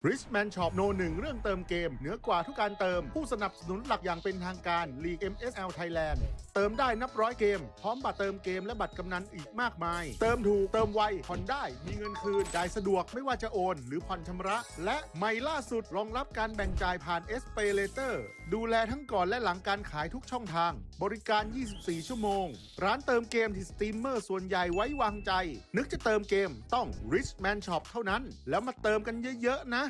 Richman Shopโนหนึ่งเรื่องเติมเกมเหนือกว่าทุกการเติมผู้สนับสนุนหลักอย่างเป็นทางการลีก MSL Thailand เติมได้นับร้อยเกมพร้อมบัตรเติมเกมและบัตรกำนันอีกมากมายเติมถูกเติมไวผ่อนได้มีเงินคืนจ่ายสะดวกไม่ว่าจะโอนหรือผ่อนชำระและใหม่ล่าสุดรองรับการแบ่งจ่ายผ่าน SPay Later ดูแลทั้งก่อนและหลังการขายทุกช่องทางบริการ 24 ชั่วโมงร้านเติมเกมที่สตรีมเมอร์ส่วนใหญ่ไว้วางใจนึกจะเติมเกมต้อง Richman Shop เท่านั้นแล้วมาเติมกันเยอะๆนะ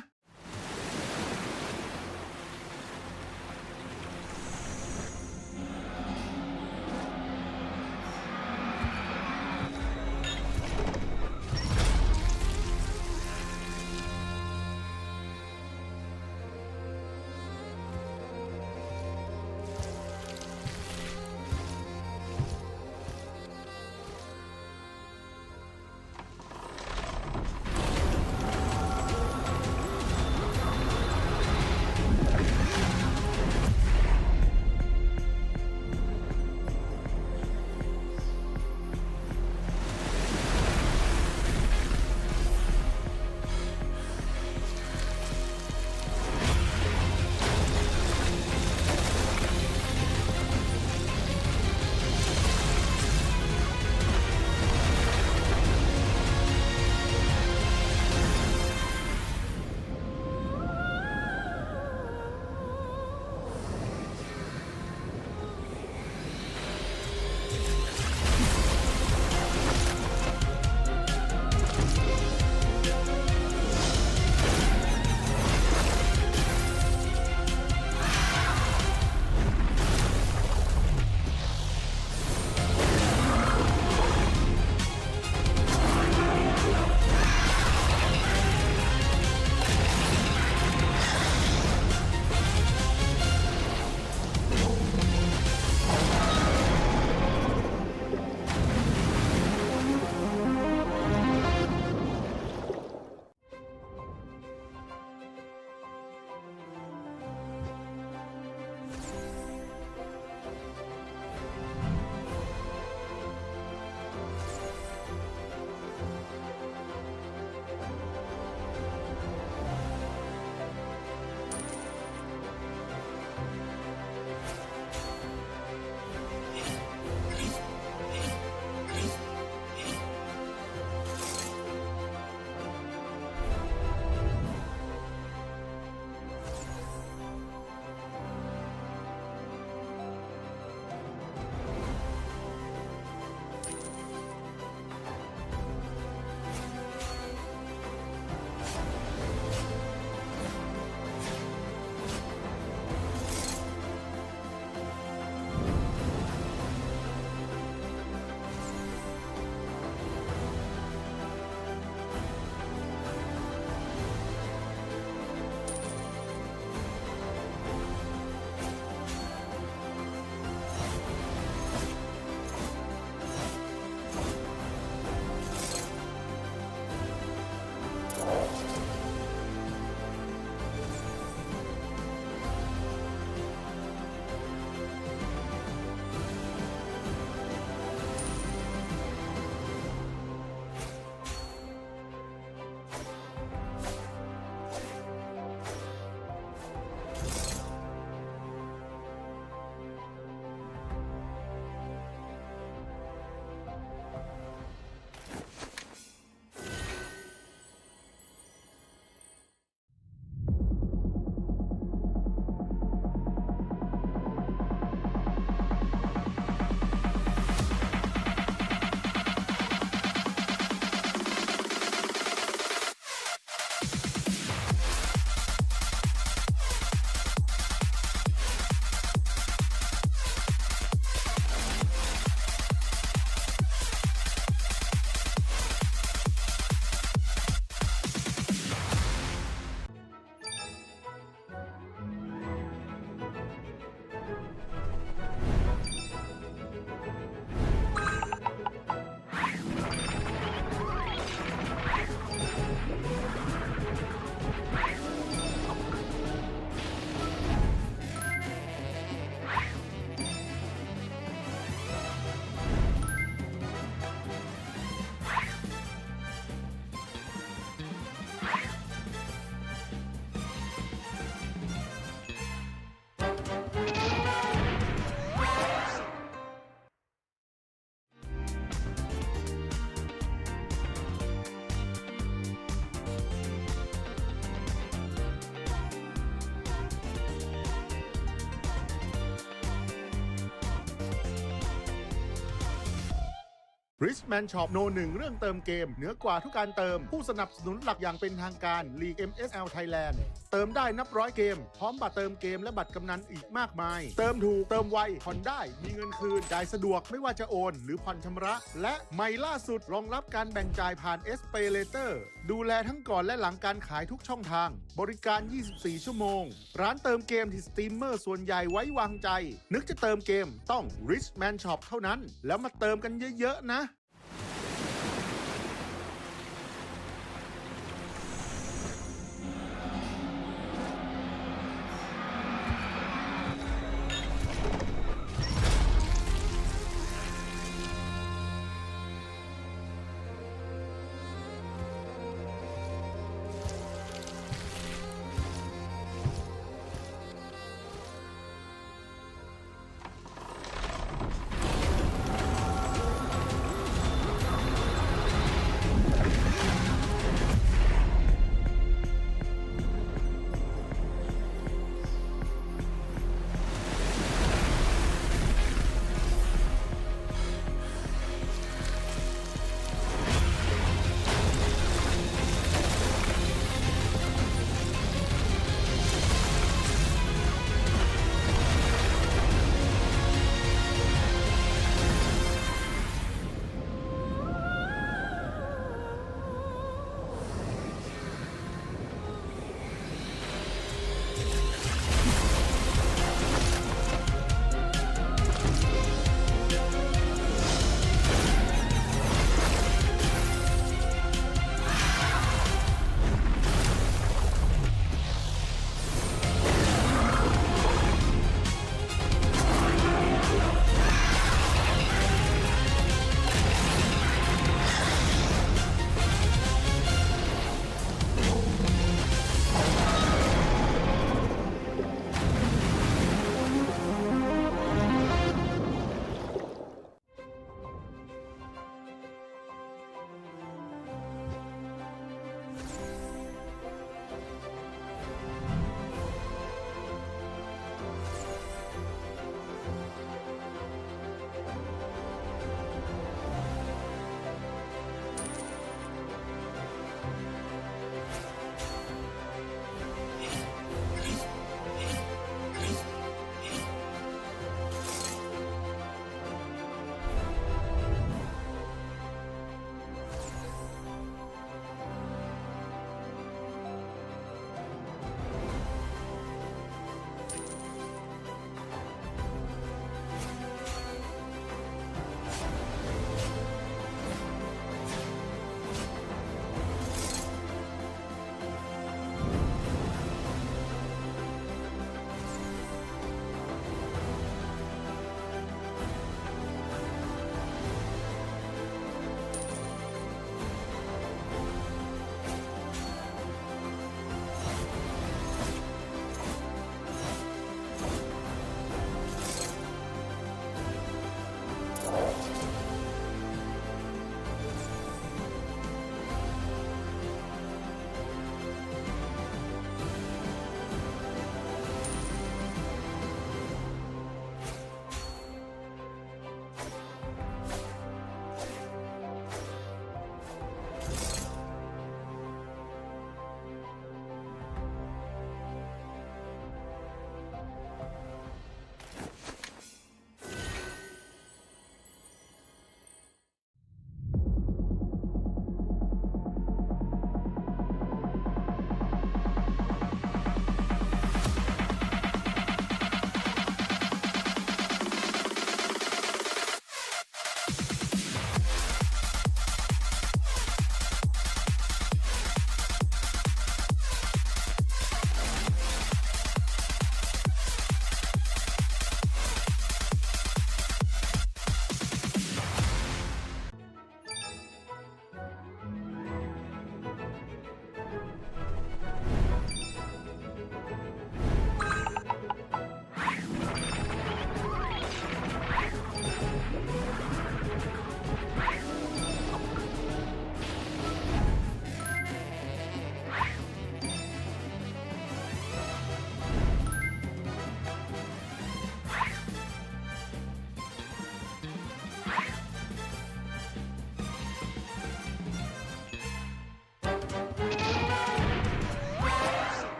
Richman Shop โนหนึ่งเรื่องเติมเกมเหนือกว่าทุกการเติมผู้สนับสนุนหลักอย่างเป็นทางการ League MSL Thailand เติมได้นับร้อยเกมพร้อมบัตรเติมเกมและบัตรกำนันอีกมากมายเติมถูกเติมไวผ่อนได้มีเงินคืนจ่ายสะดวกไม่ว่าจะโอนหรือผ่อนชำระและใหม่ล่าสุดรองรับการแบ่งจ่ายผ่าน SPayLater ดูแลทั้งก่อนและหลังการขายทุกช่องทางบริการ 24 ชั่วโมงร้านเติมเกมที่สตรีมเมอร์ส่วนใหญ่ไว้วางใจนึกจะเติมเกมต้อง Richman Shop เท่านั้นแล้วมาเติมกันเยอะๆนะ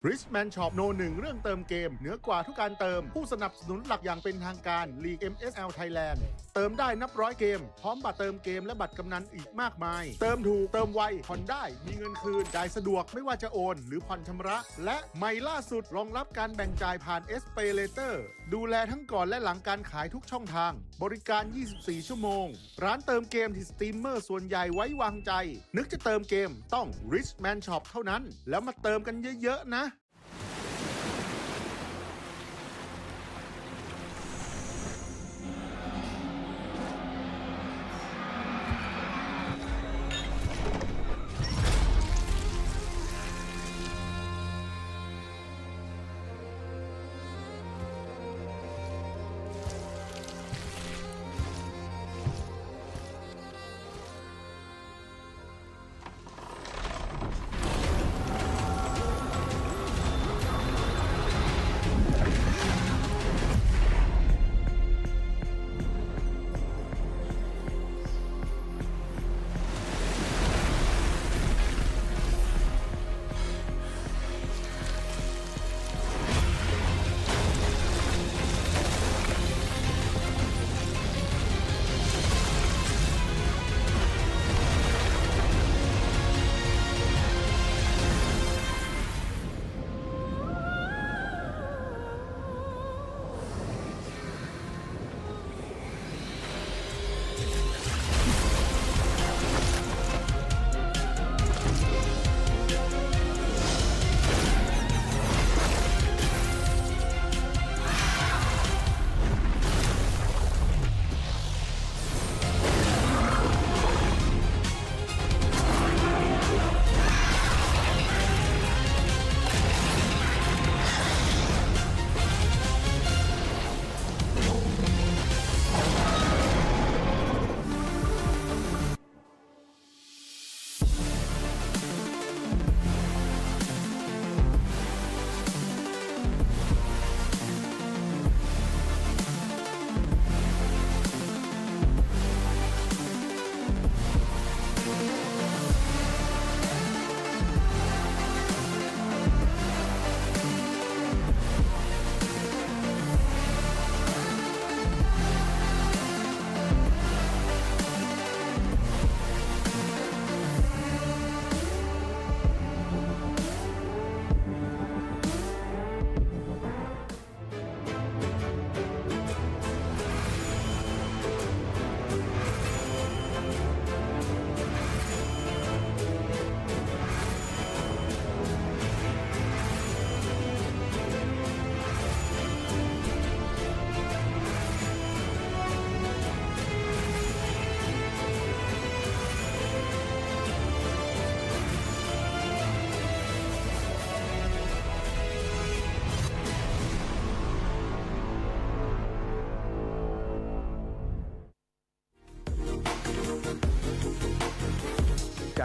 Richman Shop โนหนึ่งเรื่องเติมเกมเหนือกว่าทุกการเติมผู้สนับสนุนหลักอย่างเป็นทางการ League MSL Thailand เติมได้นับร้อยเกมพร้อมบัตรเติมเกมและบัตรกำนันอีกมากมายเติมถูกเติมไวผ่อนได้มีเงินคืนจ่ายสะดวกไม่ว่าจะโอนหรือผ่อนชำระและใหม่ล่าสุดรองรับการแบ่งจ่ายผ่าน SPay Later ดูแลทั้งก่อนและหลังการขายทุกช่องทางบริการ 24 ชั่วโมงร้านเติมเกมที่สตรีมเมอร์ส่วนใหญ่ไว้วางใจนึกจะเติมเกมต้อง Richman Shop เท่านั้นแล้วมาเติมกันเยอะๆนะ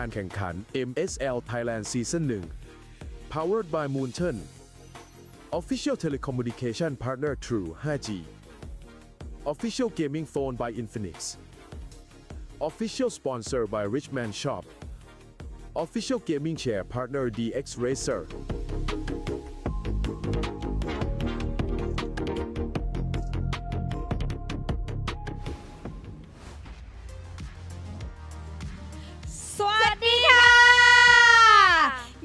การแข่งขัน MSL Thailand Season 1 Powered by Moonton Official Telecommunication Partner True 5G Official Gaming Phone by Infinix Official Sponsor by Richman Shop Official Gaming Chair Partner DX Racerสวัสดีค่ะ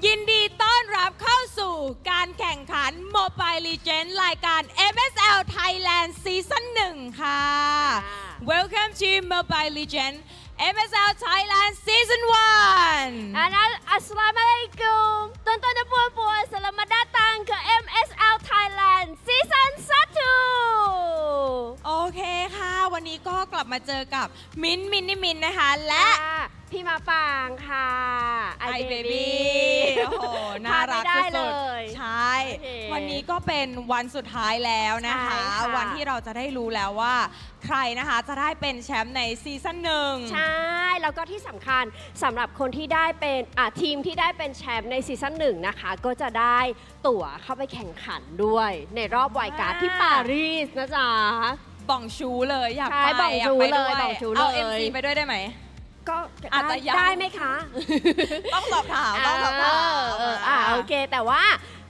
ยินดีต้อนรับเข้าสู่การแข่งขัน Mobile Legends รายการ MSL Thailand Season 1 ค่ะ Welcome to Mobile Legends MSL Thailand Season 1 Assalamualaikum Tonton dan puan-puan Selamat datang ke MSL Thailand Season 1 โอเคค่ะ วันนี้ก็กลับมาเจอกับมิ้นนะคะและ พี่มาปางค่ะ MLBB โอ้โหน่ารักสุดๆใช่ วันนี้ก็เป็นวันสุดท้ายแล้วนะคะ วันที่เราจะได้รู้แล้วว่าใครนะคะจะได้เป็นแชมป์ในซีซั่นหนึ่งใช่ แล้วก็ที่สำคัญสำหรับคนที่ได้เป็นทีมที่ได้เป็นแชมป์ในซีซั่นหนึ่งนะคะก็จะได้ตั๋วเข้าไปแข่งขันด้วยในรอบไวล์การ์ดที่ปารีสนะจ๊ะบ่องชูเลยอยากไป บ่องชูเลยบ่องชูเลย เอา MC ไปด้วยได้ไหม ก็ อาจจะยัง ได้ไหมคะ ต้องสอบถามต้องสอบถาม โอเคแต่ว่า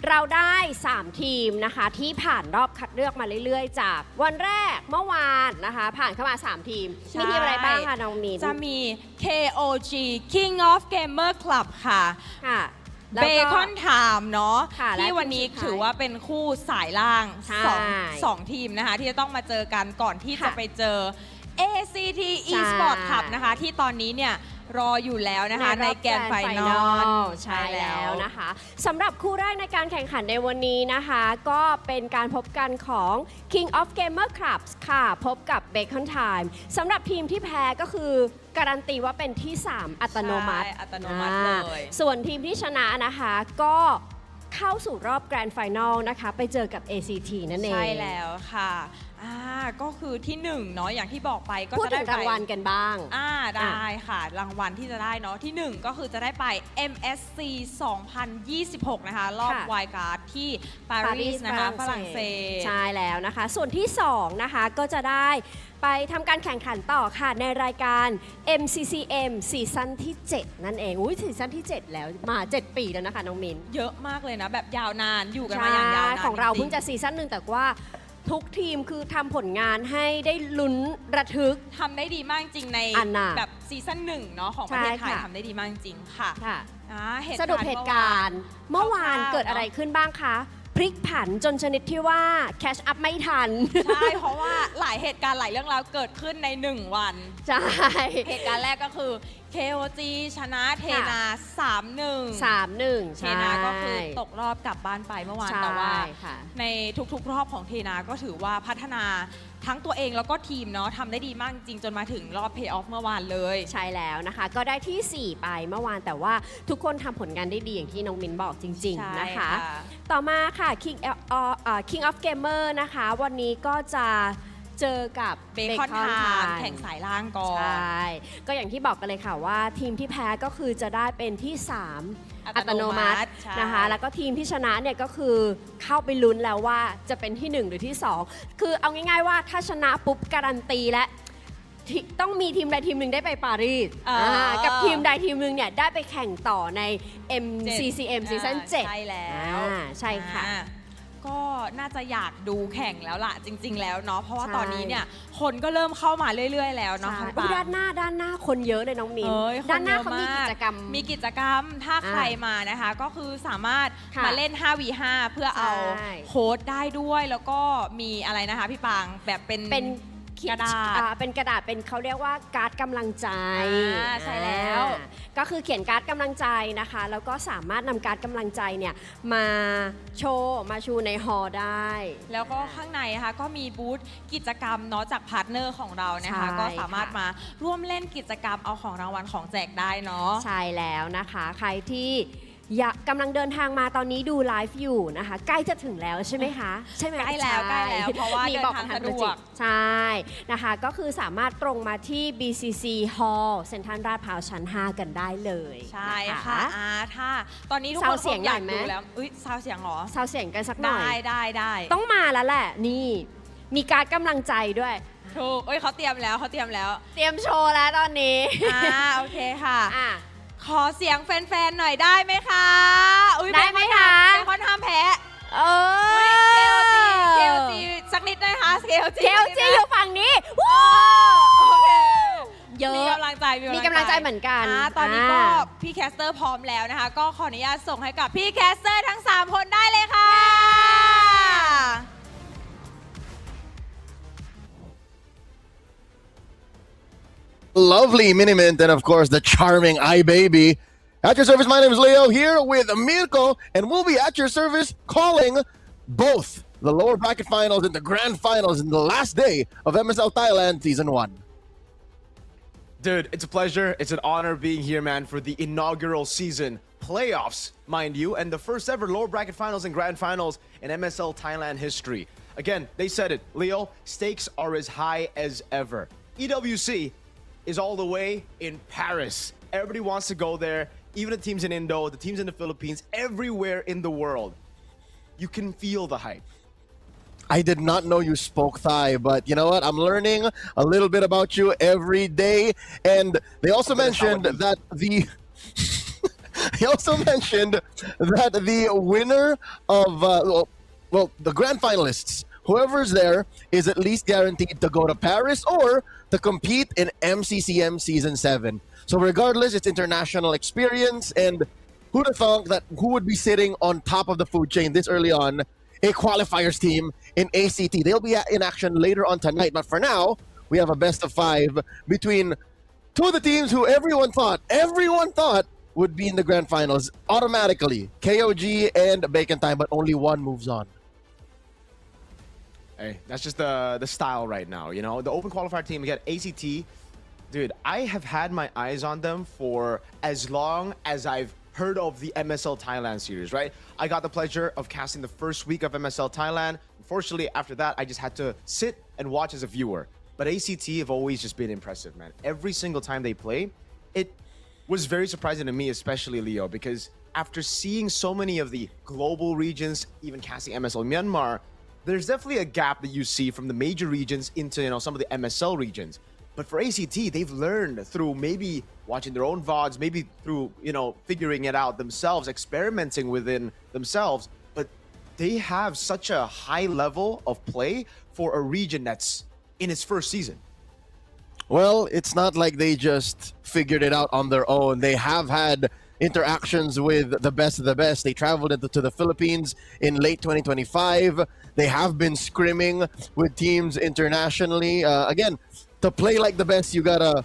เราได้ 3 ทีมนะคะที่ผ่านรอบคัดเลือกมาเรื่อยๆ จากวันแรกเมื่อวานนะคะผ่านเข้ามา 3 ทีม มีทีมอะไรบ้างคะน้องมิน จะมี KOG King of Gamer Club ค่ะ ค่ะ เบคอนไทม์เนาะ ค่ะและ ที่วันนี้ ทีมสุดท้าย ถือว่าเป็นคู่สายล่าง ใช่ สองทีมนะคะ ที่จะต้องมาเจอกันก่อนที่ ค่ะ จะไปเจอ ACT Esport Club นะคะ ที่ตอนนี้เนี่ยรออยู่แล้วนะคะในแกรนด์ไฟนอล ใช่แล้วนะคะสำหรับคู่แรกในการแข่งขันในวันนี้นะคะ ก็เป็นการพบกันของ King of Gamer Clubs ค่ะ พบกับ Bacon Time สำหรับทีมที่แพ้ก็คือการันตีว่าเป็นที่ 3 อัตโนมัติ ใช่อัตโนมัติเลย ส่วนทีมที่ชนะนะคะก็เข้าสู่รอบแกรนด์ไฟนอลนะคะไปเจอกับ ACT นั่นเอง ใช่แล้วค่ะก็คือที่1เนาะอย่างที่บอกไปก็ พูด จะ ถึ ได้ ง ไป รางวัลกันบ้าง ได้ค่ะ รางวัลที่จะได้เนาะที่ 1 ก็คือจะได้ไป MSC 2026 นะคะ รอบ ค่ะ ไวการ์ดที่ปารีสนะคะฝรั่งเศส ใช่แล้วนะคะ ส่วนที่ 2 นะคะก็จะได้ไปทำการแข่งขันต่อค่ะในรายการ MCCM ซีซั่นที่ 7 นั่นเองอุ้ยซีซั่นที่ 7 แล้วมา 7 ปีแล้วนะคะน้องมิน เยอะมากเลยนะ แบบยาวนานอยู่กันมาอย่างยาวนาน ของเรา จๆ เพิ่งจะซีซั่นหนึ่งแต่ว่าทุกทีมคือทำผลงานให้ได้ลุ้นระทึก ทำได้ดีมากจริงใน อันน่ะ แบบซีซั่น1เนาะของประเทศไทย ใช่ค่ะ ทำได้ดีมากจริงค่ะ ค่ะ เหตุ สรุปเหตุการณ์เมื่อวาน คร่าวๆ เกิดอะไรขึ้นบ้างคะพลิกผันจนชนิดที่ว่าแคชอัพไม่ทัน ใช่เพราะว่าหลายเหตุการณ์หลายเรื่องราวเกิดขึ้นใน 1 วัน ใช่ เหตุการณ์แรกก็คือ KOG ชนะเทนา 3-1 3-1 เทนาก็คือตกรอบกลับบ้านไปเมื่อวาน ใช่ แต่ว่า ค่ะ ในทุกๆรอบของเทนาก็ถือว่าพัฒนาทั้งตัวเองแล้วก็ทีมเนาะทำได้ดีมากจริงจนมาถึงรอบเพย์ออฟเมื่อวานเลย ใช่แล้วนะคะ ก็ได้ที่ 4 ไปเมื่อวานแต่ว่าทุกคนทำผลงานได้ดีอย่างที่น้องมินบอกจริง ๆ นะคะ ต่อมาค่ะ King of Gamer นะคะ วันนี้ก็จะเจอกับ เบคอนไทม์แข่งสายล่างก่อน ใช่ ก็อย่างที่บอกกันเลยค่ะว่าทีมที่แพ้ก็คือจะได้เป็นที่ 3 อัตโนมัติ ใช่ นะคะ แล้วก็ทีมที่ชนะเนี่ยก็คือเข้าไปลุ้นแล้วว่าจะเป็นที่ 1 หรือที่ 2 คือเอาง่ายๆว่าถ้าชนะปุ๊บการันตีและต้องมีทีมใดทีมหนึ่งได้ไปปารีสกับทีมใดทีมหนึ่งเนี่ยได้ไปแข่งต่อใน MCCM ซีซั่น7 ใช่แล้ว ใช่ค่ะ ก็น่าจะอยากดูแข่งแล้วล่ะจริง ๆ แล้วเนาะเพราะว่า ใช่ ตอนนี้เนี่ยคนก็เริ่มเข้ามาเรื่อย ๆ แล้วเนาะ ใช่ ข้าง อุ๊ย ปา ด้านหน้าคนเยอะเลยน้องมิน ค ด้านหน้า เยอะ เขามีกิจกรรม มีกิจกรรมถ้าใครมานะคะ ก็คือสามารถ ค่ะ มาเล่น 5v5 เพื่อเอา ใช่ โค้ดได้ด้วยแล้วก็มีอะไรนะคะพี่ปางแบบเป็น กระดาษ เป็นกระดาษเป็นเขาเรียกว่าการ์ดกำลังใจ ใช่แล้ว ก็คือเขียนการ์ดกำลังใจนะคะ แล้วก็สามารถนำการ์ดกำลังใจเนี่ยมาโชว์มาชูในฮอลล์ได้ แล้วก็ข้างในนะคะก็มีบูธกิจกรรมเนาะจากพาร์ทเนอร์ของเรานะคะ ใช่ ก็สามารถ ค่ะ มาร่วมเล่นกิจกรรมเอาของรางวัลของแจกได้เนาะ ใช่แล้วนะคะ ใครที่กำลังเดินทางมาตอนนี้ดูไลฟ์อยู่นะคะ ใกล้จะถึงแล้วใช่ไหมคะ ใช่ไหม ใกล้แล้ว ใช่ เพราะว่า มี เดิน บอก ทาง ทาง สะดวก โปรเจกต์ใช่นะคะ ก็คือสามารถตรงมาที่ BCC Hall เซ็นทรัลลาดพร้าวชั้น 5 กันได้เลย ใช่ น ค่ะถ้าตอนนี้ทุก ซา ค วน เสียง คอยาก หน่อยไหม ดูแล้วซาวเสียงเหรอ ซาวเสียงกันสักหน่อย ได้ ต้องมาแล้วแหละ นี่ มีการ์ดกำลังใจด้วย ถูกเขาเตรียมแล้ว เตรียมโชว์แล้วตอนนี้ โอเคค่ะ อ่ะ ขอเสียงแฟนๆหน่อยได้ไหมคะอุ๊ย ได้ไหมคะ เบคอนห้ามแพ้ เอ KOG สักนิดได้ไหมคะ KOG อยู่ฝั่งนี้วู้ โอเค เยอะ มีกำลังใจ มีกำลังใจเหมือนกัน ตอนนี้ก็พี่แคสเตอร์พร้อมแล้วนะคะ ก็ขออนุญาตส่งให้กับพี่แคสเตอร์ทั้ง 3 คนได้เลยค่ะ Lovely Minimint and of course the charming iBaby. At your service, my name is Leo here with Mirko, and we'll be at your service calling both the lower bracket finals and the grand finals in the last day of MSL Thailand Season 1. Dude, it's a pleasure. It's an honor being here, man, for the inaugural season playoffs, mind you, and the first ever lower bracket finals and grand finals in MSL Thailand history. Again, they said it, Leo, stakes are as high as ever. EWC is all the way in Paris. Everybody wants to go there, even the teams in Indo, the teams in the Philippines, everywhere in the world. You can feel the hype. I did not know you spoke Thai, but you know what? I'm learning a little bit about you every day. And they also mentioned that the He also mentioned that the winner of, the grand finalists, whoever's there, is at least guaranteed to go to Paris or to compete in MCCM Season 7. So regardless, it's international experience, and who'd have thought that who would be sitting on top of the food chain this early on? A qualifiers team in ACT. They'll be in action later on tonight, but for now, we have a best of 5 between two of the teams who everyone thought would be in the grand finals automatically. KOG and Bacon Time, but only one moves on. Hey, that's just the style right now, you know? The open qualifier team, we got ACT. Dude, I have had my eyes on them for as long as I've heard of the MSL Thailand series, right? I got the pleasure of casting the first week of MSL Thailand. Unfortunately, after that, I just had to sit and watch as a viewer. But ACT have always just been impressive, man. Every single time they play, it was very surprising to me, especially Leo, because after seeing so many of the global regions, even casting MSL Myanmar, there's definitely a gap that you see from the major regions into, you know, some of the MSL regions. But for ACT, they've learned through maybe watching their own VODs, maybe through, you know, figuring it out themselves, experimenting within themselves. But they have such a high level of play for a region that's in its first season. Well, it's not like they just figured it out on their own. They have had interactions with the best of the best. They traveled to the Philippines in late 2025. They have been scrimming with teams internationally. Again, to play like the best, you gotta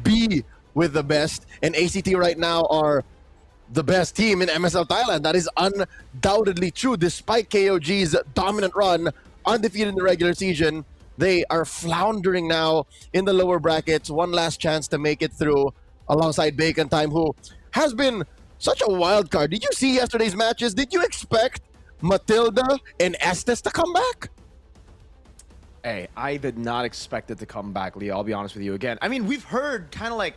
be with the best. And ACT right now are the best team in MSL Thailand. That is undoubtedly true. Despite KOG's dominant run, undefeated in the regular season, they are floundering now in the lower brackets. One last chance to make it through alongside Bacon Time, who has been such a wild card. Did you see yesterday's matches? Did you expect Matilda and Estes to come back? Hey, I did not expect it to come back, Leo. I'll be honest with you again. I mean, we've heard kind of like,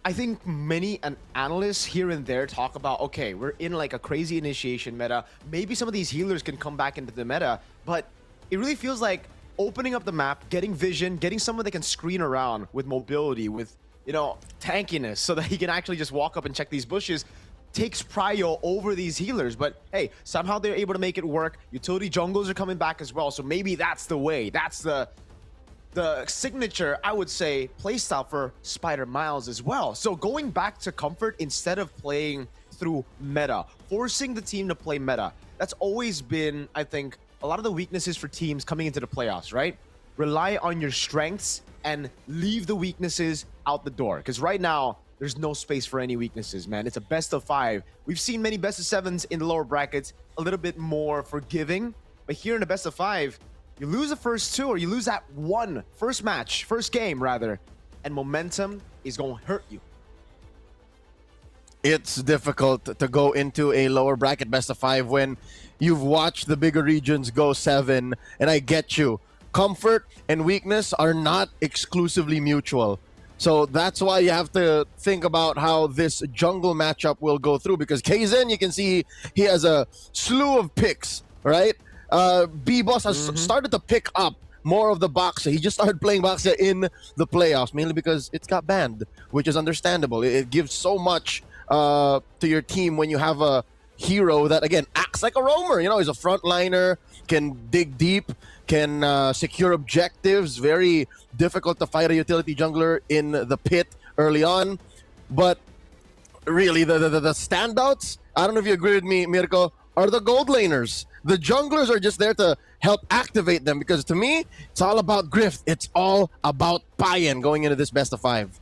I think many analysts here and there talk about, okay, we're in like a crazy initiation meta. Maybe some of these healers can come back into the meta, but it really feels like opening up the map, getting vision, getting someone that can screen around with mobility, with, you know, tankiness, so that he can actually just walk up and check these bushes, takes prio over these healers. But hey, somehow they're able to make it work. Utility jungles are coming back as well, so maybe that's the way. That's the signature, I would say, playstyle for Spider Miles as well. So going back to comfort instead of playing through meta, forcing the team to play meta, that's always been, I think, a lot of the weaknesses for teams coming into the playoffs, right? Rely on your strengths and leave the weaknesses out the door. Because right now, there's no space for any weaknesses, man. It's a best of 5. We've seen many best of 7s in the lower brackets, a little bit more forgiving. But here in the best of 5, you lose the first 2, or you lose that first game, and momentum is going to hurt you. It's difficult to go into a lower bracket best of 5 when you've watched the bigger regions go 7, and I get you. Comfort and weakness are not exclusively mutual. So that's why you have to think about how this jungle matchup will go through, because Kaizen, you can see he has a slew of picks, right? B-Boss has started to pick up more of the Boxer. He just started playing Boxer in the playoffs, mainly because it's got banned, which is understandable. It gives so much to your team when you have a hero that, again, acts like a roamer. You know, he's a frontliner, can dig deep, can secure objectives. Very difficult to fight a utility jungler in the pit early on. But really, the standouts, I don't know if you agree with me, Mirko, are the gold laners. The junglers are just there to help activate them, because to me, it's all about grift. It's all about buy-in going into this best of 5.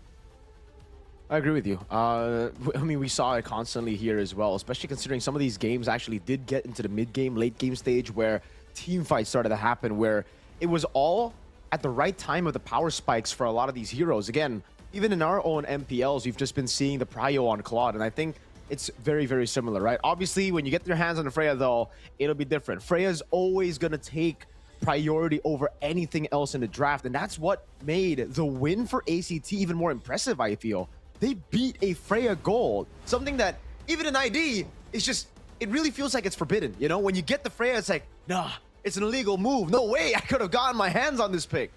I agree with you. I mean, we saw it constantly here as well, especially considering some of these games actually did get into the mid-game, late-game stage where team fights started to happen, where it was all at the right time of the power spikes for a lot of these heroes. Again, even in our own MPLs, we've just been seeing the prio on Claude, and I think it's very, very similar, right? Obviously, when you get your hands on the Freya, though, it'll be different. Freya's always going to take priority over anything else in the draft, and that's what made the win for ACT even more impressive, I feel. They beat a Freya gold, something that even in ID, it's just, it really feels like it's forbidden. You know, when you get the Freya, it's like, nah, it's an illegal move. No way I could have gotten my hands on this pick.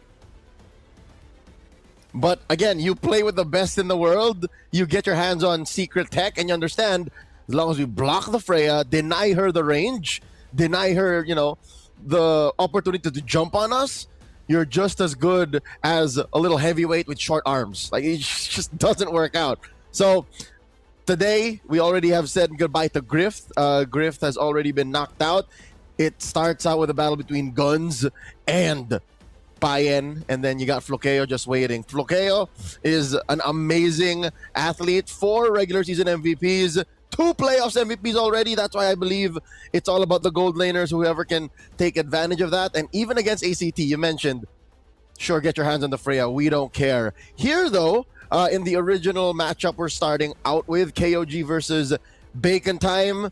But again, you play with the best in the world, you get your hands on secret tech, and you understand as long as we block the Freya, deny her the range, deny her, the opportunity to jump on us, you're just as good as a little heavyweight with short arms. Like, it just doesn't work out. So today, we already have said goodbye to Grift. Grift has already been knocked out. It starts out with a battle between Guns and Payen, and then you got Floqueo just waiting. Floqueo is an amazing athlete, 4 regular season MVPs, 2 playoffs MVPs already. That's why I believe it's all about the gold laners, whoever can take advantage of that. And even against ACT, you mentioned, sure, get your hands on the Freya. We don't care. Here, though, in the original matchup we're starting out with, KOG versus Bacon Time,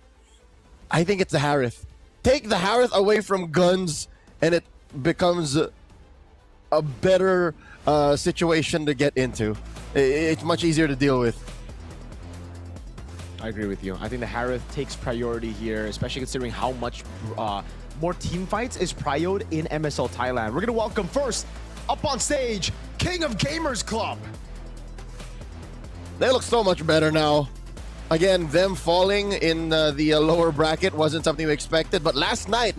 I think it's the Harith. Take the Harith away from Guns, and it becomes a better situation to get into. It's much easier to deal with. I agree with you. I think the Harith takes priority here, especially considering how much more team fights is prioed in MSL Thailand. We're going to welcome first, up on stage, King of Gamers Club. They look so much better now. Again, them falling in the lower bracket wasn't something we expected, but last night,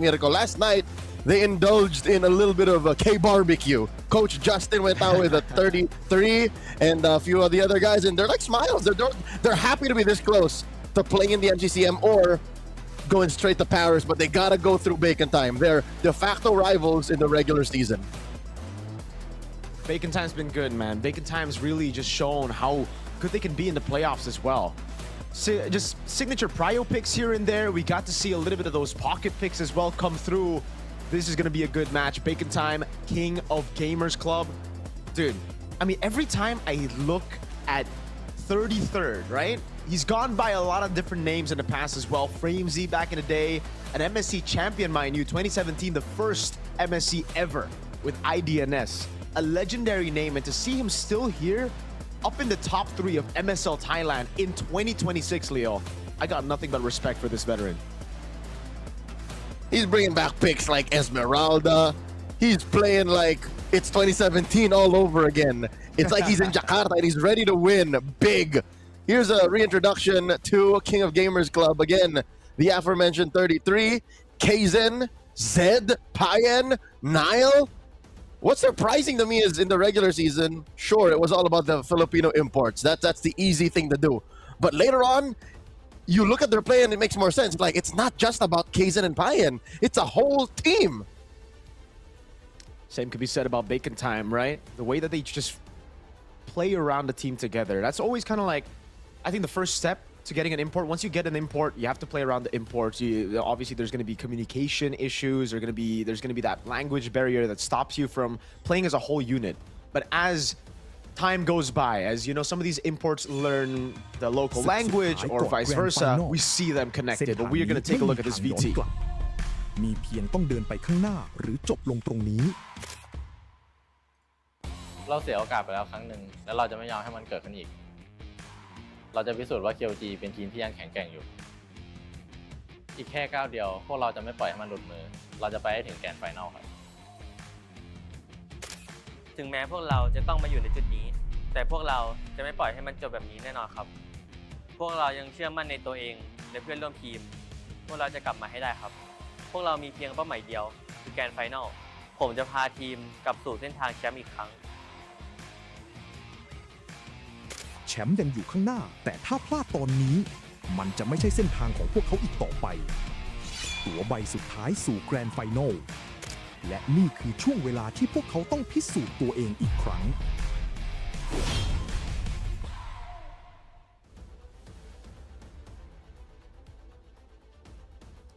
they indulged in a little bit of a K-barbecue. Coach Justin went out with a 33, and a few of the other guys, and they're like smiles. They're happy to be this close to playing in the MGCM or going straight to Paris, but they gotta go through Bacon Time. They're de facto rivals in the regular season. Bacon Time's been good, man. Bacon Time's really just shown how good they can be in the playoffs as well. Just signature prio picks here and there. We got to see a little bit of those pocket picks as well come through. This is going to be a good match. Bacon Time, King of Gamers Club. Dude, I mean, every time I look at 33rd, right? He's gone by a lot of different names in the past as well. Framesy back in the day, an MSC champion, mind you, 2017, the first MSC ever with IDNS. A legendary name, and to see him still here, up in the top 3 of MSL Thailand in 2026, Leo, I got nothing but respect for this veteran. He's bringing back picks like Esmeralda. He's playing like it's 2017 all over again. It's like he's in Jakarta and he's ready to win big. Here's a reintroduction to King of Gamers Club. Again, the aforementioned 33, Kaizen, Zed, Payen, Nile. What's surprising to me is in the regular season, sure, it was all about the Filipino imports. That's the easy thing to do. But later on, you look at their play and it makes more sense. Like, it's not just about Kaizen and Payen. It's a whole team. Same could be said about Bacon Time, right? The way that they just play around the team together. That's always kind of like, I think the first step to getting an import. Once you get an import, you have to play around the imports. Obviously, there's going to be communication issues. There's going to be that language barrier that stops you from playing as a whole unit. But as time goes by, as you know, some of these imports learn the local language or vice versa, we see them connected. But we are going to take a look at this VT. มีเพียงต้องเดินไปข้างหน้าหรือจบลงตรงนี้ เราเสียโอกาสไปแล้วครั้งหนึ่งแล้วเราจะไม่ยอมให้มันเกิดขึ้นอีกเราจะพิสูจน์ว่า KOG เป็นทีมที่ยังแข็งแกร่งอยู่อีกแค่ก้าวเดียวพวกเราจะไม่ปล่อยให้มันหลุดมือเราจะไปให้ถึงแกรนด์ไฟนอลครับถึงแม้พวกเราจะต้องมาอยู่ในจุดนี้แต่พวกเราจะไม่ปล่อยให้มันจบแบบนี้แน่นอนครับพวกเรายังเชื่อมั่นในตัวเองและเพื่อนร่วมทีมพวกเราจะกลับมาให้ได้ครับพวกเรามีเพียงเป้าหมายเดียวคือแกรนด์ไฟนอลผมจะพาทีมกลับสู่เส้นทางแชมป์อีกครั้งแชมป์ยังอยู่ข้างหน้าแต่ถ้าพลาดตอนนี้มันจะไม่ใช่เส้นทางของพวกเขาอีกต่อไปตั๋วใบสุดท้ายสู่แกรนด์ไฟนอลและนี่คือช่วงเวลาที่พวกเขาต้องพิสูจน์ตัวเองอีกครั้ง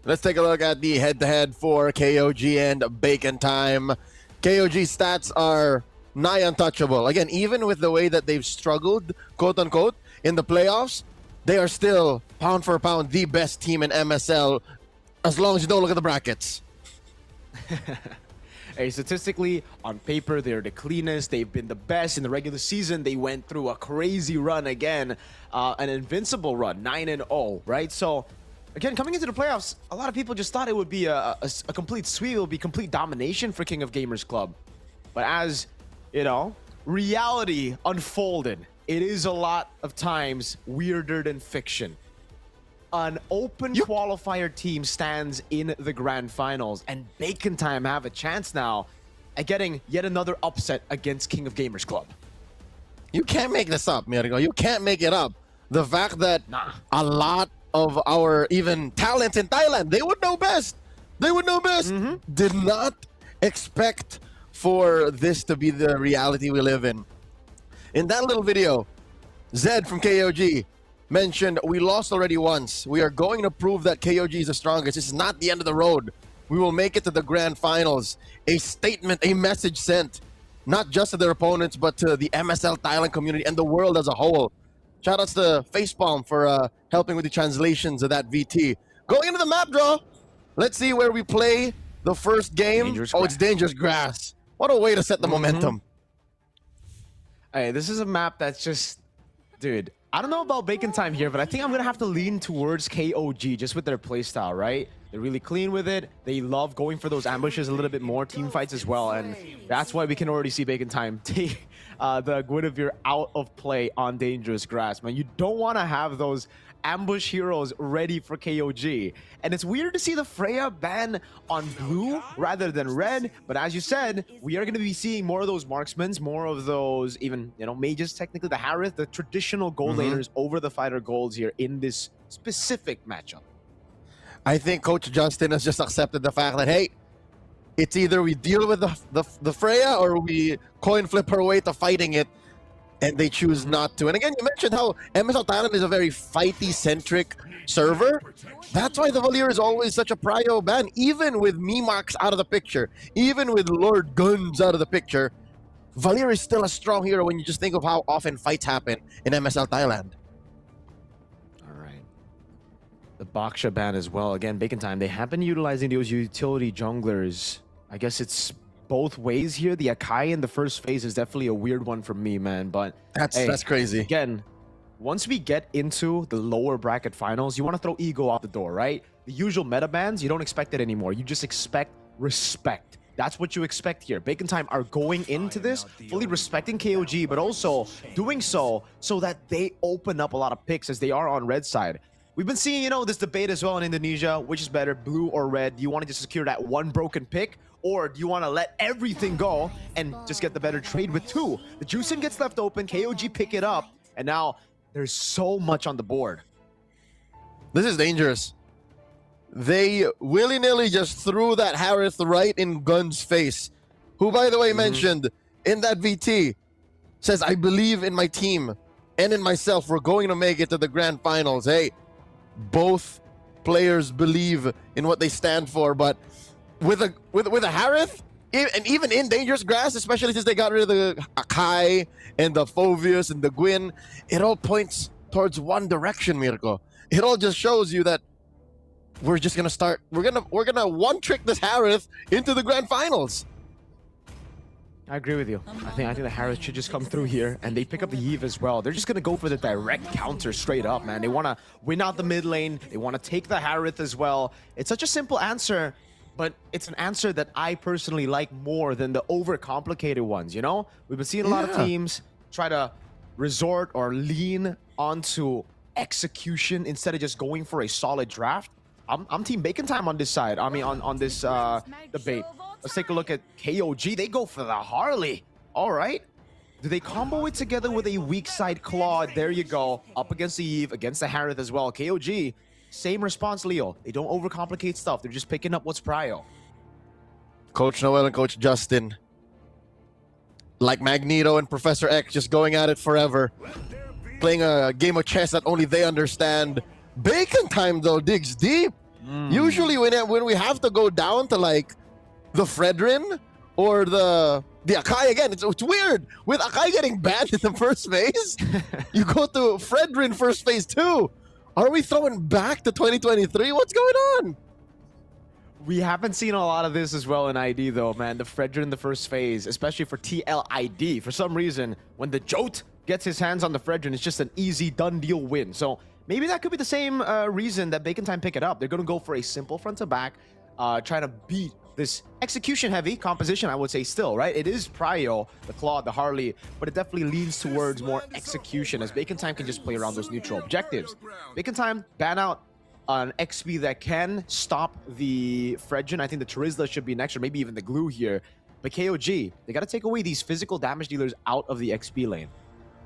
Let's take a look at the head-to-head for KOG and Bacon Time. KOG stats are nigh untouchable. Again, even with the way that they've struggled, quote-unquote, in the playoffs, they are still, pound for pound, the best team in MSL, as long as you don't look at the brackets. Hey, statistically, on paper, they're the cleanest. They've been the best in the regular season. They went through a crazy run again, an invincible run, 9-0, right? So, again, coming into the playoffs, a lot of people just thought it would be a complete sweep. It would be complete domination for King of Gamers Club. But as, you know, reality unfolded. It is a lot of times weirder than fiction. An open qualifier team stands in the grand finals, and Bacon Time have a chance now at getting yet another upset against King of Gamers Club. You can't make this up, Mirko. You can't make it up. The fact that a lot of our even talents in Thailand, they would know best. They would know best. Did not expect for this to be the reality we live in. In that little video, Zed from KOG mentioned, we lost already once. We are going to prove that KOG is the strongest. This is not the end of the road. We will make it to the grand finals. A statement, a message sent, not just to their opponents, but to the MSL Thailand community and the world as a whole. Shoutouts to Facepalm for helping with the translations of that VT. Going into the map draw, let's see where we play the first game. It's Dangerous Grass. What a way to set the momentum. Hey, this is a map that's just, dude, I don't know about Bacon Time here, but I think I'm going to have to lean towards KOG just with their playstyle, right? They're really clean with it. They love going for those ambushes a little bit more, team fights as well, and that's why we can already see Bacon Time take the Guinevere out of play on Dangerous Grass, man. You don't want to have those ambush heroes ready for KOG. And it's weird to see the Freya ban on blue rather than red, but as you said, we are going to be seeing more of those marksmen, more of those even, you know, mages, technically the Harith, the traditional gold laners over the fighter golds here in this specific matchup. I think Coach Justin has just accepted the fact that, hey, it's either we deal with the Freya or we coin flip our way to fighting it, and they choose not to. And again, you mentioned how MSL Thailand is a very fighty-centric server. That's why the Valier is always such a prio ban. Even with Mimax out of the picture, even with Lord Guns out of the picture, Valier is still a strong hero when you just think of how often fights happen in MSL Thailand. The Baksha ban as well. Again, Bacon Time, they have been utilizing those utility junglers. I guess it's both ways here. The Akai in the first phase is definitely a weird one for me, man. But that's crazy. Again, once we get into the lower bracket finals, you want to throw ego out the door, right? The usual meta bans, you don't expect it anymore. You just expect respect. That's what you expect here. Bacon Time are going into this fully respecting KOG, but also doing so that they open up a lot of picks as they are on red side. We've been seeing, you know, this debate as well in Indonesia. Which is better, blue or red? Do you want to just secure that one broken pick? Or do you want to let everything go and just get the better trade with two? The Juicin gets left open, KOG pick it up, and now there's so much on the board. This is dangerous. They willy-nilly just threw that Harith right in Gun's face, who, by the way, mentioned in that VT, says, I believe in my team and in myself. We're going to make it to the grand finals. Hey, both players believe in what they stand for, but with a Harith, and even in Dangerous Grass, especially since they got rid of the Akai and the Phoveus and the Gwyn, it all points towards one direction, Mirko. It all just shows you that we're just gonna start. We're gonna one trick this Harith into the grand finals. I agree with you. I think the Harith should just come through here, and they pick up the Eve as well. They're just going to go for the direct counter straight up, man. They want to win out the mid lane. They want to take the Harith as well. It's such a simple answer, but it's an answer that I personally like more than the overcomplicated ones, you know? We've been seeing a lot of teams try to resort or lean onto execution instead of just going for a solid draft. I'm Team Bacon Time on this side. I mean, on this debate. Let's take a look at KOG. They go for the Harley. All right. Do they combo it together with a weak side Claude? There you go. Up against the Eve, against the Harith as well. KOG, same response, Leo. They don't overcomplicate stuff. They're just picking up what's prio. Coach Noel and Coach Justin, like Magneto and Professor X, just going at it forever. Playing a game of chess that only they understand. Bacon Time, though, digs deep. Usually when we have to go down to, like, the Fredrin or the Akai again, it's weird. With Akai getting banned in the first phase, you go to Fredrin first phase too. Are we throwing back to 2023? What's going on? We haven't seen a lot of this as well in ID though, man. The Fredrin in the first phase, especially for TLID. For some reason, when the Jote gets his hands on the Fredrin, it's just an easy done deal win. So maybe that could be the same reason that Bacon Time pick it up. They're going to go for a simple front to back, trying to beat this execution-heavy composition, I would say still, right? It is Prio, the Claude, the Harley, but it definitely leans towards more execution as Bacon Time can just play around those neutral objectives. Bacon Time ban out an XP that can stop the Fredgen. I think the Terizla should be next, or maybe even the Glue here. But KOG, they got to take away these physical damage dealers out of the XP lane.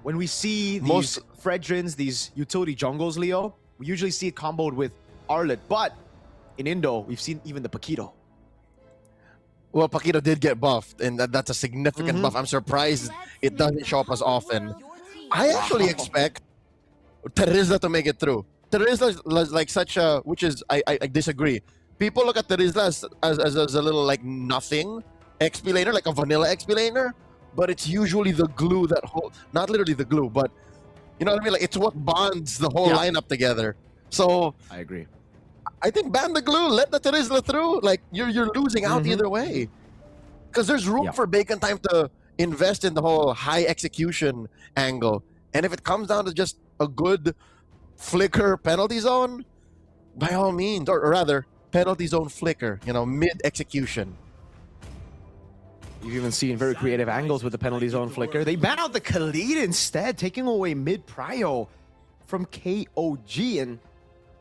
When we see these Fredgens, these utility jungles, Leo, we usually see it comboed with Arlet, but in Indo, we've seen even the Paquito. Well, Paquito did get buffed, and that's a significant buff. I'm surprised it doesn't show up as often. I actually expect Terizla to make it through. Terizla is like such a, which is, I disagree. People look at Terizla as a little like nothing XP laner, like a vanilla XP laner, but it's usually the glue that holds, not literally the glue, but you know what I mean? Like it's what bonds the whole lineup together. So I agree. I think ban the glue, let the Terizla through. Like you're losing out either way, because there's room for Bacon Time to invest in the whole high execution angle. And if it comes down to just a good flicker penalty zone, by all means, or rather penalty zone flicker, you know, mid execution. You've even seen very creative angles with the penalty zone flicker. They ban out the Khalid instead, taking away mid prio from KOG, and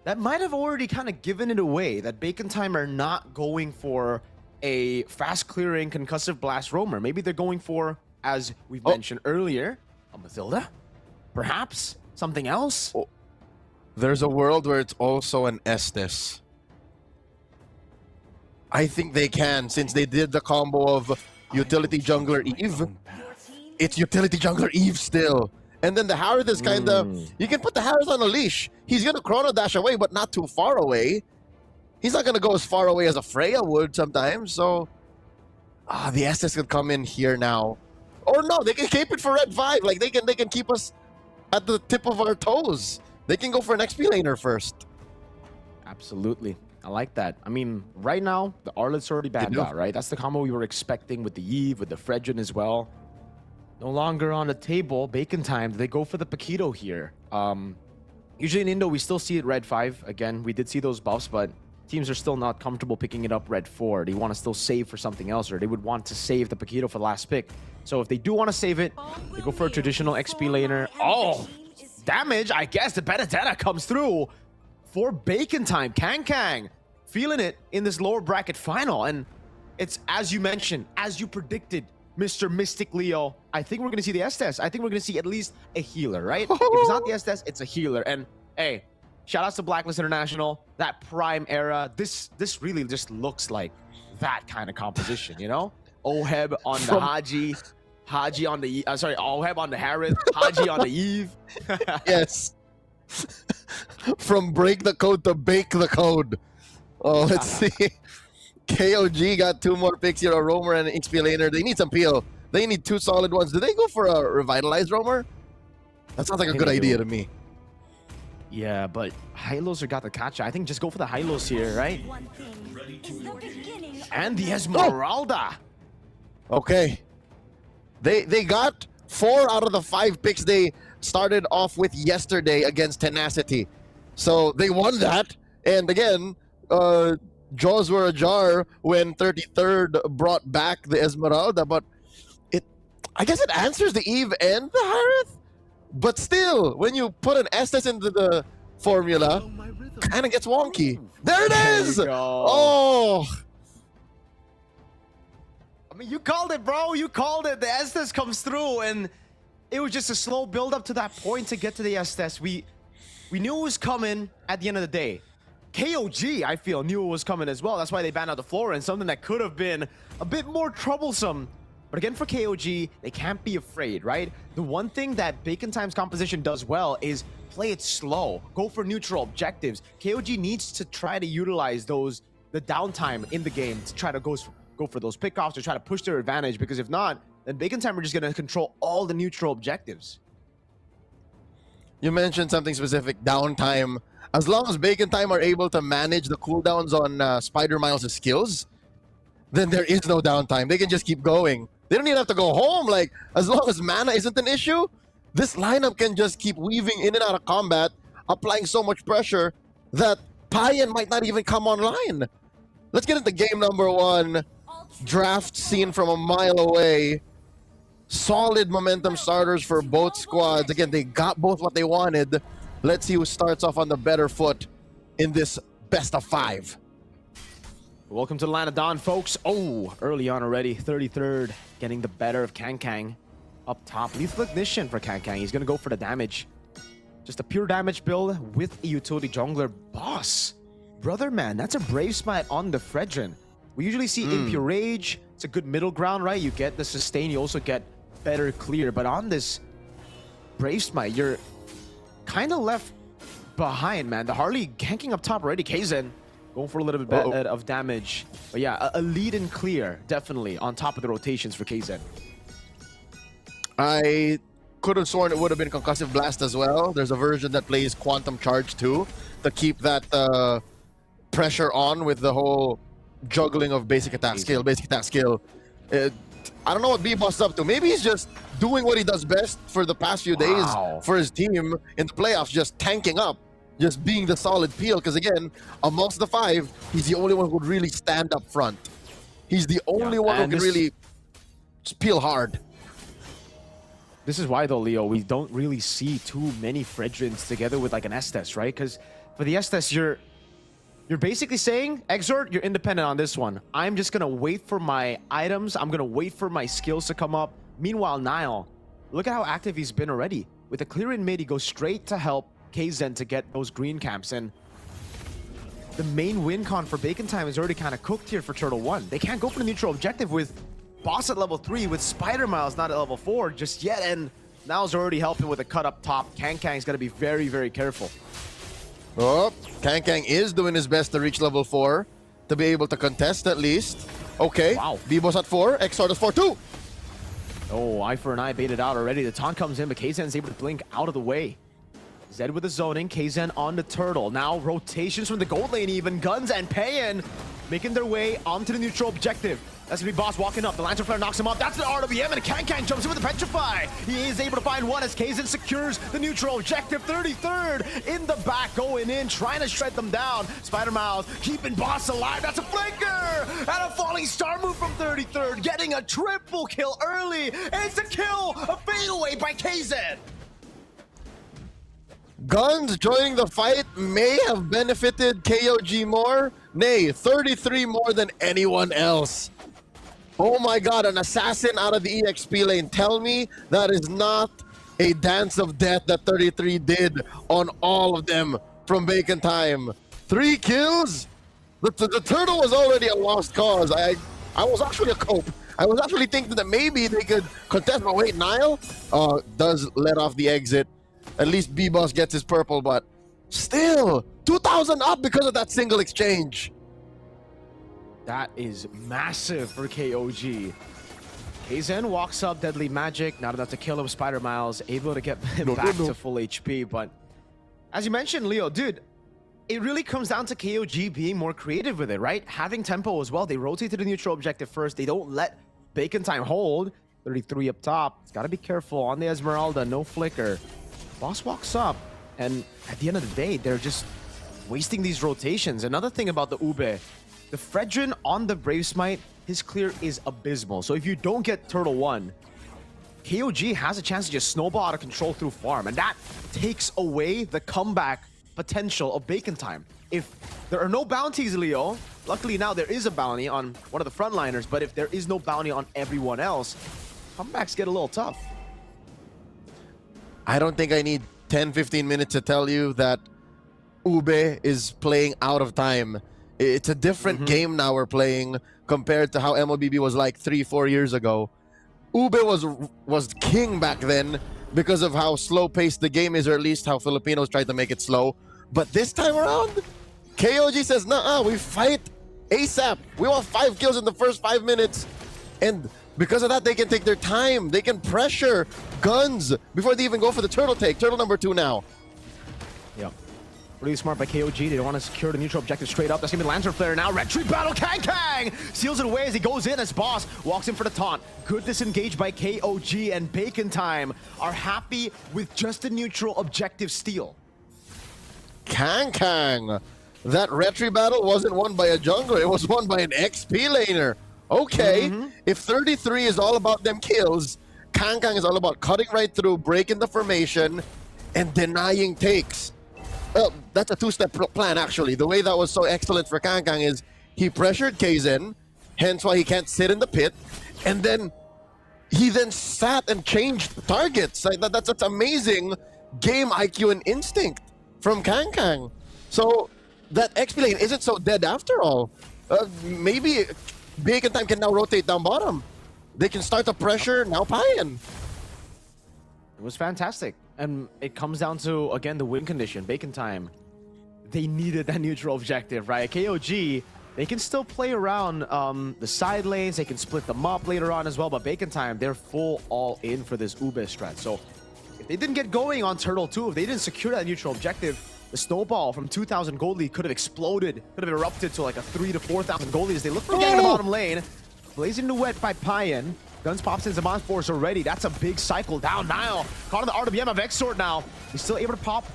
that might have already kind of given it away that Bacon Time are not going for a fast clearing concussive blast roamer. Maybe they're going for, as we've mentioned earlier, a Mathilda, perhaps something else. There's a world where it's also an Estes. I think they can, since they did the combo of utility jungler Eve. It's utility jungler Eve still. And then the Harith is kind of, you can put the Harith on a leash. He's going to chrono dash away, but not too far away. He's not going to go as far away as a Freya would sometimes. So, the Estes could come in here now. Or no, they can keep it for Red 5. Like, they can keep us at the tip of our toes. They can go for an XP laner first. Absolutely. I like that. I mean, right now, the Arlet's already banned out, right? That's the combo we were expecting with the Eve, with the Fredgen as well. No longer on the table. Bacon Time. They go for the Paquito here. Usually in Indo, we still see it Red 5. Again, we did see those buffs, but teams are still not comfortable picking it up Red 4. They want to still save for something else, or they would want to save the Paquito for the last pick. So if they do want to save it, they go for a traditional XP laner. Oh, damage. I guess the Benedetta comes through for Bacon Time. Kang feeling it in this lower bracket final. And it's, as you mentioned, as you predicted, Mr. Mystic Leo, I think we're going to see the Estes. I think we're going to see at least a healer, right? If it's not the Estes, it's a healer. And hey, shout out to Blacklist International, that prime era. This really just looks like that kind of composition, you know? Oheb on the Haji on the, Oheb on the Harith, Haji on the Eve. Yes. From break the code to bake the code. Oh, let's see. KOG got 2 more picks here, a roamer and an XP laner. They need some peel. They need 2 solid ones. Do they go for a revitalized roamer? That sounds like a good idea to me. Yeah, but Hylos got the catch. I think just go for the Hylos here, right? And the Esmeralda. Okay. They got 4 out of the 5 picks they started off with yesterday against Tenacity. So they won that. And again, jaws were ajar when 33rd brought back the Esmeralda, but I guess it answers the Eve and the Harith. But still, when you put an Estes into the formula, kind of gets wonky. There it is! Oh! I mean, you called it, bro. You called it. The Estes comes through, and it was just a slow build up to that point to get to the Estes. We knew it was coming at the end of the day. KOG, I feel, knew it was coming as well. That's why they banned out the Flora, and something that could have been a bit more troublesome. But again, for KOG, they can't be afraid, right? The one thing that Bacon Time's composition does well is play it slow, go for neutral objectives. KOG needs to try to utilize the downtime in the game to try to go for those pickoffs, to try to push their advantage, because if not, then Bacon Time are just going to control all the neutral objectives. You mentioned something specific, downtime. As long as Bacon Time are able to manage the cooldowns on Spider Miles' skills, then there is no downtime. They can just keep going. They don't even have to go home. Like, as long as mana isn't an issue, this lineup can just keep weaving in and out of combat, applying so much pressure that Payan might not even come online. Let's get into game number 1. Draft scene from a mile away. Solid momentum starters for both squads. Again, they got both what they wanted. Let's see who starts off on the better foot in this best of 5. Welcome to the Land of Dawn, folks. Oh, early on already. 33rd, getting the better of Kang. Up top, Lethal Ignition for Kang. He's going to go for the damage. Just a pure damage build with a utility jungler. Boss, brother man, that's a Brave Smite on the Fredrin. We usually see Impure Rage. It's a good middle ground, right? You get the sustain, you also get better clear. But on this Brave Smite, you're kind of left behind, man. The Harley ganking up top already. Kaizen going for a little bit of damage. But yeah, a lead and clear, definitely, on top of the rotations for Kaizen. I could have sworn it would have been Concussive Blast as well. There's a version that plays Quantum Charge too, to keep that pressure on with the whole juggling of basic attack skill. I don't know what B-Boss is up to. Maybe he's just doing what he does best for the past few days for his team in the playoffs, just tanking up, just being the solid peel. Because again, amongst the 5, he's the only one who could really stand up front. He's the only one who can really peel hard. This is why, though, Leo, we don't really see too many Fredrins together with like an Estes, right? Because for the Estes, you're basically saying, Exort, you're independent on this one. I'm just going to wait for my items. I'm going to wait for my skills to come up. Meanwhile, Nile, look at how active he's been already. With a clear in mid, he goes straight to help Kaizen to get those green camps. And the main win con for Bacon Time is already kind of cooked here for Turtle 1. They can't go for the neutral objective with Boss at level 3, with Spider Miles not at level 4 just yet. And Nile's already helping with a cut up top. Kang's got to be very, very careful. Oh, Kang is doing his best to reach level 4 to be able to contest at least. Okay, wow. B-Boss at 4, Exort at 4 too. Oh, eye for an eye baited out already. The taunt comes in, but Kaizen's able to blink out of the way. Zed with the zoning, Kaizen on the turtle. Now rotations from the gold lane even. Guns and Payan making their way onto the neutral objective. That's gonna be Boss walking up. The Lantern Flare knocks him off. That's the RWM, and Kang jumps in with the Petrify. He is able to find one as Kaizen secures the neutral objective. 33rd in the back, going in, trying to shred them down. Spider Miles keeping Boss alive. That's a flanker! And a falling star move from 33rd, getting a triple kill early. It's a kill, a fadeaway by Kaizen. Guns joining the fight may have benefited KOG more. Nay, 33 more than anyone else. Oh my god, an assassin out of the EXP lane. Tell me that is not a dance of death that 33 did on all of them from Bacon Time. 3 kills? The turtle was already a lost cause. I was actually a cope. I was actually thinking that maybe they could contest, but wait, Nile does let off the exit. At least B-Boss gets his purple, but still 2,000 up because of that single exchange. That is massive for KOG. Kaizen walks up, Deadly Magic, not enough to kill him. Spider Miles able to get him back to full HP. But as you mentioned, Leo, dude, it really comes down to KOG being more creative with it, right? Having tempo as well. They rotate to the neutral objective first. They don't let Bacon Time hold. 33 up top. It's got to be careful on the Esmeralda. No flicker. Boss walks up, and at the end of the day, they're just wasting these rotations. Another thing about the Ube, the Fredrin on the Brave Smite, his clear is abysmal. So if you don't get Turtle 1, KOG has a chance to just snowball out of control through farm, and that takes away the comeback potential of Bacon Time. If there are no bounties, Leo, luckily now there is a bounty on one of the frontliners, but if there is no bounty on everyone else, comebacks get a little tough. I don't think I need 10-15 minutes to tell you that Ube is playing out of time. It's a different game now we're playing compared to how MLBB was like 3-4 years ago. Ube was king back then because of how slow-paced the game is, or at least how Filipinos tried to make it slow. But this time around, KOG says, nah, we fight ASAP. We want 5 kills in the first 5 minutes. And because of that, they can take their time. They can pressure Guns before they even go for the turtle take. Turtle number 2 now. Yep. Really smart by KOG. They don't want to secure the neutral objective straight up. That's going to be Lantern Flare now. Red Tree Battle. Kang seals it away as he goes in as Boss walks in for the taunt. Good disengage by KOG, and Bacon Time are happy with just a neutral objective steal. Kang that retry battle wasn't won by a jungler, it was won by an XP laner. Okay, if 33 is all about them kills, Kangkang is all about cutting right through, breaking the formation, and denying takes. Well, that's a two-step plan, actually. The way that was so excellent for Kangkang is he pressured Kaizen, hence why he can't sit in the pit, and then he then sat and changed targets. Like that's amazing game IQ and instinct from Kangkang. So that XP lane isn't so dead after all. Maybe Bacon Time can now rotate down bottom. They can start the pressure now. Payan. It was fantastic. And it comes down to, again, the win condition. Bacon Time, they needed that neutral objective, right? KOG, they can still play around the side lanes. They can split them up later on as well. But Bacon Time, they're full all in for this Ube strat. So if they didn't get going on Turtle 2, if they didn't secure that neutral objective, the snowball from 2,000 gold lead could have exploded, could have erupted to like a 3,000 to 4,000 gold lead as they look for getting the bottom lane. Blazing Duet by Payan. Guns pops in Zaman Force already. That's a big cycle down. Nile caught on the RWM of X-Sword now. He's still able to pop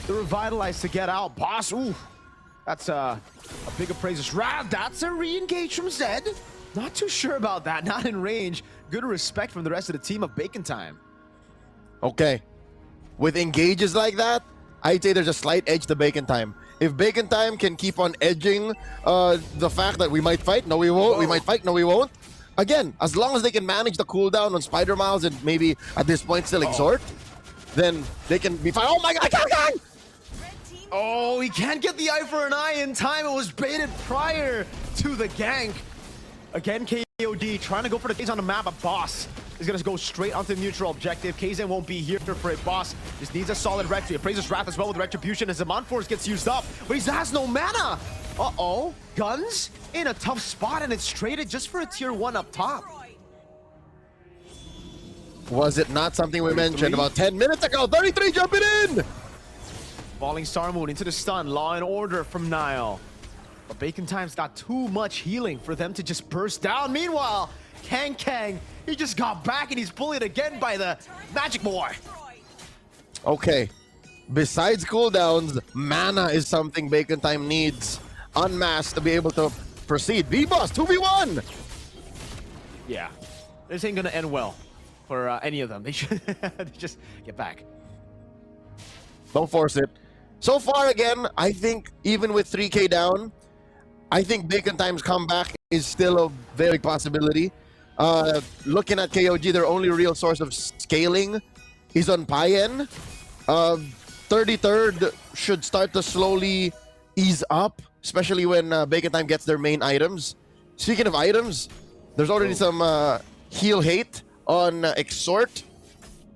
the Revitalize to get out. Boss, ooh. That's a big appraisers. Rav, that's a re-engage from Zed. Not too sure about that. Not in range. Good respect from the rest of the team of Bacon Time. Okay. With engages like that, I'd say there's a slight edge to Bacon Time. If Bacon Time can keep on edging the fact that we might fight, no we won't, we might fight, no we won't. Again, as long as they can manage the cooldown on Spider Miles and maybe at this point still exhort, then they can be fine. Oh my god, Kangkang! Oh, he can't get the eye for an eye in time. It was baited prior to the gank. Again, KOD trying to go for the case on the map, but Boss is going to go straight onto the neutral objective. Kaizen won't be here for it. Boss just needs a solid retry. Appraiser's Wrath as well with Retribution as Zaman Force gets used up, but he has no mana. Uh-oh. Guns in a tough spot, and it's traded just for a tier 1 up top. Was it not something we mentioned about 10 minutes ago? 33 jumping in! Falling Star Moon into the stun. Law and Order from Nile. But Bacon Time's got too much healing for them to just burst down. Meanwhile, Kang, he just got back and he's bullied again by the Magic Boy. Okay. Besides cooldowns, mana is something Bacon Time needs. Unmasked to be able to proceed. B-Boss, 2v1! Yeah. This ain't gonna end well for any of them. They should just get back. Don't force it. So far, again, I think even with 3k down, I think Bacon Time's comeback is still a very possibility. Looking at KOG, their only real source of scaling is on Payan. 33rd should start to slowly ease up, especially when Bacon Time gets their main items. Speaking of items, there's already some heal hate on Exhort.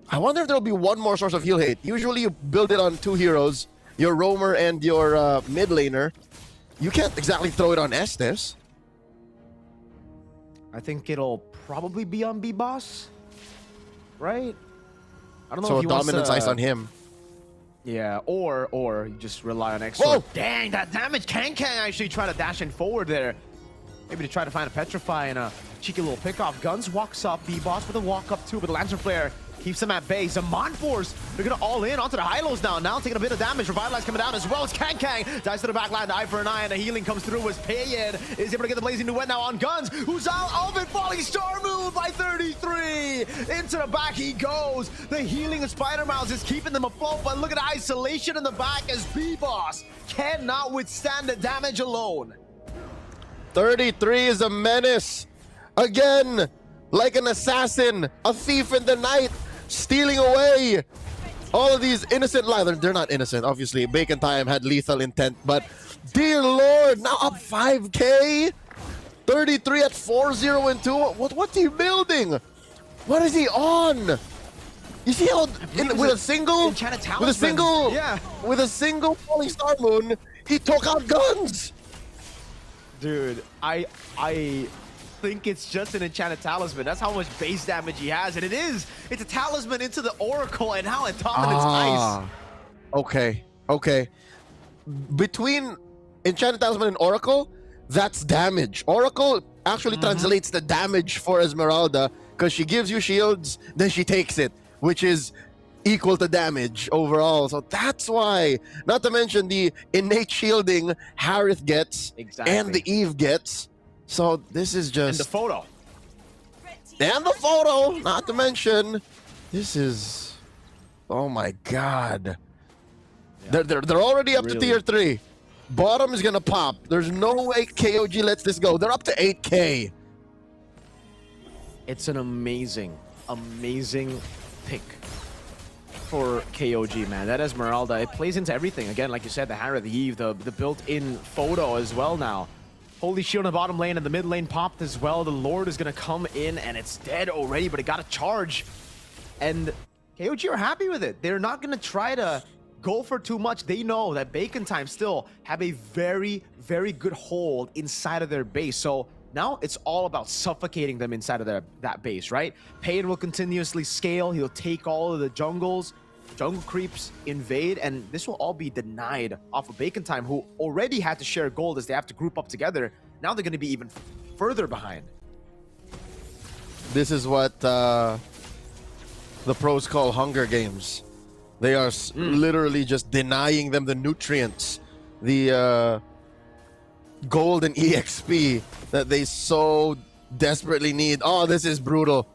I wonder if there'll be one more source of heal hate. Usually you build it on 2 heroes, your roamer and your mid laner. You can't exactly throw it on Estes. I think it'll probably be on B-Boss, right? I don't know So if he wants dominance to, ice on him. Yeah, or you just rely on X-Sword. Whoa! Dang, that damage! Kang actually trying to dash in forward there. Maybe to try to find a Petrify and a cheeky little pickoff. Guns walks up, B-Boss with a walk up too, but the Lantern Flare keeps him at bay. Zaman Force, they're gonna all in onto the high-lows now. Now taking a bit of damage. Revitalize coming down as well as Kang dives to the back line, the eye for an eye, and the healing comes through as Payan is able to get the Blazing Duet now on Guns, who's out of it. Falling Star move by 33. Into the back he goes. The healing of Spider Miles is keeping them afloat, but look at the isolation in the back as B-Boss cannot withstand the damage alone. 33 is a menace. Again, like an assassin, a thief in the night, stealing away all of these innocent lives. They're not innocent, obviously. Bacon Time had lethal intent, but dear Lord, now up 5k? 33 at 4-0 and 2. What's he building? What is he on? You see how with a single Falling Star Moon, he took out Guns. Dude, I think it's just an enchanted talisman. That's how much base damage he has, and it is. It's a talisman into the Oracle, and now at Dominance Ice. Okay. Between enchanted talisman and Oracle, that's damage. Oracle actually translates the damage for Esmeralda because she gives you shields, then she takes it, which is equal to damage overall. So that's why. Not to mention the innate shielding Harith gets Exactly. and the Eve gets. So this is And just... the photo. And the photo, not to mention, this is, oh my God. Yeah. They're already up to Really? tier 3. Bottom is gonna pop. There's no way KOG lets this go. They're up to 8K. It's an amazing pick for KOG, man. That Esmeralda, it plays into everything. Again, like you said, the Harith, the Eve, the built-in photo as well now. Holy Shield in the bottom lane and the mid lane popped as well. The Lord is going to come in and it's dead already, but it got a charge. And KOG are happy with it. They're not going to try to go for too much. They know that Bacon Time still have a very, very good hold inside of their base. So now it's all about suffocating them inside of that base, right? Pain will continuously scale. He'll take all of the jungles. Jungle creeps invade, and this will all be denied off of Bacon Time, who already had to share gold as they have to group up together. Now they're going to be even further behind. This is what the pros call Hunger Games. They are literally just denying them the nutrients, the gold and EXP that they so desperately need. Oh, this is brutal.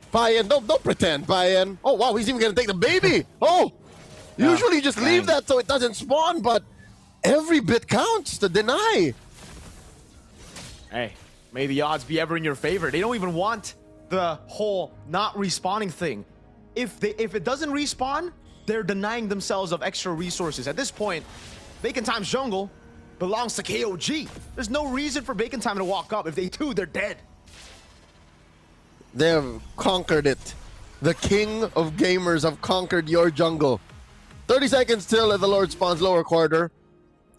Payan, don't pretend, Payan. Oh, wow, he's even going to take the baby. Oh, usually you just leave that so it doesn't spawn, but every bit counts to deny. Hey, may the odds be ever in your favor. They don't even want the whole not respawning thing. If it doesn't respawn, they're denying themselves of extra resources. At this point, Bacon Time's jungle belongs to KOG. There's no reason for Bacon Time to walk up. If they do, they're dead. They have conquered it. The king of gamers have conquered your jungle. 30 seconds till the Lord spawns lower quarter.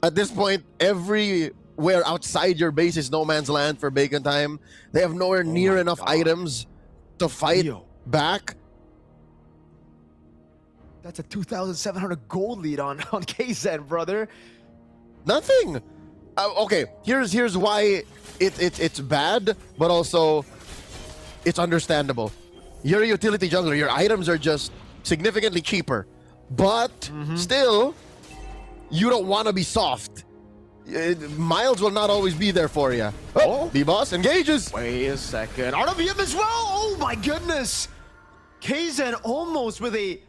At this point, everywhere outside your base is no man's land for Bacon Time. They have nowhere near enough items to fight back. That's a 2,700 gold lead on KZ, brother. Nothing. Okay, here's why it's bad, but also it's understandable. You're a utility jungler. Your items are just significantly cheaper, but still, you don't want to be soft. Miles will not always be there for you. Oh, B-Boss engages. Wait a second. RWM as well. Oh my goodness. KZ almost with a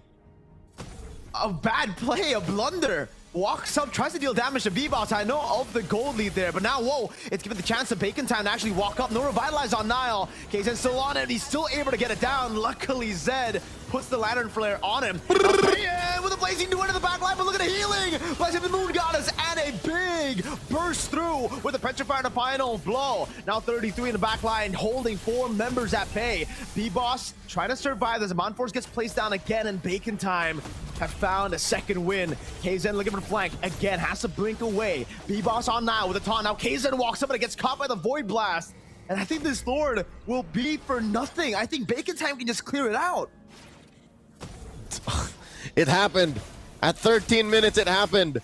bad play, a blunder. Walks up, tries to deal damage to B-Boss. I know of the gold lead there, but now, whoa, it's given the chance to Bacon Time to actually walk up. No revitalize on Nile. KZ's still on it, and he's still able to get it down. Luckily, Zed puts the Lantern Flare on him. With a Blazing Duet in the back line, but look at the healing. Blessing the Moon Goddess, and a big burst through with a Petrifier and a final blow. Now 33 in the back line, holding 4 members at bay. B-Boss trying to survive as the Monforce gets placed down again, and Bacon Time have found a second win. KZ looking for flank again, has to blink away. B-Boss on now with a taunt. Now KZ walks up and it gets caught by the Void Blast. And I think this Lord will be for nothing. I think Bacon Time can just clear it out. It happened. At 13 minutes, it happened.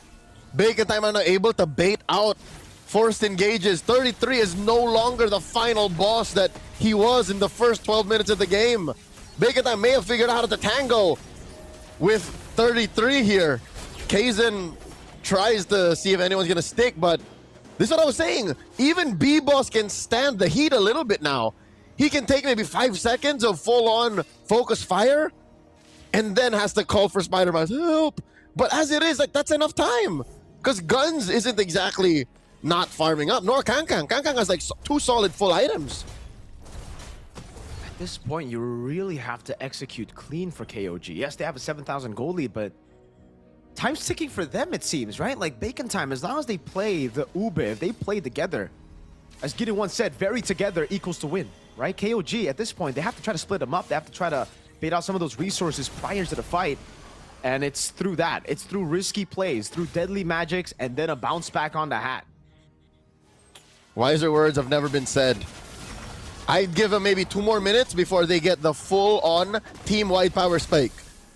Bacon Time are not able to bait out forced engages. 33 is no longer the final boss that he was in the first 12 minutes of the game. Bacon Time may have figured out how to tango with 33 here. Kaizen tries to see if anyone's gonna stick, but this is what I was saying. Even B-Boss can stand the heat a little bit now. He can take maybe 5 seconds of full-on focus fire and then has to call for Spider-Man's help. But as it is, like, that's enough time. Because Guns isn't exactly not farming up, nor Kankang. Kankang has like 2 solid full items. At this point, you really have to execute clean for KOG. Yes, they have a 7,000 gold lead, but time's ticking for them, it seems, right? Like Bacon Time, as long as they play the Ube, if they play together, as Gideon once said, very together equals to win, right? KOG, at this point, they have to try to split them up. They have to try to bait out some of those resources prior to the fight. And it's through that. It's through risky plays, through deadly magics, and then a bounce back on the hat. Wiser words have never been said. I'd give them maybe 2 more minutes before they get the full-on team-wide power spike.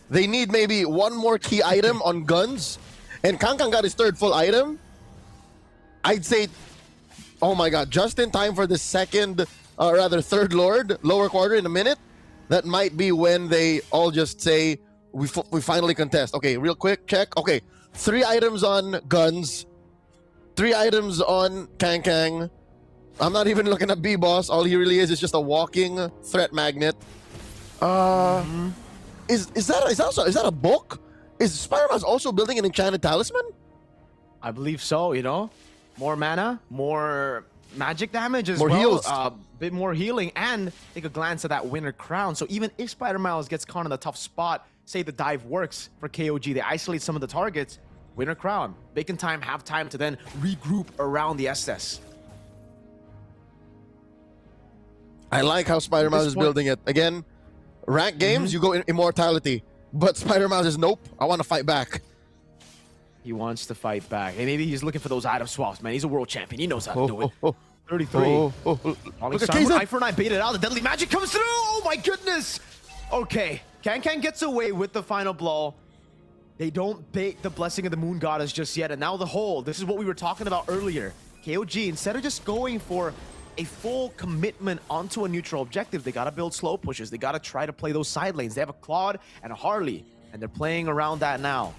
They need maybe 1 more key item on Guns, and Kankang got his 3rd full item. I'd say, oh my god, just in time for the 3rd Lord, lower quarter in a minute. That might be when they all just say, we finally contest. Okay, real quick, check. Okay, 3 items on Guns, 3 items on Kang. I'm not even looking at B-Boss. All he really is just a walking threat magnet. Is that a book? Is Spider-Man's also building an enchanted talisman? I believe so, you know? More mana, more magic damage as More well. heals. Bit more healing, and take a glance at that winter crown. So even if Spider-Miles gets caught in a tough spot, say the dive works for KOG, they isolate some of the targets, winter crown. Bacon time, have time to then regroup around the SS. I like how Spider-Man is building it. Again, rank games, you go in immortality. But Spider-Man is nope, I want to fight back. He wants to fight back. And maybe he's looking for those item swaps, man. He's a world champion. He knows how to do it. 33. Look at Eye for an eye baited out. The deadly magic comes through. Oh my goodness. Okay. Kang gets away with the final blow. They don't bait the blessing of the moon goddess just yet. And now the hold. This is what we were talking about earlier. KOG, instead of just going for a full commitment onto a neutral objective, they got to build slow pushes. They got to try to play those side lanes. They have a Claude and a Harley, and they're playing around that now.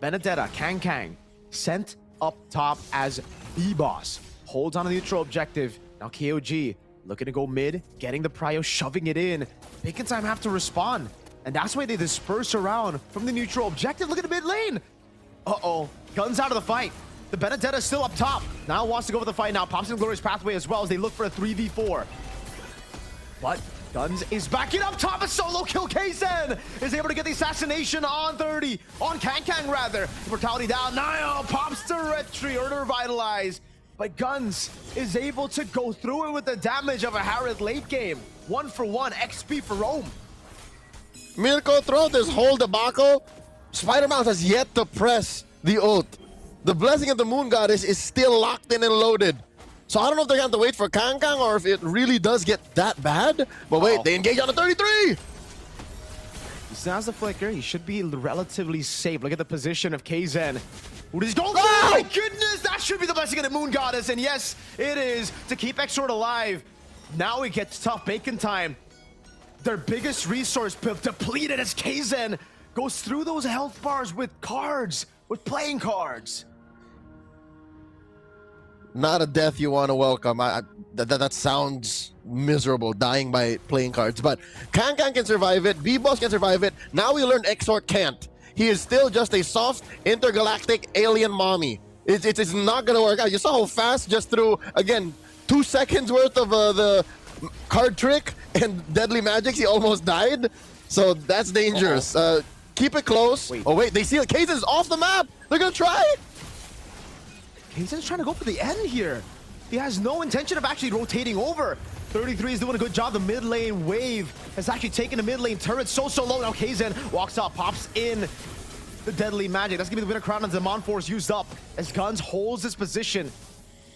Benedetta, Kang, sent up top as B-Boss. Holds on a neutral objective. Now KOG looking to go mid, getting the prio, shoving it in. Bacon time have to respond. And that's why they disperse around from the neutral objective. Look at the mid lane. Uh-oh. Guns out of the fight. The Benedetta is still up top. Now wants to go for the fight now. Pops in Glorious Pathway as well as they look for a 3v4. But Guns is backing up top. A solo kill. Kzen is able to get the assassination on 30. On Kang rather. Mortality down. Nile pops to retry or to revitalize. But Guns is able to go through it with the damage of a Harrod late game. 1-for-1 XP for Rome. Mirko, throughout this whole debacle, Spider-Man has yet to press the ult. The blessing of the moon goddess is still locked in and loaded. So I don't know if they're going to have to wait for Kang or if it really does get that bad. But wait, they engage on the 33! He still has the flicker. He should be relatively safe. Look at the position of Kzen. Who does he go? Oh my goodness! That should be the blessing of the moon goddess. And yes, it is to keep Xord alive. Now it gets tough. Bacon time. Their biggest resource depleted as Kzen goes through those health bars with cards, with playing cards. Not a death you want to welcome. That sounds miserable, dying by playing cards. But Kang can survive it. B-Boss can survive it. Now we learn Xord can't. He is still just a soft intergalactic alien mommy. It's not going to work out. You saw how fast just through, again, 2 seconds worth of the card trick and deadly magics, he almost died. So that's dangerous. Keep it close. Wait. Oh, wait, they see it. Kzen's off the map. They're going to try. Kzen's trying to go for the end here. He has no intention of actually rotating over. 33 is doing a good job. The mid lane wave has actually taken the mid lane turret so low. Now Kzen walks up, pops in the deadly magic. That's gonna be the winner crown, and Demon Force used up as Guns holds his position.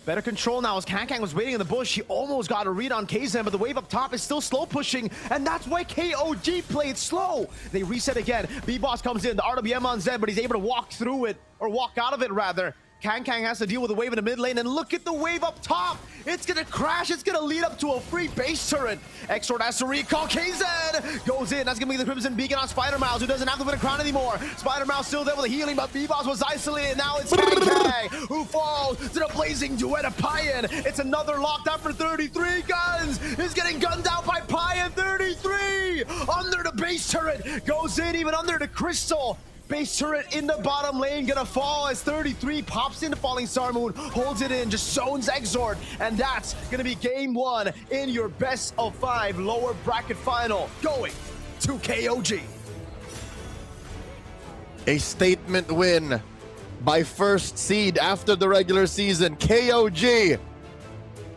Better control now as Kang was waiting in the bush. He almost got a read on Kzen, but the wave up top is still slow pushing, and that's why KOG played slow. They reset again. B-Boss comes in, the RWM on Zed, but he's able to walk through it, or walk out of it rather. Kang has to deal with the wave in the mid lane, and look at the wave up top. It's gonna crash. It's gonna lead up to a free base turret. Xord has to recall. Kzen goes in. That's gonna be the Crimson Beacon on Spider-Mouse, who doesn't have to win a crown anymore. Spider-Mouse still there with the healing, but B-Boss was isolated. Now it's Kang who falls to the blazing duet of Payan. It's another lockdown for 33. Guns is getting gunned out by Payan. 33 under the base turret. Goes in even under the crystal. Base turret in the bottom lane gonna fall as 33 pops into Falling Star Moon, holds it in, just zones Xord, and that's gonna be game 1 in your best of 5 lower bracket final, going to KOG. A statement win by first seed after the regular season. KOG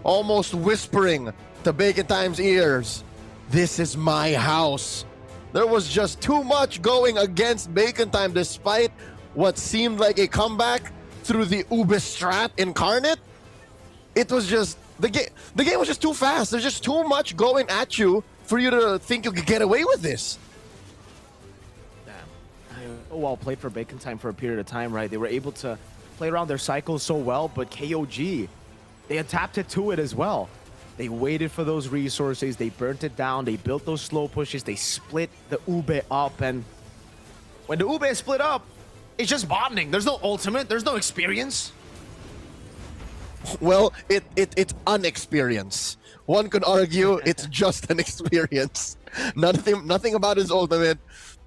almost whispering to Bacon Time's ears, "This is my house." There was just too much going against Bacon Time despite what seemed like a comeback through the Ube Strat incarnate. It was just, the game was just too fast. There's just too much going at you for you to think you could get away with this. Damn. Well played for Bacon Time for a period of time, right? They were able to play around their cycles so well, but KOG, they adapted to it as well. They waited for those resources, they burnt it down, they built those slow pushes, they split the Ube up, and When the Ube split up, it's just bonding. There's no ultimate. There's no experience. Well, it's unexperience. One could argue it's just an experience. Nothing about his ultimate.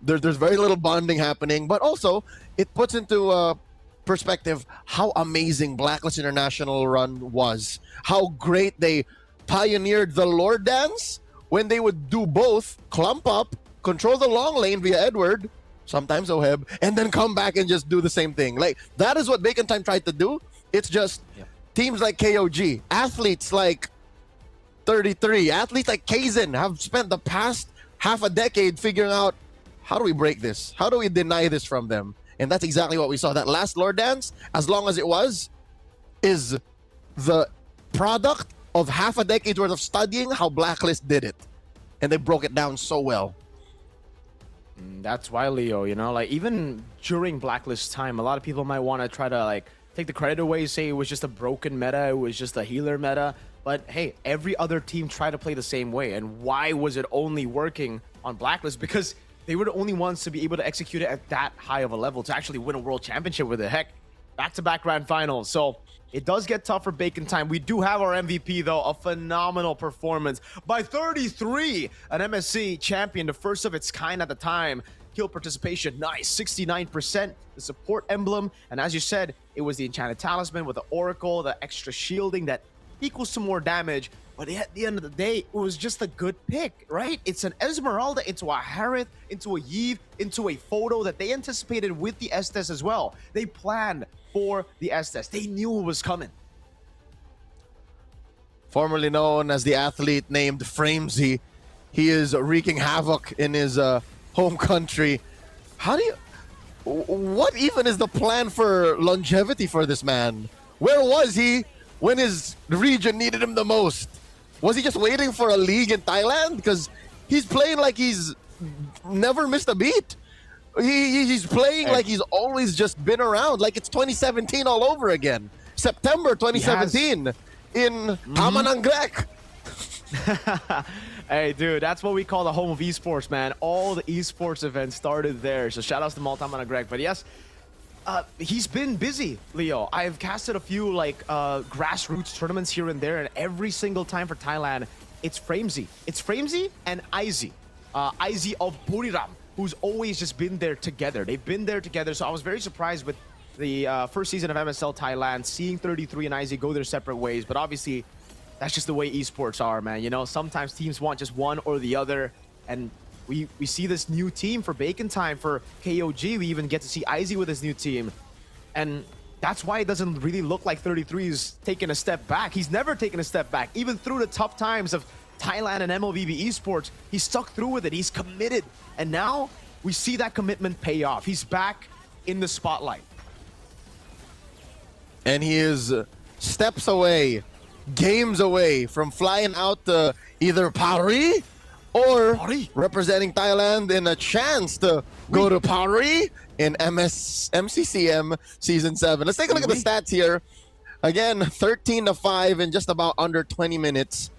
There's very little bonding happening, but also it puts into perspective how amazing Blacklist International run was. How great they pioneered the Lord Dance when they would do both, clump up, control the long lane via Edward, sometimes Oheb, and then come back and just do the same thing. Like, that is what Bacon Time tried to do. It's just teams like KOG, athletes like 33, athletes like Kaizen have spent the past half a decade figuring out, how do we break this? How do we deny this from them? And that's exactly what we saw. That last Lord Dance, as long as it was, is the product of half a decade's worth of studying how Blacklist did it. And they broke it down so well. That's why, Leo, you know, like even during Blacklist time, a lot of people might want to try to like take the credit away, say it was just a broken meta, it was just a healer meta. But hey, every other team tried to play the same way. And why was it only working on Blacklist? Because they were the only ones to be able to execute it at that high of a level to actually win a world championship with it. Heck, back-to-back grand finals. So it does get tough for Bacon Time. We do have our MVP, though. A phenomenal performance by 33. An MSC champion, the first of its kind at the time. Kill participation, nice, 69%. The support emblem. And as you said, it was the Enchanted Talisman with the Oracle, the extra shielding that equals to more damage. But at the end of the day, it was just a good pick, right? It's an Esmeralda into a Harith, into a Yve, into a Photo that they anticipated with the Estes as well. They planned for the Estes. They knew it was coming. Formerly known as the athlete named Framesy, he is wreaking havoc in his home country. What even is the plan for longevity for this man? Where was he when his region needed him the most? Was he just waiting for a league in Thailand? Because he's playing like he's never missed a beat. He's playing like he's always just been around, like it's 2017 all over again. September 2017 in Tamanangrek. Hey, dude, that's what we call the home of esports, man. All the esports events started there. So shout outs to Maltaman and Greg. But yes, he's been busy, Leo. I've casted a few like grassroots tournaments here and there, and every single time for Thailand, it's Framesy. It's Framesy and Izzy. Izzy of Buriram, who's always just been there together. They've been there together. So I was very surprised with the first season of MSL Thailand, seeing 33 and Izzy go their separate ways. But obviously, that's just the way esports are, man. You know, sometimes teams want just one or the other. And we see this new team for Bacon Time, for KOG. We even get to see Izzy with his new team. And that's why it doesn't really look like 33 is taking a step back. He's never taken a step back. Even through the tough times of Thailand and MLBB esports, he stuck through with it. He's committed. And now we see that commitment pay off. He's back in the spotlight. And he is steps away, games away from flying out to either Paris or representing Thailand in a chance to go to Paris in MCCM Season 7. Let's take a look at the stats here. Again, 13-5 in just about under 20 minutes.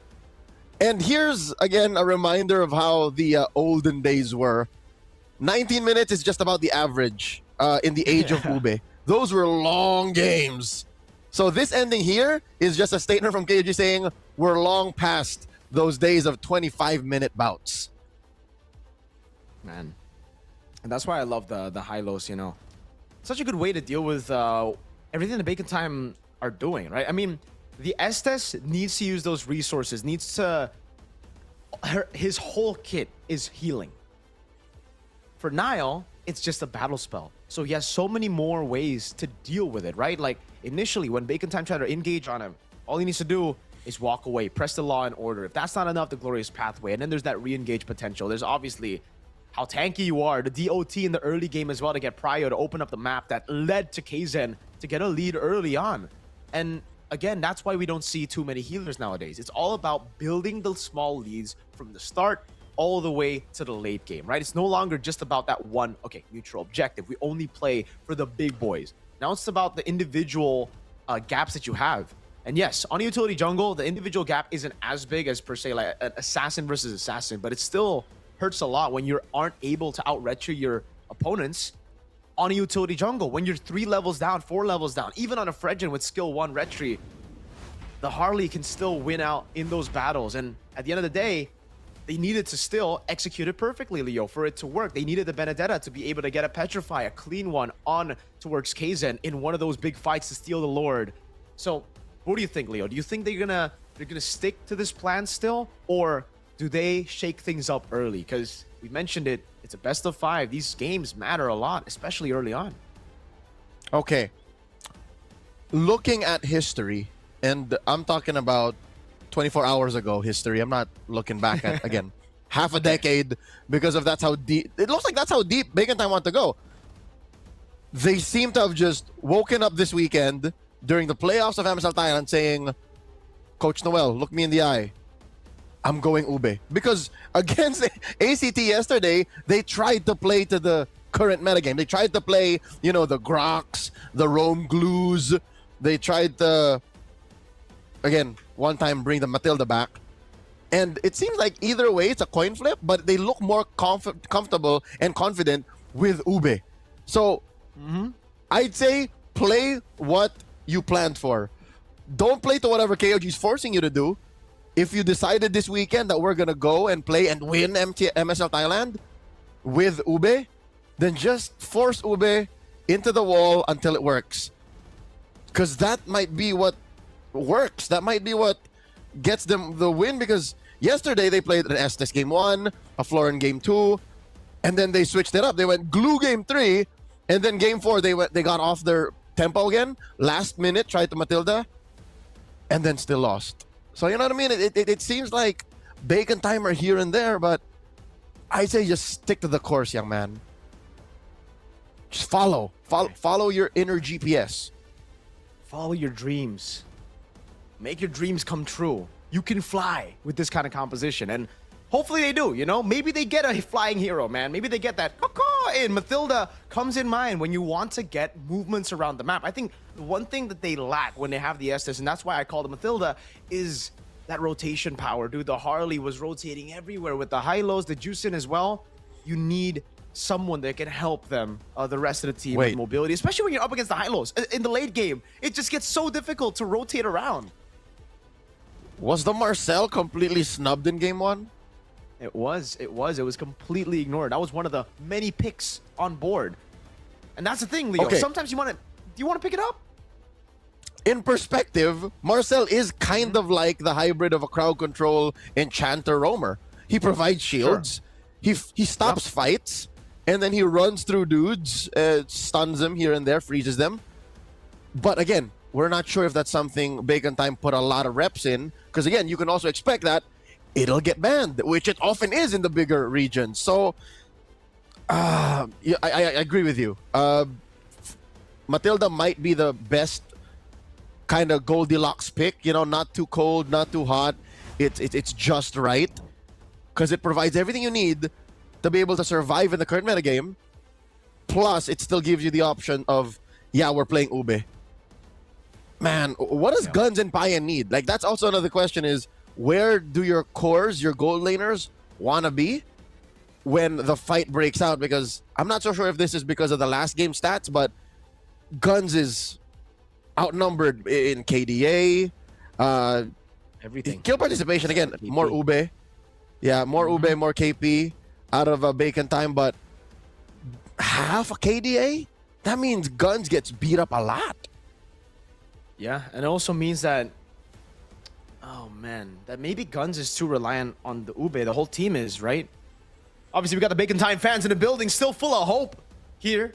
And here's, again, a reminder of how the olden days were. 19 minutes is just about the average in the age of Ube. Those were long games. So this ending here is just a statement from KG saying we're long past those days of 25-minute bouts. Man. And that's why I love the high-lows, you know. Such a good way to deal with everything the Bacon Time are doing, right? I mean, the Estes needs to use those resources, needs to... his whole kit is healing. For Niall, it's just a battle spell. So he has so many more ways to deal with it, right? Like, initially, when Bacon Time tried to engage on him, all he needs to do is walk away, press the Law and Order. If that's not enough, the Glorious Pathway. And then there's that re-engage potential. There's obviously how tanky you are, the DOT in the early game as well to get Prio to open up the map that led to Kaizen to get a lead early on. And again, that's why we don't see too many healers nowadays. It's all about building the small leads from the start all the way to the late game, right? It's no longer just about that one, okay, neutral objective. We only play for the big boys. Now it's about the individual gaps that you have. And yes, on a utility jungle, the individual gap isn't as big as per se like an assassin versus assassin, but it still hurts a lot when you aren't able to out-retro your opponents on a utility jungle. When you're 3 levels down, 4 levels down, even on a Fredgen with skill 1 Retri, the Harley can still win out in those battles. And at the end of the day, they needed to still execute it perfectly, Leo, for it to work. They needed the Benedetta to be able to get a Petrify, a clean one, on towards Kaizen in one of those big fights to steal the Lord. So, what do you think, Leo? Do you think they're gonna stick to this plan still, or do they shake things up early? Because we mentioned it, it's a best of 5. These games matter a lot, especially early on. Okay. Looking at history, and I'm talking about 24 hours ago history. I'm not looking back at, again, half a decade, because of that's how deep, it looks like that's how deep Bacon Time want to go. They seem to have just woken up this weekend during the playoffs of MSL Thailand saying, Coach Noel, look me in the eye. I'm going Ube. Because against ACT yesterday, they tried to play to the current metagame. They tried to play, you know, the Grox, the Rome Glues. They tried to, again, one time bring the Matilda back. And it seems like either way, it's a coin flip, but they look more comfortable and confident with Ube. So, I'd say play what you planned for. Don't play to whatever KOG is forcing you to do. If you decided this weekend that we're going to go and play and win MSL Thailand with Ube, then just force Ube into the wall until it works. Because that might be what works. That might be what gets them the win, because yesterday they played an Estes game 1, a Florin game 2, and then they switched it up. They went glue game 3, and then game 4 they got off their tempo again. Last minute tried to Matilda, and then still lost. So you know what I mean? It seems like Bacon Time are here and there, but I say just stick to the course, young man. Just follow your inner GPS. Follow your dreams. Make your dreams come true. You can fly with this kind of composition, and hopefully they do, you know? Maybe they get a flying hero, man. Maybe they get that in. Matilda comes in mind when you want to get movements around the map. I think the one thing that they lack when they have the Estes, and that's why I call it Matilda, is that rotation power. Dude, the Harley was rotating everywhere with the high-lows, the Juicin as well. You need someone that can help them, the rest of the team with mobility, especially when you're up against the high-lows. In the late game, it just gets so difficult to rotate around. Was the Marcel completely snubbed in game 1? It was completely ignored. That was one of the many picks on board. And that's the thing, Leo. Okay. Sometimes do you want to pick it up? In perspective, Marcel is kind of like the hybrid of a crowd control enchanter roamer. He provides shields. Sure. He stops fights, and then he runs through dudes, stuns them here and there, freezes them. But again, we're not sure if that's something Bacon Time put a lot of reps in, because again, you can also expect that it'll get banned, which it often is in the bigger regions. So, yeah, I agree with you. Matilda might be the best kind of Goldilocks pick, you know, not too cold, not too hot. It's just right, because it provides everything you need to be able to survive in the current metagame. Plus, it still gives you the option of, yeah, we're playing Ube. Man, what does Guns and Payan need? Like, that's also another question is, where do your cores, your gold laners, want to be when the fight breaks out? Because I'm not so sure if this is because of the last game stats, but Guns is outnumbered in KDA. Everything. Kill participation, again, KP. more Ube. Yeah, more Ube, more KP out of Bacon Time, but half a KDA? That means Guns gets beat up a lot. Yeah, and it also means that, oh man, that maybe Guns is too reliant on the Ube. The whole team is, right? Obviously, we got the Bacon Time fans in the building, still full of hope here.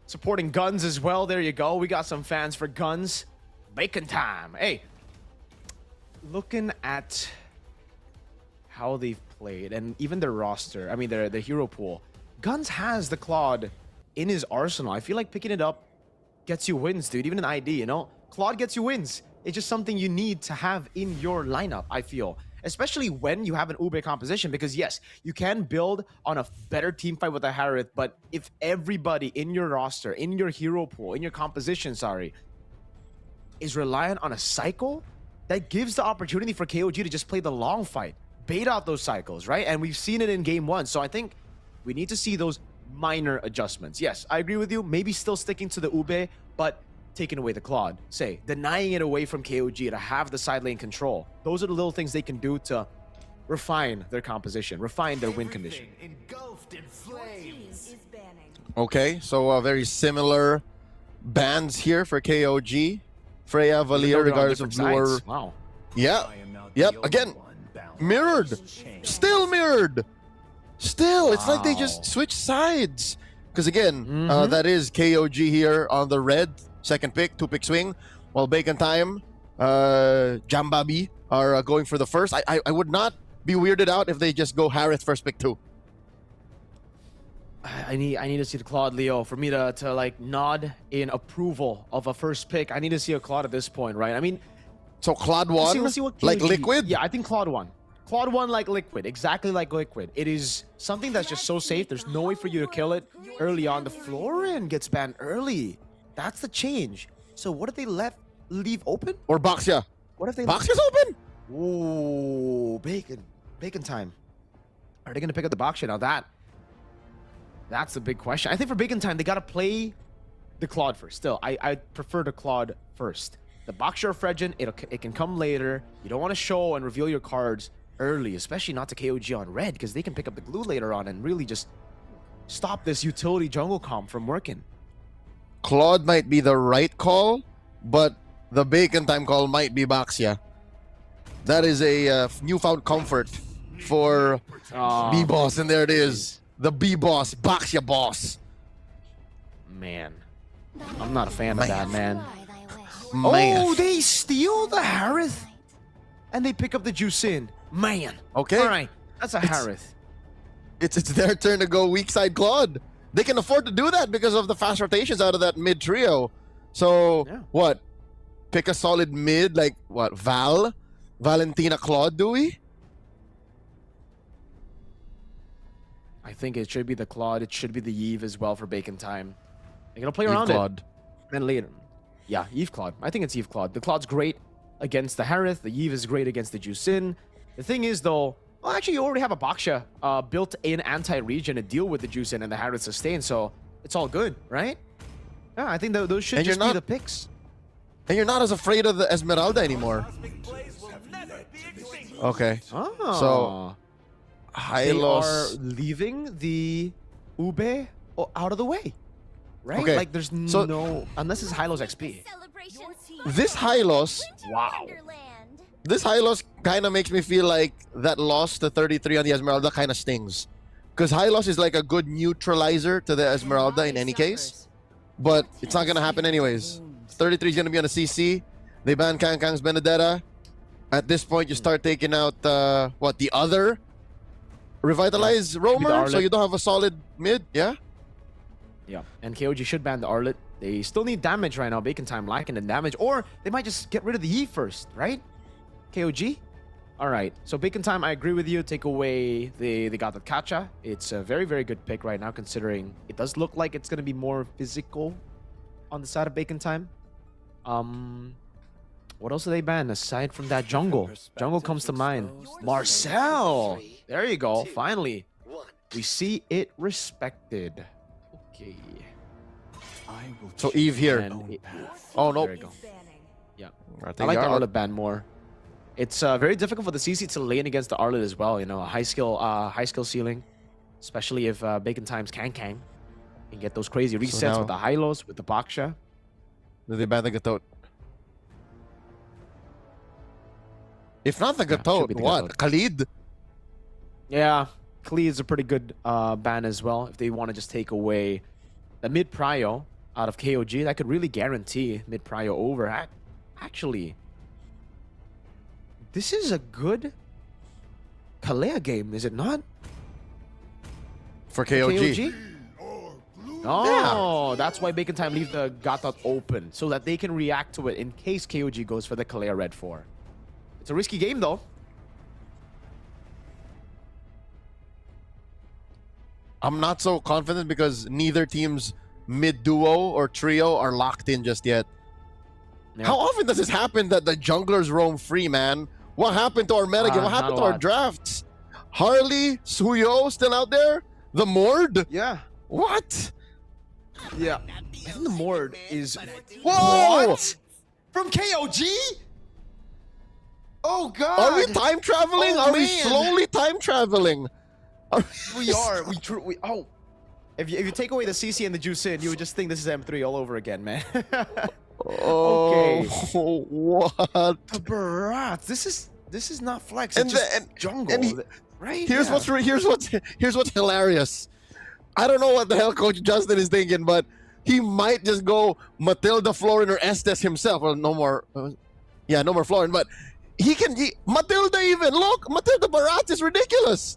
Supporting Guns as well. There you go. We got some fans for Guns. Bacon Time. Hey, looking at how they've played and even their roster, I mean, their hero pool, Guns has the Claude in his arsenal. I feel like picking it up gets you wins, dude. Even an ID, you know? Claude gets you wins. It's just something you need to have in your lineup, I feel. Especially when you have an Ube composition, because yes, you can build on a better team fight with a Harith, but if everybody in your roster, in your hero pool, in your composition, is reliant on a cycle, that gives the opportunity for KOG to just play the long fight, bait out those cycles, right? And we've seen it in game 1. So I think we need to see those minor adjustments. Yes, I agree with you. Maybe still sticking to the Ube, but taking away the Claude. Say, denying it away from KOG to have the side lane control. Those are the little things they can do to refine their composition, refine their win condition. Okay, so very similar bans here for KOG. Freya, Valier, regardless of blue or... Wow. Yeah. Yep. Again, mirrored. Still mirrored. Still, it's like they just switched sides. Because again, that is KOG here on the red. Second pick, 2-pick swing. While Bacon Time, Jambabi are going for the first. I would not be weirded out if they just go Harith first pick 2. I need to see the Claude, Leo, for me to like nod in approval of a first pick. I need to see a Claude at this point, right? I mean, so Claude 1, let's see what like KOG Liquid? Yeah, I think Claude 1. Claude 1 like Liquid, exactly like Liquid. It is something that's just so safe. There's no way for you to kill it early on. The Florian gets banned early. That's the change. So what if they leave open? Or Baxia? What if they Baxia's open? Ooh, Bacon Time. Are they gonna pick up the Baxia now? That's the big question. I think for Bacon Time, they gotta play the Claude first. Still, I prefer the Claude first. The Baxia or Fredgen, it can come later. You don't want to show and reveal your cards early, especially not to KOG on red, because they can pick up the glue later on and really just stop this utility jungle comp from working. Claude might be the right call, but the Bacon Time call might be Baxia. That is a newfound comfort for B-Boss, and there it is. The B-Boss, Baxia Boss. Man, I'm not a fan of that, man. Man. Oh, they steal the Harith and they pick up the Juicin. Man. Okay. All right, that's a Harith. It's their turn to go weak side Claude. They can afford to do that because of the fast rotations out of that mid trio. So what? Pick a solid mid like what? Valentina, Claude, do we? I think it should be the Claude. It should be the Eve as well for Bacon Time. They're gonna play around Claude. it. Then later. Yeah, Eve Claude. I think it's Eve Claude. The Claude's great against the Harith. The Eve is great against the Juicin. The thing is though, well, actually you already have a Baxia built-in anti-regen to deal with the Juicin and the Harith sustain, so it's all good, right? Yeah, I think those should just be the picks. And you're not as afraid of the Esmeralda anymore. Okay. Oh. So Hylos They are leaving the Ube out of the way, right? Okay. Like there's no, unless it's Hylos XP. This Hylos, Wow. this Hylos kind of makes me feel like that loss to 33 on the Esmeralda kind of stings. Because Hylos is like a good neutralizer to the Esmeralda in any case. But it's not going to happen anyways. 33 is going to be on a CC. They ban Kang's Benedetta. At this point, you start taking out, what, the other Revitalize Roamer? So you don't have a solid mid, yeah? Yeah, and KOG should ban the Arlet. They still need damage right now. Bacon Time lacking in damage. Or they might just get rid of the E first, right? KOG? Alright, so Bacon Time, I agree with you. Take away the got the Kacha. It's a very, very good pick right now, considering it does look like it's going to be more physical on the side of Bacon Time. What else do they ban aside from that jungle? Jungle comes to mind. Marcel! There you go. Finally, we see it respected. Okay. So Eve here. Oh, no. There you go. Yeah. I I think like the Arlet. Arlet ban more. It's very difficult for the CC to lane against the Arlet as well. You know, a high skill ceiling, especially if Bacon Time's Kang and get those crazy resets now- with the Hylos, with the Baxia. Do they ban the Gatot? If not the Yeah, Gatot, should be the what? Gatot. Khalid? Yeah, Klee is a pretty good ban as well. If they want to just take away the mid prio out of KOG, that could really guarantee mid prio over. Actually, this is a good Kalea game, is it not? For KOG. KOG? Oh, that's why Bacon Time leave the Gatot open so that they can react to it in case KOG goes for the Kalea Red 4. It's a risky game though. I'm not so confident because neither team's mid duo or trio are locked in just yet. Yeah. How often does this happen that the junglers roam free, man? What happened to our metagame? What not happened a to our lot. drafts? Harley, Suyo still out there? The Mord? Yeah. What? Yeah. I think the Mord is... Whoa! What? From KOG? Oh, God. Are we time traveling? Oh, Are we man. slowly time traveling? We are. Oh. If you take away the CC and the Juice in, you would just think this is M3 all over again, man. Okay. What? The Barats. This is not flex. It's just jungle. Right? Here's what's hilarious. I don't know what the hell Coach Justin is thinking, but he might just go Matilda, Florin, or Estes himself. Well, no more. No more Florin, but Matilda even. Look, Matilda Barats is ridiculous.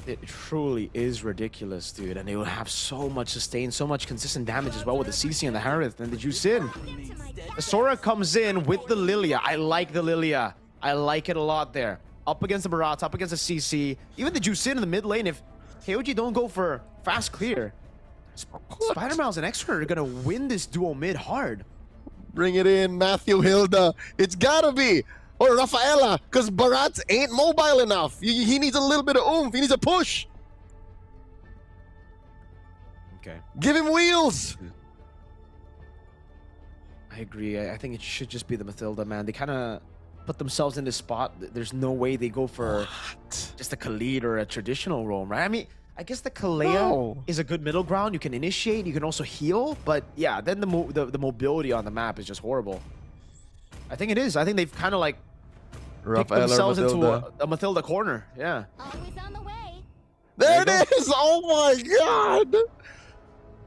It truly is ridiculous, dude. And they will have so much sustain, so much consistent damage as well with the CC and the Harith and the Juice in. The Sora comes in with the Lilia. I like the Lilia. I like it a lot there. Up against the Barats, up against the CC. Even the Juice in the mid lane. If KOG don't go for fast clear, Spider-Mouse and Extra are going to win this duo mid hard. Bring it in, Matthew Hilda. It's gotta be. Or Rafaela, because Barats ain't mobile enough. He needs a little bit of oomph. He needs a push. Okay. Give him wheels. I agree. I think it should just be the Matilda, man. They kind of put themselves in this spot. There's no way they go for just a Khalid or a traditional roam, right? I mean, I guess the Kalea is a good middle ground. You can initiate, you can also heal, but yeah, then the mobility on the map is just horrible. I think it is. I think they've kind of like picked themselves into a Matilda corner. Yeah. Always on the way. There it is. Oh my God.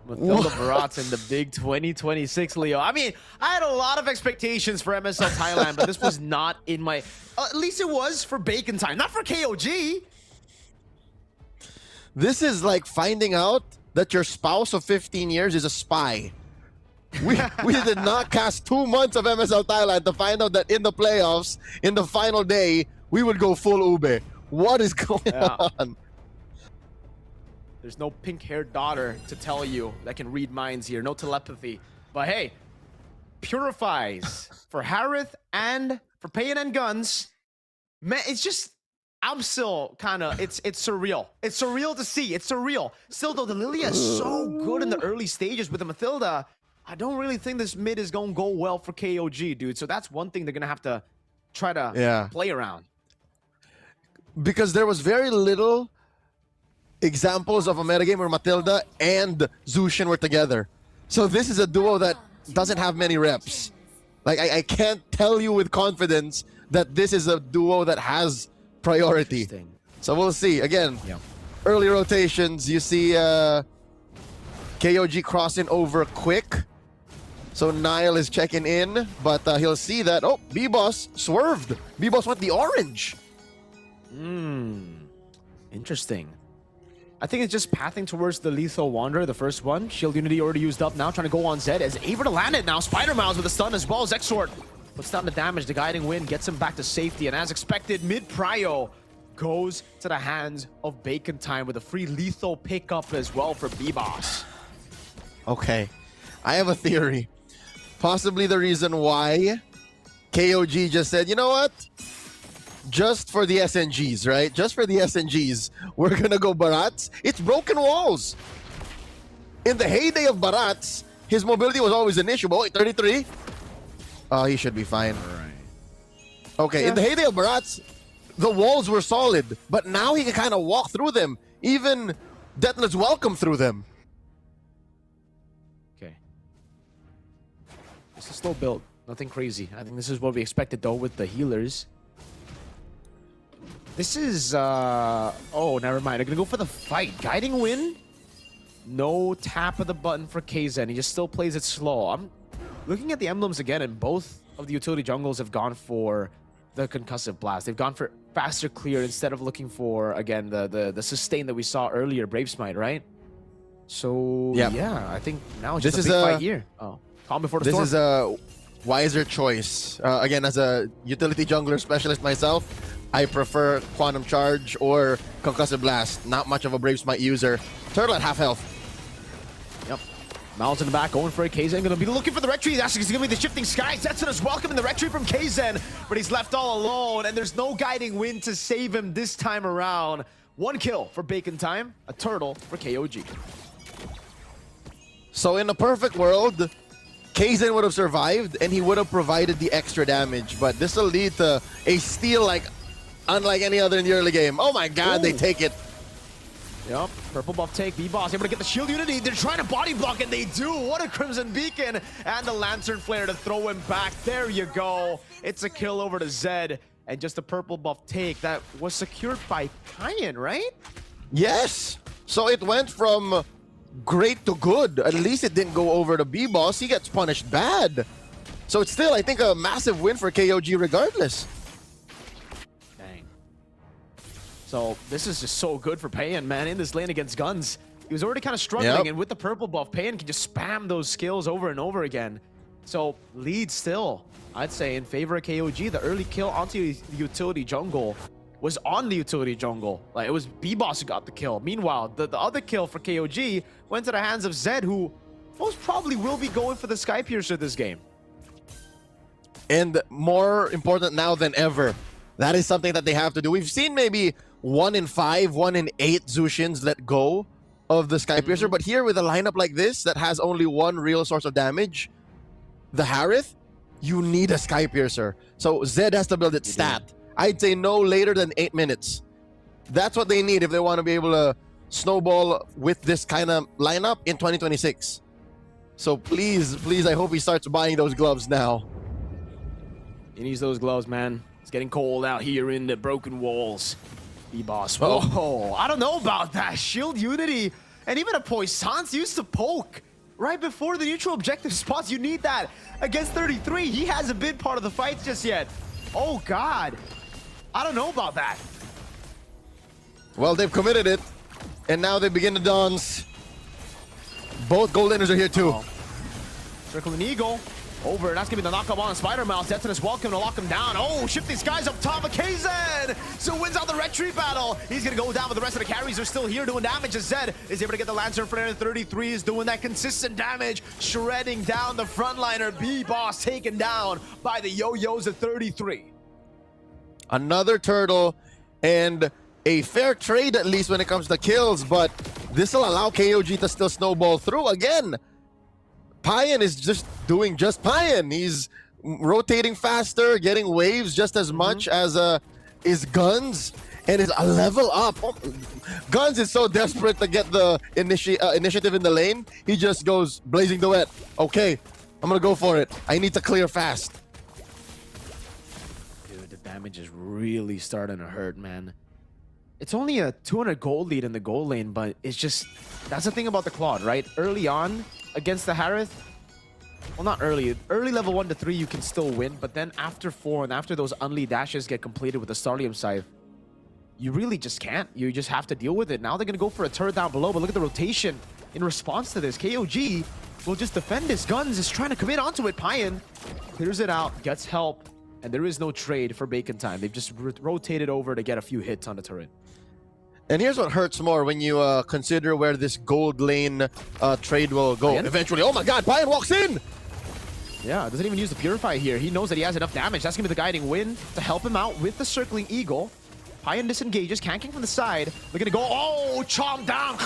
Matilda Barats in the big 2026, Leo. I mean, I had a lot of expectations for MSL Thailand, but this was not in my... at least it was for Bacon Time, not for KOG. This is like finding out that your spouse of 15 years is a spy. We did not cast 2 months of MSL Thailand to find out that in the playoffs, in the final day, we would go full Ube. What is going on? There's no pink-haired daughter to tell you that can read minds here. No telepathy. But hey, purifies for Harith and for Payan and Guns. Man, it's just... I'm still kind of... It's surreal. It's surreal to see. It's surreal. Still, though, the Lilia is so good in the early stages with the Matilda. I don't really think this mid is going to go well for KOG, dude. So that's one thing they're going to have to try to play around. Because there was very little examples of a metagame where Matilda and Zushin were together. So this is a duo that doesn't have many reps. Like, I can't tell you with confidence that this is a duo that has priority. So we'll see. Again, early rotations, you see KOG crossing over quick. So Nile is checking in, but he'll see that, oh, B-Boss swerved. B-Boss went the orange. Interesting. I think it's just pathing towards the Lethal Wanderer, the first one. Shield Unity already used up now, trying to go on Zed as able to land it now. Spider-Mouse with a stun as well as Exort. Puts down the damage, the Guiding Wind gets him back to safety, and as expected, mid-prio goes to the hands of Bacon Time with a free lethal pickup as well for B-Boss. Okay, I have a theory. Possibly the reason why KOG just said, you know what? Just for the SNGs, right? Just for the SNGs, we're gonna go Barats. It's broken walls. In the heyday of Barats, his mobility was always an issue. But wait, 33? Oh, he should be fine. All right. Okay, in the heyday of Barats, the walls were solid, but now he can kind of walk through them. Even Deathless Welcome through them. Okay. This is slow build. Nothing crazy. I think this is what we expected, though, with the healers. This is, oh, never mind. They're going to go for the fight. Guiding Wind. No tap of the button for KZen. He just still plays it slow. I'm looking at the emblems again, and both of the utility jungles have gone for the concussive blast. They've gone for faster clear instead of looking for, again, the sustain that we saw earlier, Brave Smite, right? So, yeah, I think now it's just a big fight here. Oh, calm before the storm. This is a wiser choice. Again, as a utility jungler specialist myself, I prefer Quantum Charge or Concussive Blast. Not much of a Brave Smite user. Turtle at half health. Yep. Mal's in the back, going for a KZen. Going to be looking for the retreat. That's going to be the Shifting Skies. Zetsun is welcoming the retreat from KZen, but he's left all alone, and there's no Guiding Wind to save him this time around. 1 kill for Bacon Time, a turtle for KOG. So in a perfect world, Kaizen would have survived and he would have provided the extra damage. But this will lead to a steal like unlike any other in the early game. Oh my god, they take it. Yep, purple buff take, B-Boss able to get the shield unity. They're trying to body block and they do. What a Crimson Beacon and the Lantern Flare to throw him back. There you go. It's a kill over to Zed and just a purple buff take that was secured by Payan, right? Yes. So it went from great to good. At least it didn't go over to B-Boss. He gets punished bad. So it's still, I think, a massive win for KOG regardless. Dang. So this is just so good for Payan, man, in this lane against Guns. He was already kind of struggling, and with the purple buff, Payan can just spam those skills over and over again. So lead still, I'd say, in favor of KOG. The early kill onto the utility jungle was on the utility jungle. Like, it was B-Boss who got the kill. Meanwhile, the other kill for KOG went to the hands of Zed, who most probably will be going for the Sky Piercer this game. And more important now than ever, that is something that they have to do. We've seen maybe 1 in 5, 1 in 8 Zushins let go of the Sky Piercer, but here with a lineup like this that has only one real source of damage, the Harith, you need a Sky Piercer. So Zed has to build its stat. I'd say no later than 8 minutes. That's what they need if they want to be able to snowball with this kind of lineup in 2026. So please, please, I hope he starts buying those gloves now. He needs those gloves, man. It's getting cold out here in the broken walls. B-Boss. Oh. Whoa, I don't know about that. Shield Unity and even a Poisson's used to poke right before the neutral objective spots. You need that against 33. He hasn't been part of the fight just yet. Oh, God. I don't know about that. Well, they've committed it, and now they begin to dance. Both gold laners are here too. Circling Eagle. Over, that's gonna be the knockup on Spider Mouse. Detonus welcome to lock him down. Oh, shift these guys up top of Kaizen. So wins out the retreat battle. He's gonna go down, but the rest of the carries are still here doing damage as Zed is able to get the Lantern Flare. 33 is doing that consistent damage, shredding down the frontliner. B-Boss taken down by the Yo-Yos at 33. Another turtle and a fair trade at least when it comes to kills, but this will allow KOG to still snowball through again. Payan is just doing just Payan. He's rotating faster, getting waves just as much as is Guns, and is a level up. Oh, Guns is so desperate to get the initiative in the lane. He just goes Blazing Duet. Okay, I'm gonna go for it. I need to clear fast. Dude, the damage is really starting to hurt, man. It's only a 200 gold lead in the gold lane, but it's just, that's the thing about the Claude, right? Early on against the Harith, well, not early level 1 to 3 you can still win, but then after 4 and after those unlead dashes get completed with the Starlium Scythe, you really just can't. You just have to deal with it. Now they're gonna go for a turret down below, but look at the rotation in response to this. KOG will just defend his Guns, is trying to commit onto it. Payan clears it out, gets help, and there is no trade for Bacon Time. They've just rotated over to get a few hits on the turret. And here's what hurts more when you consider where this gold lane trade will go eventually. Oh my god, Payan walks in! Yeah, doesn't even use the Purify here. He knows that he has enough damage. That's going to be the guiding win to help him out with the Circling Eagle. Payan disengages, canking from the side. They're going to go, oh, chomp down.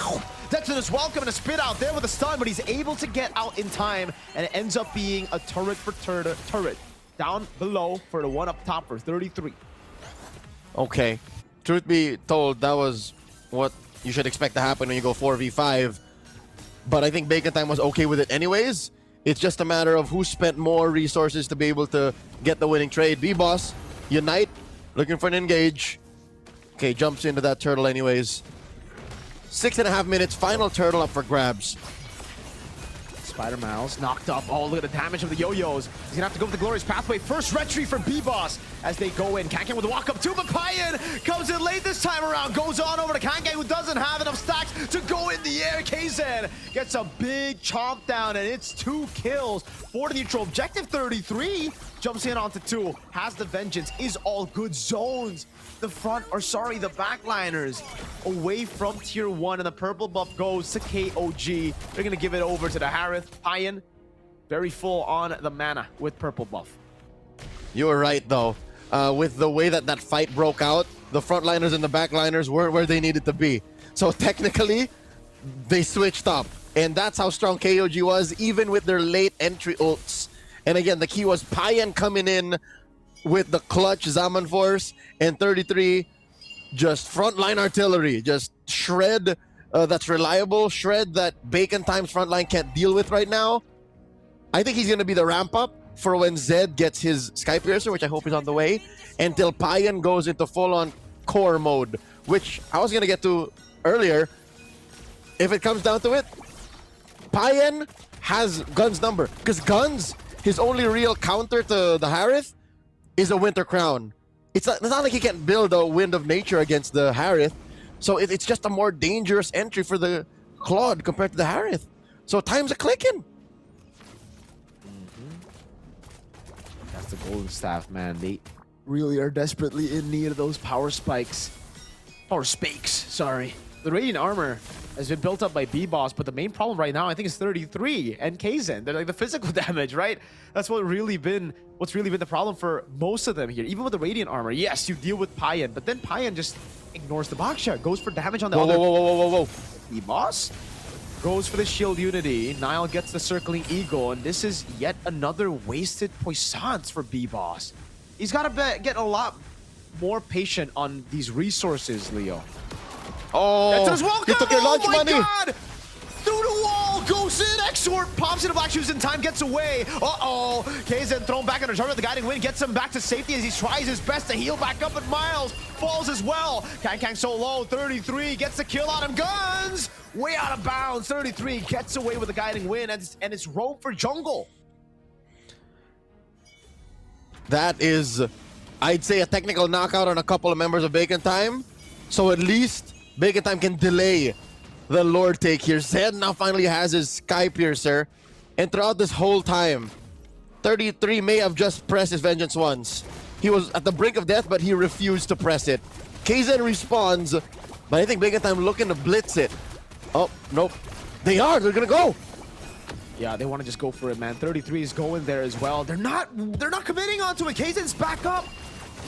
Detonus welcome and a spit out there with a stun, but he's able to get out in time, and it ends up being a turret for turret. Down below for the one up top for 33. Okay. Truth be told, that was what you should expect to happen when you go 4v5. But I think Bacon Time was okay with it anyways. It's just a matter of who spent more resources to be able to get the winning trade. B-Boss, Unite, looking for an engage. Okay, jumps into that turtle anyways. 6.5 minutes, final turtle up for grabs. Spider Mouse knocked up. Oh, look at the damage of the Yo-Yos. He's gonna have to go for the Glorious Pathway. First retreat for B-Boss as they go in. Kankan with the walk up too, but Payan comes in late this time around. Goes on over to Kankan, who doesn't have enough stacks to go in the air. Kaizen gets a big chomp down, and it's 2 kills for the neutral objective. 33 jumps in onto 2. Has the Vengeance. Is all good zones. The front, or sorry, the backliners away from tier 1, and the purple buff goes to KOG. They're gonna give it over to the Harith. Payan, very full on the mana with purple buff. You were right though. With the way that that fight broke out, the frontliners and the backliners weren't where they needed to be. So technically, they switched up. And that's how strong KOG was, even with their late entry ults. And again, the key was Payan coming in with the clutch Zaman Force, and 33 just frontline artillery, just shred that's reliable, shred that Bacon Time's frontline can't deal with right now. I think he's going to be the ramp up for when Zed gets his Sky Piercer, which I hope is on the way, until Payan goes into full-on core mode, which I was going to get to earlier. If it comes down to it, Payan has Gun's number, because Gun's, his only real counter to the Harith is a Winter Crown. It's not like he can build a Wind of Nature against the Harith, so it's just a more dangerous entry for the Claude compared to the Harith. So time's a clicking. That's the Golden Staff, man. They really are desperately in need of those power spikes. Power spakes, sorry. The Radiant Armor has been built up by B-Boss, but the main problem right now, I think, is 33 and Kaizen. They're like the physical damage, right? That's what's really been the problem for most of them here. Even with the Radiant Armor, yes, you deal with Payan, but then Payan just ignores the box shot, goes for damage on the other. Whoa. B-Boss goes for the Shield Unity. Nile gets the Circling Eagle, and this is yet another wasted Puissance for B-Boss. He's got to get a lot more patient on these resources, Leo. Oh, he took your lunch money. God! Through the wall, goes in, Exort pops into Black Shoes in time, gets away. Uh-oh, Kaizen thrown back under target. The Guiding Wind gets him back to safety as he tries his best to heal back up, but Miles falls as well. Kang so low, 33 gets the kill on him. Guns way out of bounds. 33 gets away with the Guiding Wind, and it's rope for jungle. That is, I'd say, a technical knockout on a couple of members of Bacon Time. So at least Bacon Time can delay the Lord take here. Zed now finally has his Sky Piercer. And throughout this whole time, 33 may have just pressed his Vengeance once. He was at the brink of death, but he refused to press it. Kaizen responds, but I think Bacon Time looking to blitz it. Oh, nope. They're gonna go. Yeah, they want to just go for it, man. 33 is going there as well. They're not committing onto it. Kaizen's back up.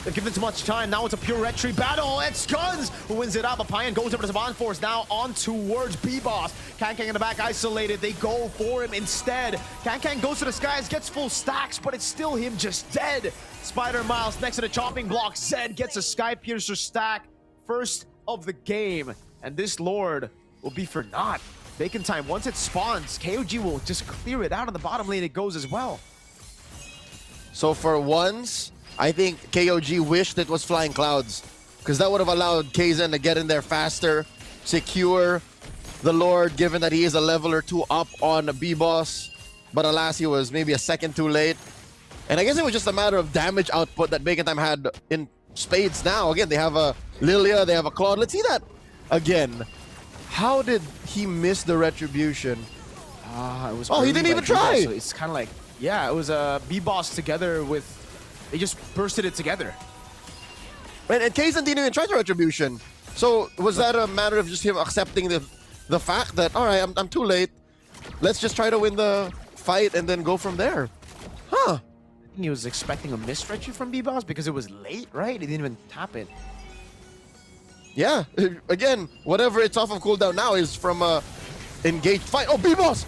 They've given too much time. Now it's a pure retreat battle. It's Guns who wins it up. But Payan goes over to Saban Force now on towards B-Boss. Kang in the back isolated. They go for him instead. Kang goes to the skies, gets full stacks, but it's still him just dead. Spider Miles next to the chopping block. Zed gets a Sky Piercer stack. First of the game. And this Lord will be for naught. Bacon Time, once it spawns, KOG will just clear it out on the bottom lane. It goes as well. So for once, I think KOG wished it was Flying Clouds, because that would have allowed Kaizen to get in there faster, secure the Lord, given that he is a level or two up on B-Boss. But alas, he was maybe a second too late. And I guess it was just a matter of damage output that Bacon Time had in spades now. Again, they have a Lilia, they have a Claude. Let's see that again. How did he miss the Retribution? It was he didn't even try! So it's kind of like, yeah, it was a B-Boss together with... They just bursted it together. And Kaizen didn't even try the Retribution. So was that a matter of just him accepting the fact that, all right, I'm too late. Let's just try to win the fight and then go from there. Huh. I think he was expecting a missed retreat from B-Boss because it was late, right? He didn't even tap it. Yeah. Again, whatever it's off of cooldown now is from a engaged fight. Oh, B-Boss!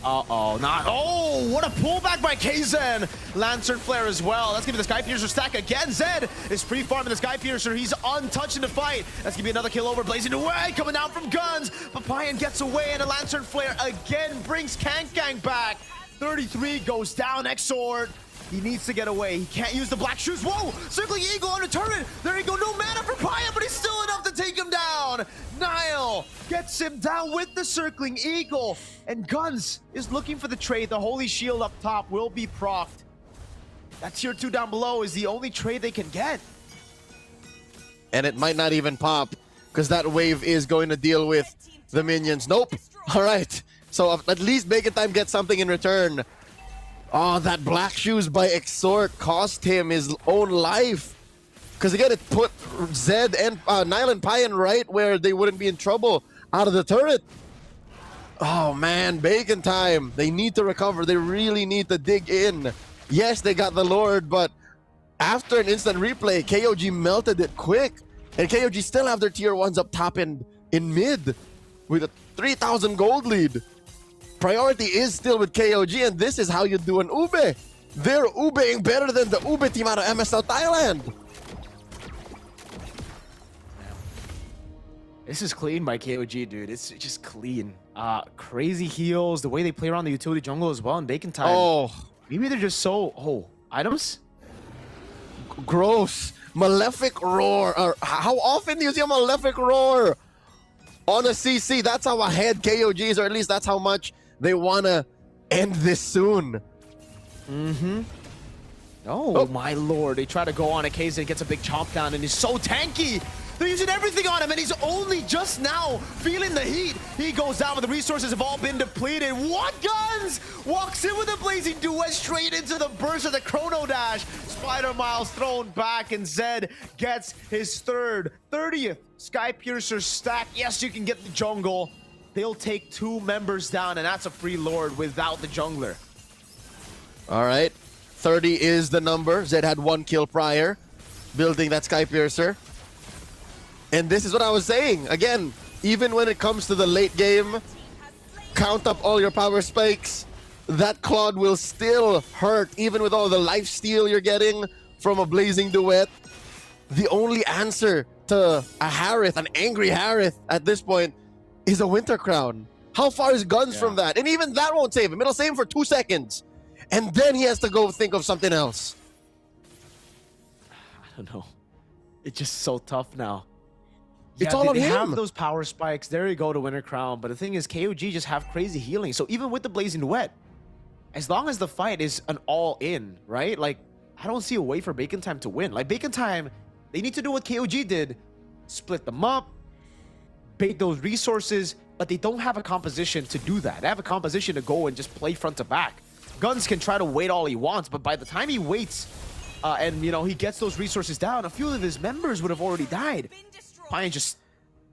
Uh-oh, not. Oh, what a pullback by Kaizen. Lantern Flare as well. Let's give it the Sky Piercer stack again. Zed is pre-farming the Sky Piercer. He's untouched in the fight. That's gonna be another kill over. Blazing away, coming down from Guns. But Payan gets away, and a Lantern Flare again brings Kang back. 33 goes down. Exort. He needs to get away. He can't use the Black Shoes. Whoa! Circling Eagle on the turret. There you go. No mana for Payan, but he's still enough to take him down. Nile gets him down with the Circling Eagle. And Guns is looking for the trade. The Holy Shield up top will be procced. That tier 2 down below is the only trade they can get. And it might not even pop, because that wave is going to deal with the minions. Nope. All right. So at least Bacon Time gets something in return. Oh, that Black Shoes by Exort cost him his own life. Because again, it put Zed and Nile and Payan right where they wouldn't be in trouble out of the turret. Oh man, Bacon Time. They need to recover. They really need to dig in. Yes, they got the Lord, but after an instant replay, KOG melted it quick. And KOG still have their tier 1s up top and in mid with a 3,000 gold lead. priority is still with KOG, and this is how you do an ube. They're ubeing better than the ube team out of MSL Thailand. This is clean by KOG, dude. It's just clean. Crazy heals, the way they play around the utility jungle as well in Bacon time. Oh, Maybe they're just so... Oh, items? gross. Malefic Roar. How often do you see a Malefic Roar on a CC? That's how ahead KOG is, or at least that's how much they want to end this soon. Oh, my lord. They try to go on a case and gets a big chomp down, and he's so tanky. They're using everything on him, and he's only just now feeling the heat. He goes down, but the resources have all been depleted. What guns? Walks in with a blazing duet straight into the burst of the Chrono Dash. Spider Miles thrown back, and Zed gets his 30th Sky Piercer stack. Yes, you can get the jungle. They'll take 2 members down, and that's a free Lord without the jungler. All right. 30 is the number. Zed had 1 kill prior, building that Sky Piercer. And this is what I was saying. Again, even when it comes to the late game, count up all your power spikes. That Claude will still hurt, even with all the lifesteal you're getting from a Blazing Duet. The only answer to a Harith, an angry Harith at this point, is a Winter Crown. How far is Guns from that? And even that won't save him. It'll save him for 2 seconds. And then he has to go think of something else. I don't know. It's just so tough now. It's all on they him. have those power spikes. There you go to Winter Crown. But the thing is, KOG just have crazy healing. So even with the Blazing Duet, as long as the fight is an all-in, right? Like, I don't see a way for Bacon Time to win. Like, Bacon Time, they need to do what KOG did. Split them up, bait those resources, but they don't have a composition to do that. They have a composition to go and just play front to back. Guns can try to wait all he wants, but by the time he waits and, you know, he gets those resources down, a few of his members would have already died. Pine just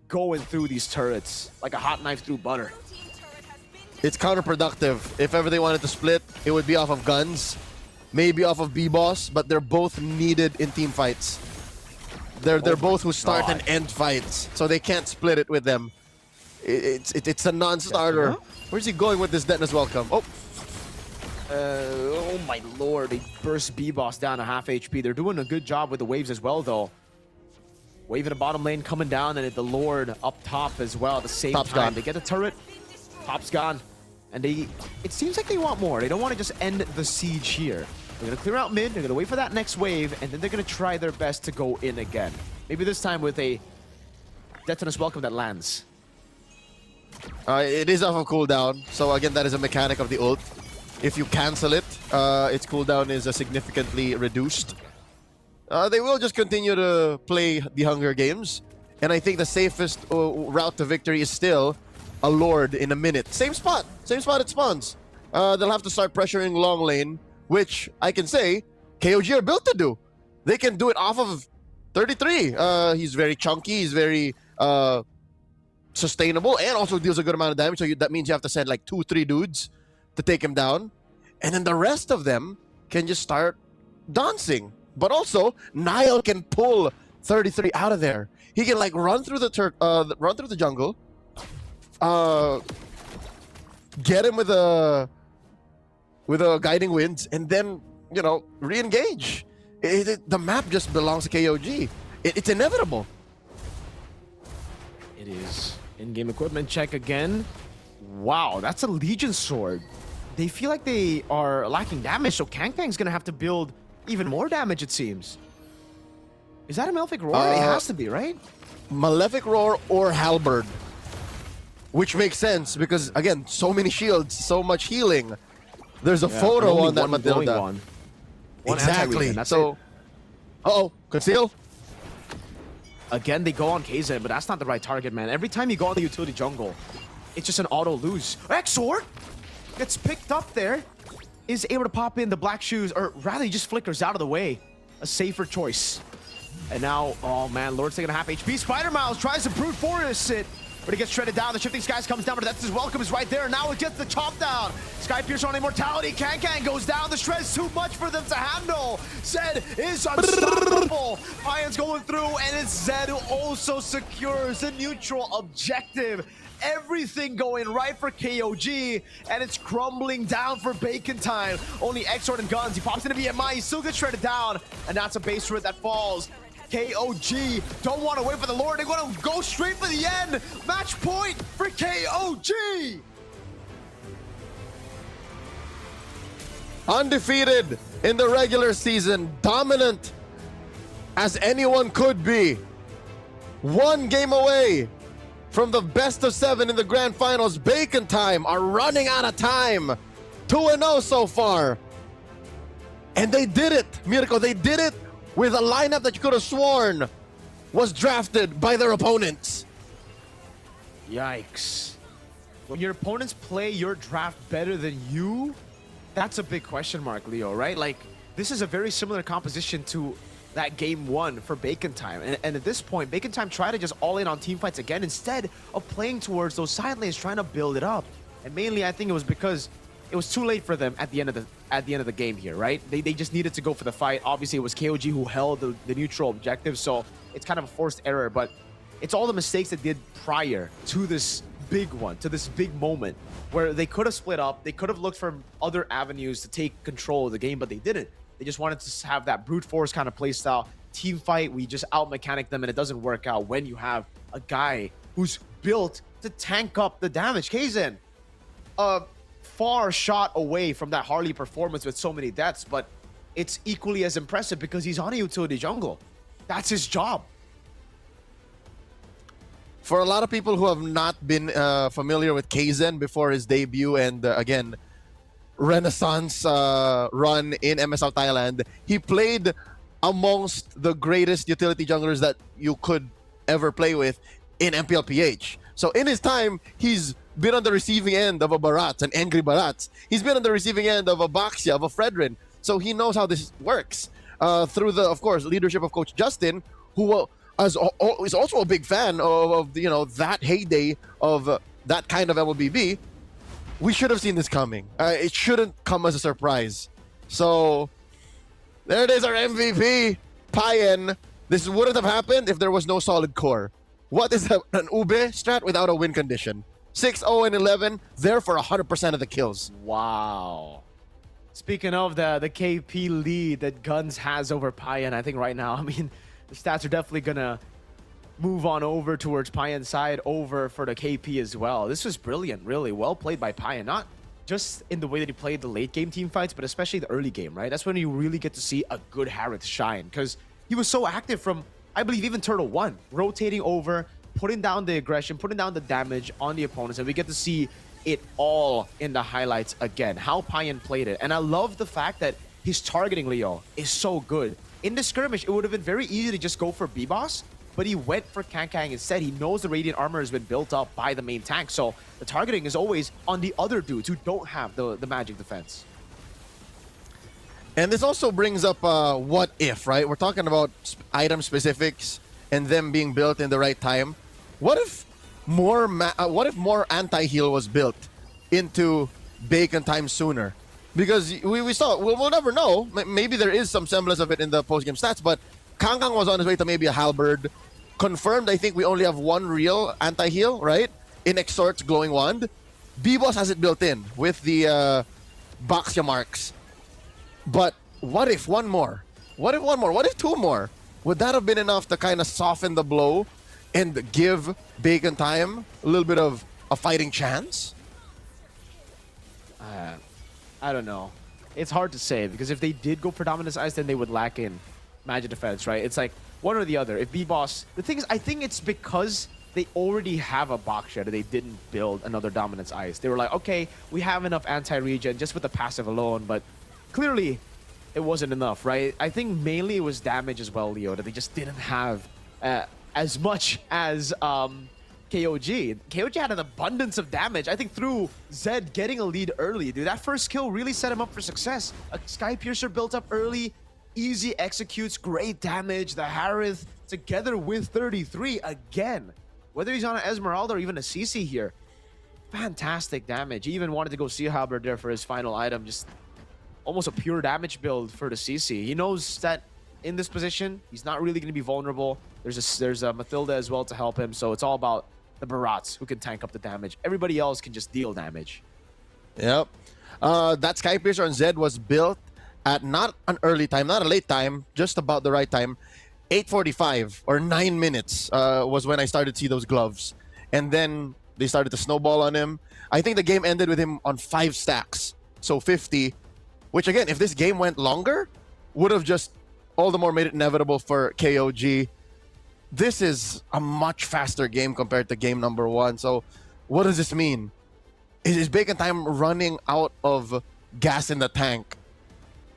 going through these turrets like a hot knife through butter. It's counterproductive. If ever they wanted to split, it would be off of Guns, maybe off of B-Boss, but they're both needed in team fights. They're both who start and end fights, so they can't split it with them. It's a non-starter. Where's he going with this Detonus Welcome? Oh my lord, they burst B-Boss down to half HP. They're doing a good job with the waves as well, though. Wave in the bottom lane coming down, and the Lord up top as well at the same time. Gone. They get the turret, top's gone. And it seems like they want more. They don't want to just end the siege here. They're going to clear out mid, they're going to wait for that next wave, and then they're going to try their best to go in again. Maybe this time with a Detonus Welcome that lands. It is off of cooldown, so again, that is a mechanic of the ult. If you cancel it, its cooldown is significantly reduced. They will just continue to play the Hunger Games. And I think the safest route to victory is still a Lord in a minute. Same spot it spawns. They'll have to start pressuring long lane, which I can say KOG are built to do. They can do it off of 33. He's very chunky, he's very sustainable, and also deals a good amount of damage. So that means you have to send like 2-3 dudes to take him down. And then the rest of them can just start dancing. But also, Nile can pull 33 out of there. He can like run through the jungle, get him with a guiding winds, and then, you know, re-engage. The map just belongs to KOG. It's inevitable. It is. In-game equipment check again. Wow, that's a Legion sword. They feel like they are lacking damage, so Kang's gonna have to build even more damage, it seems. Is that a Malefic Roar? It has to be, right? Malefic Roar or Halberd. Which makes sense because, again, so many shields, so much healing. There's a photo on that Matilda. One Exactly. that's So, it. uh-oh, conceal. Again, they go on KZ, but that's not the right target, man. Every time you go on the utility jungle, it's just an auto lose. Exor gets picked up there, is able to pop in the black shoes, or rather he just flickers out of the way. A safer choice. And now, oh man, Lord's taking a half HP. Spider Miles tries to brute force it, but he gets shredded down. The Shifting Skies comes down, but that's his welcome is right there. Now it gets the chop down. Sky Piercer on Immortality. Kang goes down. The shred's too much for them to handle. Zed is unstoppable. Pion's going through, and it's Zed who also secures the neutral objective. everything going right for KOG, and it's crumbling down for Bacon Time. Only Exort and Guns. He pops into BMI. He still gets shredded down, and that's a base turret that falls. KOG don't want to wait for the Lord. They want to go straight for the end. Match point for KOG. Undefeated in the regular season, dominant as anyone could be. One game away from the best of 7 in the grand finals. Bacon Time are running out of time. 2-0 so far. And they did it, Mirko. They did it with a lineup that you could have sworn was drafted by their opponents. Yikes. When your opponents play your draft better than you, that's a big question mark, Leo, right? Like, this is a very similar composition to that game 1 for Bacon Time. And at this point, Bacon Time tried to just all in on team fights again instead of playing towards those side lanes, trying to build it up. And mainly, I think it was because it was too late for them at the end of the game here, right? They just needed to go for the fight. Obviously, it was KOG who held the neutral objective, so it's kind of a forced error, but it's all the mistakes they did prior to this big one, to this big moment, where they could have split up, they could have looked for other avenues to take control of the game, but they didn't. They just wanted to have that brute force kind of play style. Team fight, we just out-mechanic them, and it doesn't work out when you have a guy who's built to tank up the damage. Kaizen, far shot away from that Harley performance with so many deaths, but it's equally as impressive because he's on a utility jungle. That's his job. For a lot of people who have not been familiar with Kaizen before his debut and again, Renaissance run in MSL Thailand, he played amongst the greatest utility junglers that you could ever play with in MPLPH. So in his time, he's been on the receiving end of a Barats, an angry Barats. He's been on the receiving end of a Baxia, of a Fredrin. So he knows how this works through the, of course, leadership of Coach Justin, who is also a big fan of you know, that heyday of that kind of MLBB. We should have seen this coming. It shouldn't come as a surprise. So there it is, our MVP, Payen. This wouldn't have happened if there was no solid core. What is an Ube strat without a win condition? 6-0-11, there for 100% of the kills. Wow. Speaking of the KP lead that Guns has over Payen, I think right now, I mean, the stats are definitely going to move on over towards Payen's side, over for the KP as well. This was brilliant, really. Well played by Payen. Not just in the way that he played the late game team fights, but especially the early game, right? That's when you really get to see a good Harith shine, because he was so active from, I believe, even Turtle 1, rotating over, putting down the aggression, putting down the damage on the opponents, and we get to see it all in the highlights again, how Payen played it. And I love the fact that his targeting, Leo, is so good. In the skirmish, it would have been very easy to just go for B-Boss, but he went for Kankang instead. He knows the Radiant armor has been built up by the main tank, so the targeting is always on the other dudes who don't have the magic defense. And this also brings up what if, right? We're talking about item specifics and them being built in the right time. What if more anti-heal was built into Bacon Time sooner? Because we saw, we'll never know. Maybe there is some semblance of it in the post-game stats, but Kangkang was on his way to maybe a Halberd. Confirmed, I think we only have one real anti-heal, right? In Exort's Glowing Wand. B-Boss has it built in with the Baxia marks. But what if one more? What if one more? What if two more? Would that have been enough to kind of soften the blow and give Bacon Time a little bit of a fighting chance? I don't know. It's hard to say, because if they did go for Dominance Ice, then they would lack in magic defense, right? It's like one or the other. If B-Boss... The thing is, I think it's because they already have a box shed. They didn't build another Dominance Ice. They were like, okay, we have enough anti-regen just with the passive alone, but clearly it wasn't enough, right? I think mainly it was damage as well, Leo, that they just didn't have as much as KOG. KOG had an abundance of damage. I think through Zed getting a lead early, dude, that first kill really set him up for success. A Sky Piercer built up early, easy executes, great damage. The Harith together with 33 again. Whether he's on an Esmeralda or even a CC here, fantastic damage. He even wanted to go see Halberd there for his final item. Just almost a pure damage build for the CC. He knows that in this position, he's not really going to be vulnerable. There's a Mathilda as well to help him. So it's all about the Barats who can tank up the damage. Everybody else can just deal damage. Yep. That Skypiercer on Zed was built at not an early time, not a late time, just about the right time. 8:45 or 9 minutes was when I started to see those gloves. And then they started to snowball on him. I think the game ended with him on 5 stacks. So 50, which again, if this game went longer, would have just all the more made it inevitable for KOG. This is a much faster game compared to game number 1. So what does this mean? Is Bacon Time running out of gas in the tank?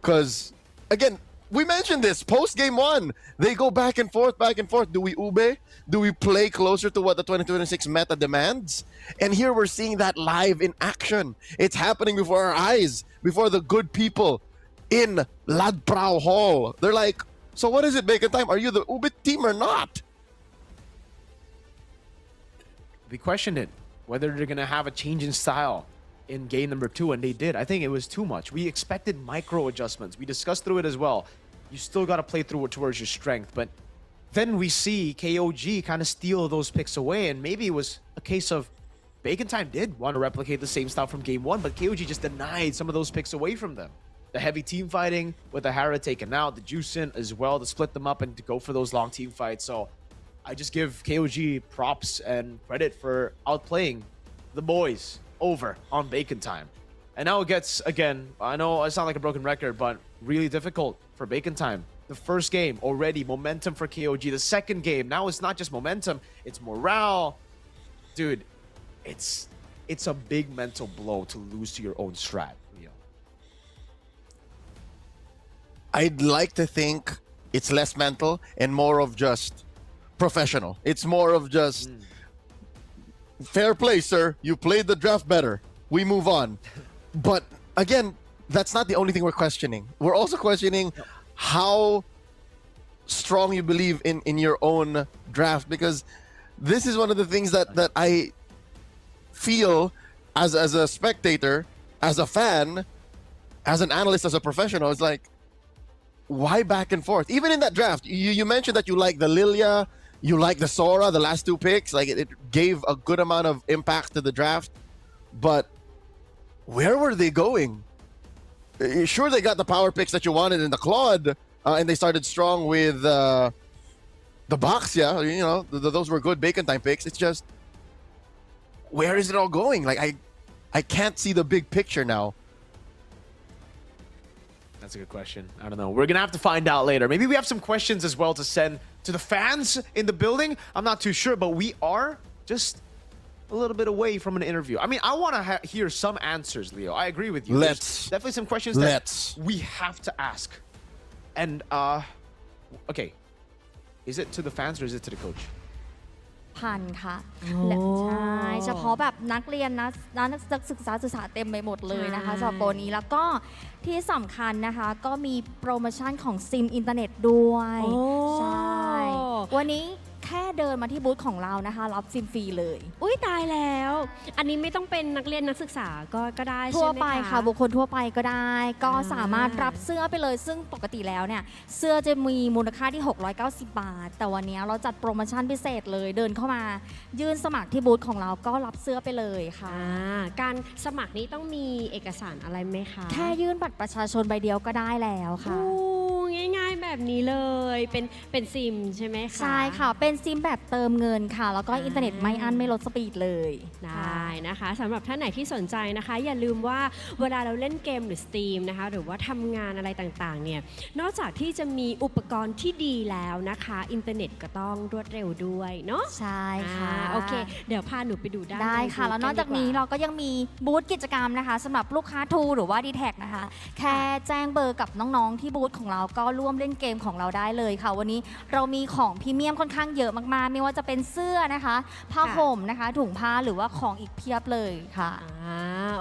Because, again, we mentioned this post game 1. They go back and forth, back and forth. Do we ube? Do we play closer to what the 2026 meta demands? And here we're seeing that live in action. It's happening before our eyes, before the good people in Ladprao Hall. They're like, so what is it, Bacon Time? Are you the ube team or not? We questioned it, whether they're going to have a change in style in game number 2, and they did. I think it was too much. We expected micro adjustments. We discussed through it as well. You still got to play through it towards your strength, but then we see KOG kind of steal those picks away, and maybe it was a case of Bacon Time did want to replicate the same style from game 1, but KOG just denied some of those picks away from them. The heavy team fighting with the Hara taken out, the juice in as well to split them up and to go for those long team fights. So I just give KOG props and credit for outplaying the boys over on Bacon Time. And now it gets, again, I know I sound like a broken record, but really difficult for Bacon Time. The first game already momentum for KOG. The second game, now it's not just momentum, it's morale. Dude, it's a big mental blow to lose to your own strat, Leo. I'd like to think it's less mental and more of just professional. It's more of just fair play, sir. You played the draft better. We move on. But again, that's not the only thing we're questioning. We're also questioning how strong you believe in your own draft, because this is one of the things that I feel as a spectator, as a fan, as an analyst, as a professional. It's like, why back and forth? Even in that draft, you mentioned that you like the Lilia, you like the Sora, the last 2 picks. Like it gave a good amount of impact to the draft. But where were they going? Sure, they got the power picks that you wanted in the Claude, and they started strong with the box. Yeah, you know, those were good Bacon Time picks. It's just, where is it all going? Like I can't see the big picture now. That's a good question. I don't know. We're going to have to find out later. Maybe we have some questions as well to send to the fans in the building. I'm not too sure, but we are just a little bit away from an interview. I mean, I want to hear some answers, Leo. I agree with you. There's definitely some questions that we have to ask. And, okay. Is it to the fans or is it to the coach? พันค่ะและใช่เฉพาะแบบนักเรียนนักศึกษาเต็มไปหมดเลยนะคะสำหรับโปรนี้แล้วก็ที่สำคัญนะคะก็มีโปรโมชั่นของซิมอินเทอร์เน็ตด้วยใช่วันนี้แค่เดินมาที่บูธของเรานะคะรับซิมฟรีเลยอุ้ยตายแล้วอันนี้ไม่ต้องเป็นนักเรียนนักศึกษาก็ได้ทั่ว ใช่ไหม ไปค่ะบุคคลทั่วไปก็ได้ก็สามารถรับเสื้อไปเลยซึ่งปกติแล้วเนี่ยเสื้อจะมีมูลค่าที่690 บาทแต่วันนี้เราจัดโปรโมชั่นพิเศษเลยเดินเข้ามายื่นสมัครที่บูธของเราก็รับเสื้อไปเลยค่ะการสมัครนี้ต้องมีเอกสารอะไรไหมคะแค่ยื่นบัตรประชาชนใบเดียวก็ได้แล้วค่ะง่ายๆแบบนี้เลยเป็นซิมใช่ไหมคะใช่ค่ะเป็นซิมแบบเติมเงินค่ะแล้วก็อินเทอร์เน็ตไม่อั้นไม่ลดสปีดเลยได้นะคะสำหรับท่านไหนที่สนใจนะคะอย่าลืมว่าเวลาเราเล่นเกมหรือสตรีมนะคะหรือว่าทำงานอะไรต่างๆเนี่ยนอกจากที่จะมีอุปกรณ์ที่ดีแล้วนะคะอินเทอร์เน็ตก็ต้องรวดเร็วด้วยเนาะใช่ค่ะโอเคเดี๋ยวพาหนูไปดูได้ค่ะแล้วนอกจากนี้เราก็ยังมีบูธกิจกรรมนะคะสำหรับลูกค้าทูหรือว่า D-Tag นะคะแค่แจ้งเบอร์กับน้องๆที่บูธของเราก็ร่วมเล่นเกมของเราได้เลยค่ะวันนี้เรามีของพรีเมียมค่อนข้างเยอะมากๆไม่ว่าจะเป็นเสื้อนะคะผ้าห่มนะคะถุงผ้าหรือว่าของอีกเพียบเลยค่ะ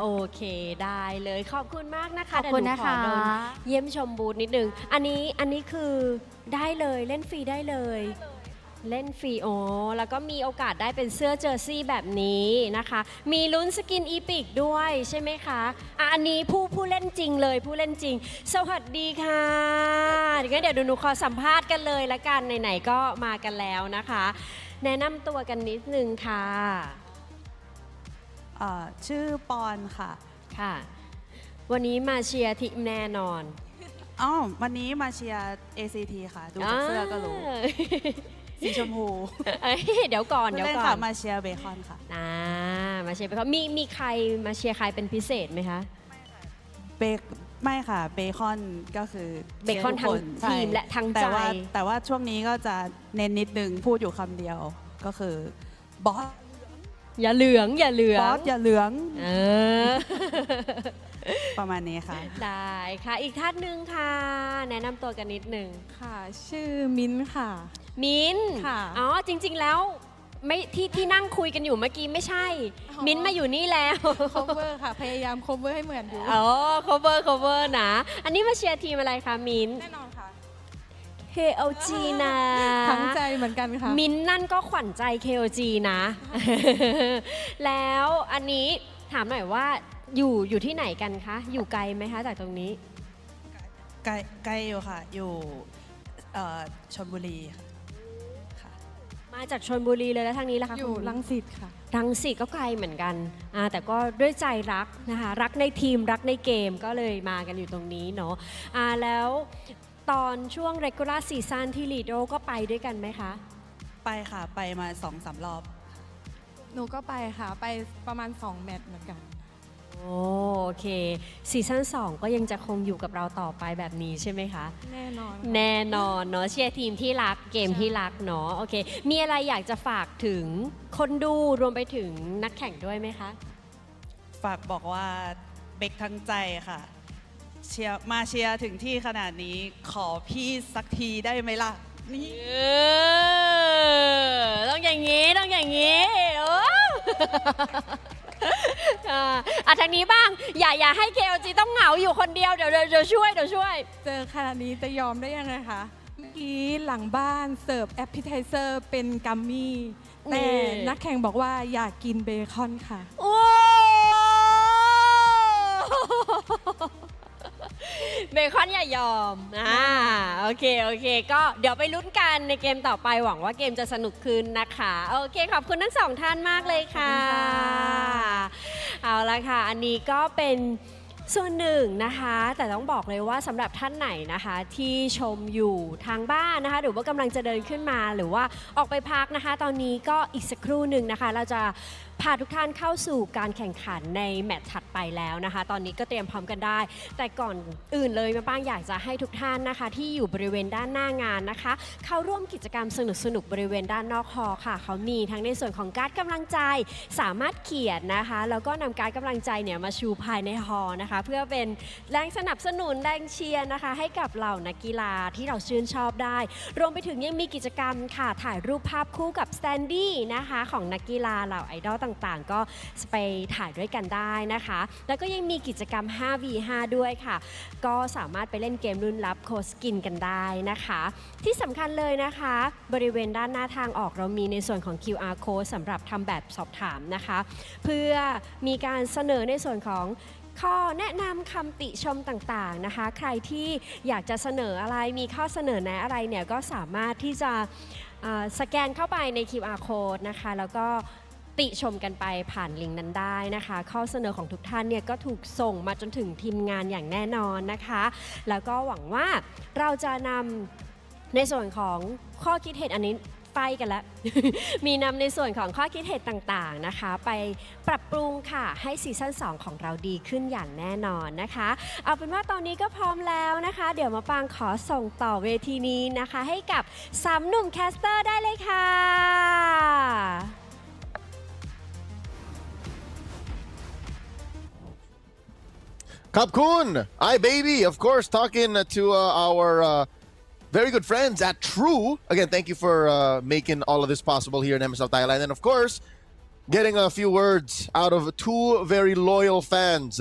โอเคได้เลยขอบคุณมากนะคะขอบคุณนะคะเยี่ยมชมบูธนิดนึงอันนี้คือได้เลยเล่นฟรีได้เลย เล่นฟรีโอแล้วก็มีโอกาสได้เป็นเสื้อเจอร์ซี่แบบนี้นะคะ มีลุ้นสกินอีพิกด้วยใช่ไหมคะอันนี้ผู้เล่นจริงเลยผู้เล่นจริง สวัสดีค่ะเดี๋ยวหนูขอสัมภาษณ์กันเลยละกันไหนๆก็มากันแล้วนะคะ แนะนำตัวกันนิดนึงค่ะ ชื่อปอนค่ะ ค่ะ วันนี้มาเชียร์ทีมแน่นอน วันนี้มาเชียร์ ACT ค่ะ ดูจากเสื้อก็รู้ สีชมพู เดี๋ยวก่อนเดี๋ยว เล่น ก่อ ค่ะ น มาเชียร์เบคอนค่ะ มาเชียร์ไปเขามีใครมาเชียร์ใครเป็นพิเศษไหมคะ ไม่ค่ะเบคอนก็คือ เบคอนทั้ง ใช่ ทีมและทั้งใจ แต่ว่าช่วงนี้ก็จะเน้นนิดนึงพูดอยู่คำเดียวก็คือบอส อย่าเหลืองอย่าเหลือง บอสอย่าเหลือง เออ ประมาณนี้ค่ะ ได้ค่ะอีกท่านหนึ่งค่ะ แนะนำตัวกันนิดหนึ่ง ค่ะ ชื่อมิ้นท์ค่ะ มิ้นท์ ค่ะ อ๋อจริงๆแล้วไม่ที่นั่งคุยกันอยู่เมื่อกี้ไม่ใช่ อ๋อ มิ้นท์มาอยู่นี่แล้ว cover ค่ะ พยายาม cover ให้เหมือนอยู่ อ๋อ cover นะ อันนี้มาเชียร์ทีมอะไรคะมิ้นท์ แน่นอนค่ะ KOG นะ ทั้งใจเหมือนกันค่ะ มิ้นท์นั่นก็ขวัญใจ KOG นะ แล้วอันนี้ถามหน่อยว่าอยู่ที่ไหนกันคะ อยู่ไกลไหมคะจากตรงนี้ ใกล้อยู่ค่ะ อยู่ชลบุรีค่ะ มาจากชลบุรีเลยแล้วทางนี้ล่ะคะ อยู่ คุณ รังสิตค่ะ รังสิตก็ไกลเหมือนกันแต่ก็ด้วยใจรักนะคะรักในทีมรักในเกมก็เลยมากันอยู่ตรงนี้เนาะแล้วตอนช่วง regular season ที่ลีโดก็ไปด้วยกันไหมคะ ไปค่ะ ไปมา 2-3 รอบ หนูก็ไปค่ะ ไปประมาณ 2 แมตช์เหมือนกัน โอเคซีซั่น2ก็ยังจะคงอยู่กับเราต่อไปแบบนี้ใช่ไหมคะ แน่นอนค่ะ แน่นอนเนาะเชียร์ทีมที่รักเกมที่รักเนาะโอเคมีอะไรอยากจะฝากถึงคนดูรวมไปถึงนักแข่งด้วยไหมคะ ฝากบอกว่าเบคทั้งใจค่ะมาเชียร์ถึงที่ขนาดนี้ขอพี่สักทีได้ไหมล่ะ นี่ ต้องอย่างนี้ต้องอย่างนี้โอ้ทางนี้บ้างอย่าให้ KLG ต้องเหงาอยู่คนเดียวเดี๋ยวช่วยเจอขนาดนี้จะยอมได้ยังไงคะ เมื่อกี้หลังบ้านเสิร์ฟแอปเปิลไทเซอร์เป็นกัมมี่แต่นักแข่งบอกว่าอยากกินเบคอนค่ะ โอ้เบคอนอย่ายอมโอเคก็เดี๋ยวไปลุ้นกันในเกมต่อไปหวังว่าเกมจะสนุกขึ้นนะคะโอเคขอบคุณทั้งสองท่านมากเลยค่ะ เอาละค่ะอันนี้ก็เป็นส่วนหนึ่งนะคะแต่ต้องบอกเลยว่าสำหรับท่านไหนนะคะที่ชมอยู่ทางบ้านนะคะหรือว่ากำลังจะเดินขึ้นมาหรือว่าออกไปพักนะคะตอนนี้ก็อีกสักครู่หนึ่งนะคะเราจะพาทุกท่านเข้าสู่การแข่งขันในแมตช์ถัดไปแล้วนะคะตอนนี้ก็เตรียมพร้อมกันได้แต่ก่อนอื่นเลยมาบ้างอยากจะให้ทุกท่านนะคะที่อยู่บริเวณด้านหน้างานนะคะเข้าร่วมกิจกรรมสนุกบริเวณด้านนอกฮอลล์ค่ะเขามีทั้งในส่วนของการ์ดกำลังใจสามารถเขียนนะคะแล้วก็นำการ์ดกำลังใจเนี่ยมาชูภายในฮอลล์นะคะเพื่อเป็นแรงสนับสนุนแรงเชียร์นะคะให้กับเหล่านักกีฬาที่เราชื่นชอบได้รวมไปถึงยังมีกิจกรรมค่ะถ่ายรูปภาพคู่กับสแตนดี้นะคะของนักกีฬาเหล่าไอดอลต่างๆก็ไปถ่ายด้วยกันได้นะคะแล้วก็ยังมีกิจกรรม 5v5 ด้วยค่ะก็สามารถไปเล่นเกมรุ่นลับโคสกินกันได้นะคะที่สำคัญเลยนะคะบริเวณด้านหน้าทางออกเรามีในส่วนของ QR code สำหรับทำแบบสอบถามนะคะเพื่อมีการเสนอในส่วนของข้อแนะนำคำติชมต่างๆนะคะใครที่อยากจะเสนออะไรมีข้อเสนอแนะอะไรเนี่ยก็สามารถที่จะสแกนเข้าไปใน QR code นะคะแล้วก็ติชมกันไปผ่านลิงก์นั้นได้นะคะข้อเสนอของทุกท่านเนี่ยก็ถูกส่งมาจนถึงทีมงานอย่างแน่นอนนะคะแล้วก็หวังว่าเราจะนำในส่วนของข้อคิดเห็นอันนี้ไฟกันแล้ว มีนำในส่วนของข้อคิดเห็นต่างๆนะคะไปปรับปรุงค่ะให้ซีซั่น2ของเราดีขึ้นอย่างแน่นอนนะคะเอาเป็นว่าตอนนี้ก็พร้อมแล้วนะคะเดี๋ยวมาปางขอส่งต่อเวทีนี้นะคะให้กับ3หนุ่มแคสเตอร์ได้เลยค่ะ Kapkun, hi baby. Of course, talking to our very good friends at True. Again, thank you for making all of this possible here in MSL Thailand. And of course, getting a few words out of two very loyal fans.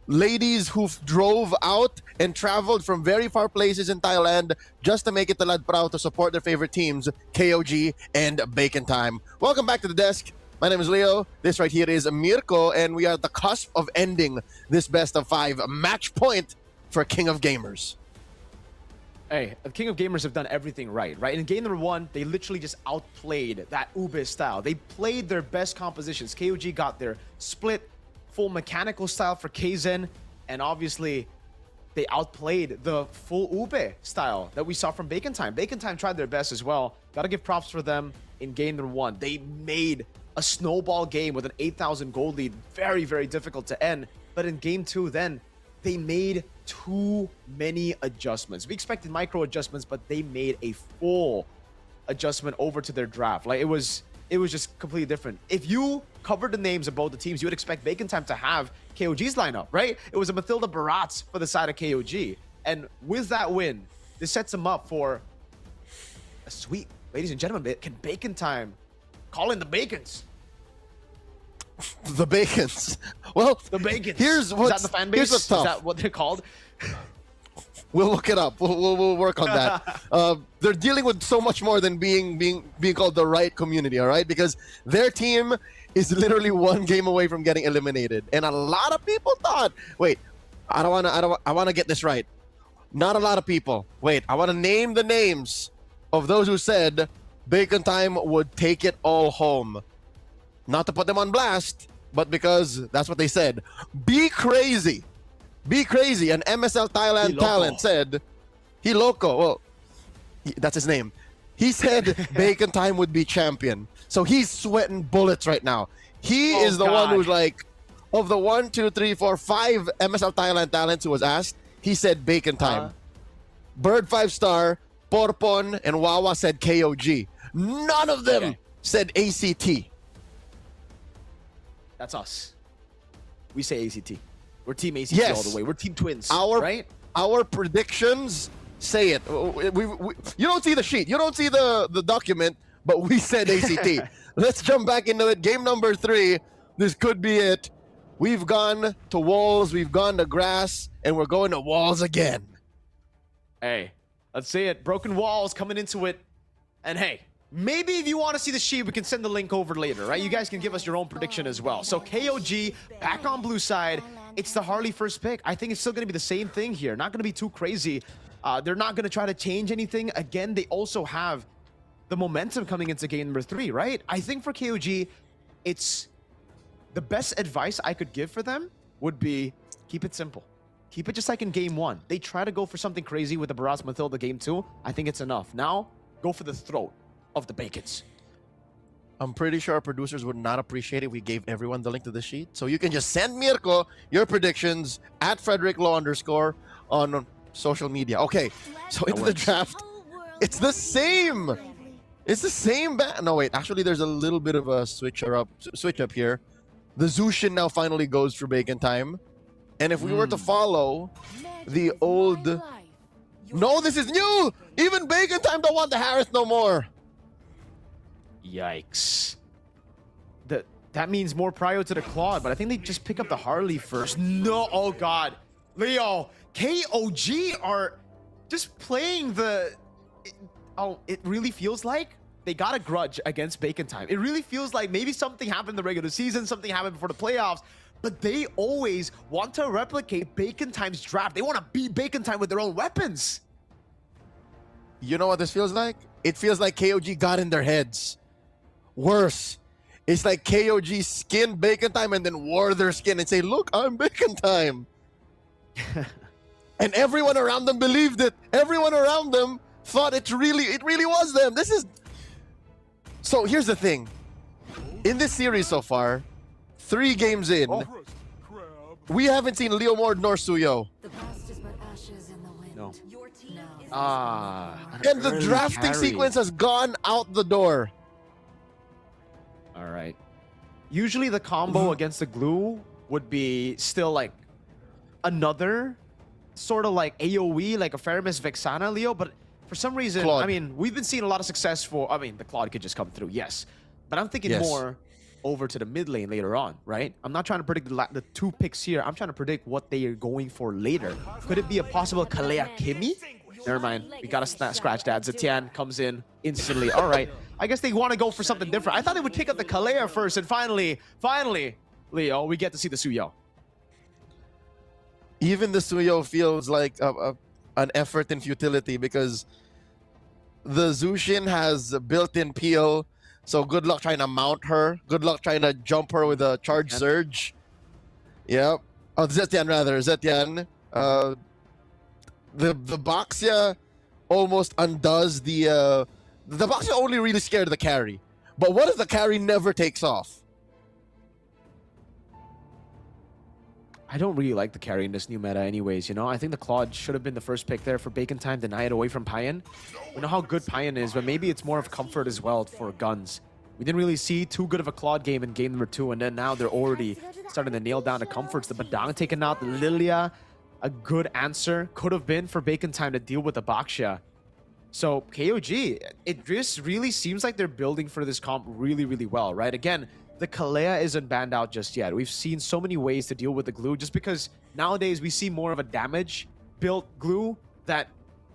ladies who drove out and traveled from very far places in Thailand just to make it to Lad Prao to support their favorite teams, KOG and Bacon Time. Welcome back to the desk. My name is Leo. This right here is Mirko, and we are at the cusp of ending this best of 5 match point for King of Gamers. Hey, the King of Gamers have done everything right? In game number 1, they literally just outplayed that Ube style. They played their best compositions. KOG got their split, full mechanical style for Kaizen, and obviously they outplayed the full Ube style that we saw from Bacon Time. Bacon Time tried their best as well. Gotta give props for them in game number 1. They made a snowball game with an 8,000 gold lead very, very difficult to end. But in game 2 then, they made too many adjustments. We expected micro adjustments, but they made a full adjustment over to their draft. Like, it was just completely different. If you covered the names of both the teams, you would expect Bacon Time to have KOG's lineup, right? It was a Mathilda Barats for the side of KOG. And with that win, this sets them up for a sweep. Ladies and gentlemen, can Bacon Time call in the Bacons? The Bacons. Well, The Bacons. Here's Is what's, that the fan base? here's what's tough. Is that what they're called? We'll look it up. We'll work on that. They're dealing with so much more than being called the right community, all right? Because their team is literally 1 game away from getting eliminated, and a lot of people thought, wait, I want to get this right. Not a lot of people. Wait, I want to name the names of those who said Bacon Time would take it all home. Not to put them on blast, but because that's what they said. Be crazy. Be crazy. An MSL Thailand talent said, he loco. Well, that's his name. He said Bacon Time would be champion. So he's sweating bullets right now. He is the one who's like, of the 1, 2, 3, 4, 5 MSL Thailand talents who was asked, he said Bacon Time. Bird 5-star, Porpon, and Wawa said KOG. None of them said ACT. That's us. We say ACT. We're team ACT Yes. all the way. We're team twins, Our right? Our predictions say it. You don't see the sheet. You don't see the document, but we said ACT. Let's jump back into it. Game number 3. This could be it. We've gone to walls. We've gone to grass. And we're going to walls again. Hey, let's see it. Broken walls coming into it. And hey, maybe if you want to see the sheet, we can send the link over later, right? You guys can give us your own prediction as well. So KOG back on blue side. It's the Harley first pick. I think it's still going to be the same thing here. Not going to be too crazy. They're not going to try to change anything. Again, they also have the momentum coming into game number 3, right? I think for KOG, it's the best advice I could give for them would be keep it simple. Keep it just like in game 1. They try to go for something crazy with the Barats Mathilda game 2. I think it's enough. Now, go for the throat of the Bacons. I'm pretty sure our producers would not appreciate it. We gave everyone the link to the sheet. So you can just send Mirko your predictions at @FrederickLaw_ on social media. Okay, so into the draft. It's the same. It's the same. No, wait. Actually, there's a little bit of a switch up here. The Zushin now finally goes for Bacon Time. And if we were to follow the old... No, this is new! Even Bacon Time don't want the Harris no more. Yikes. That means more prio to the Claude, but I think they just pick up the Harley first. No, oh god. Leo, KOG are just playing the... it really feels like they got a grudge against Bacon Time. It really feels like maybe something happened in the regular season, something happened before the playoffs, but they always want to replicate Bacon Time's draft. They want to beat Bacon Time with their own weapons. You know what this feels like? It feels like KOG got in their heads. Worse. It's like KOG skinned Bacon Time and then wore their skin and say, look, I'm Bacon Time. And everyone around them believed it. Everyone around them thought it really was them. This is... So here's the thing. In this series so far, 3 games in, we haven't seen Leo Mord nor Suyo. No. And the drafting sequence has gone out the door. All right. Usually the combo against the glue would be still like another sort of like AoE, like a Faramis Vexana, Leo, but for some reason, Claude. I mean, we've been seeing a lot of success for, I mean, the Claude could just come through, yes. But I'm thinking more over to the mid lane later on, right? I'm not trying to predict the 2 picks here. I'm trying to predict what they are going for later. Could it be a possible Kalea Kimi? Never mind. We got to scratch that. Zetian comes in instantly. All right. I guess they want to go for something different. I thought they would pick up the Kalea first, and finally, Leo, we get to see the Suyo. Even the Suyo feels like an effort in futility because the Zushin has a built-in peel. So good luck trying to mount her. Good luck trying to jump her with a charge surge. Yep. Oh, Zetian rather. Zetian. The Baxia almost undoes the Baxia only really scared the carry. But what if the carry never takes off? I don't really like the carry in this new meta anyways, you know? I think the Claude should have been the first pick there for Bacon Time, deny it away from Payan. We know how good Payan is, but maybe it's more of comfort as well for guns. We didn't really see too good of a Claude game in game number 2, and then now they're already starting to nail down the comforts. The Badang taken out, the Lilia, a good answer could have been for Bacon Time to deal with the Baxia. So KOG, it just really seems like they're building for this comp really, really well, right? Again, the Kalea isn't banned out just yet. We've seen so many ways to deal with the glue just because nowadays we see more of a damage-built glue that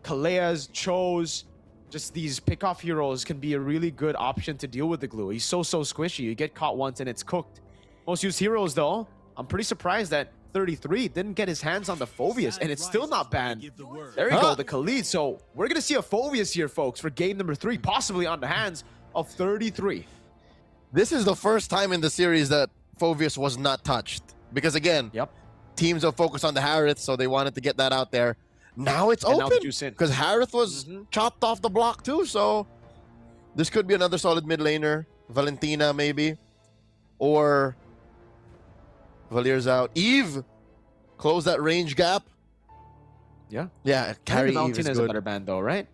Kaleas, Chos, just these pick-off heroes can be a really good option to deal with the glue. He's so squishy. You get caught once and it's cooked. Most used heroes, though, I'm pretty surprised that 33 didn't get his hands on the Phoveus, and it's still not banned. There you go, the Khalid. So we're going to see a Phoveus here, folks, for game number 3, possibly on the hands of 33. This is the first time in the series that Phoveus was not touched. Because again, teams are focused on the Harith, so they wanted to get that out there. Now it's open. Because Harith was chopped off the block too, so this could be another solid mid laner. Valentina, maybe. Or Valir's out. Eve, close that range gap. Yeah, carry Eve Valentina is a good. better band though, right?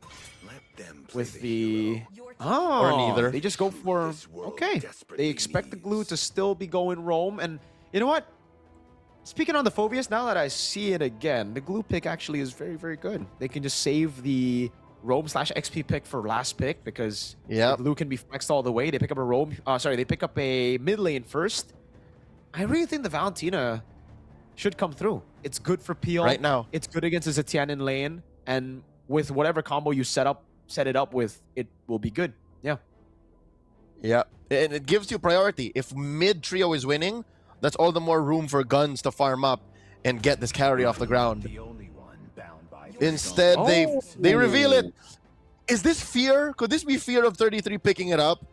With the... or neither. They just go for... Okay. They expect the glue to still be going roam. And you know what? Speaking on the Phoveus, now that I see it again, the glue pick actually is very, very good. They can just save the roam/XP pick for last pick because the glue can be flexed all the way. They pick up a roam... they pick up a mid lane first. I really think the Valentina should come through. It's good for Peel. Right now. It's good against the Zetian in lane. And with whatever combo you set it up with, it will be good. Yeah. And it gives you priority. If mid trio is winning, that's all the more room for guns to farm up and get this carry off the ground. Instead, they reveal it. Is this fear? Could this be fear of 33 picking it up?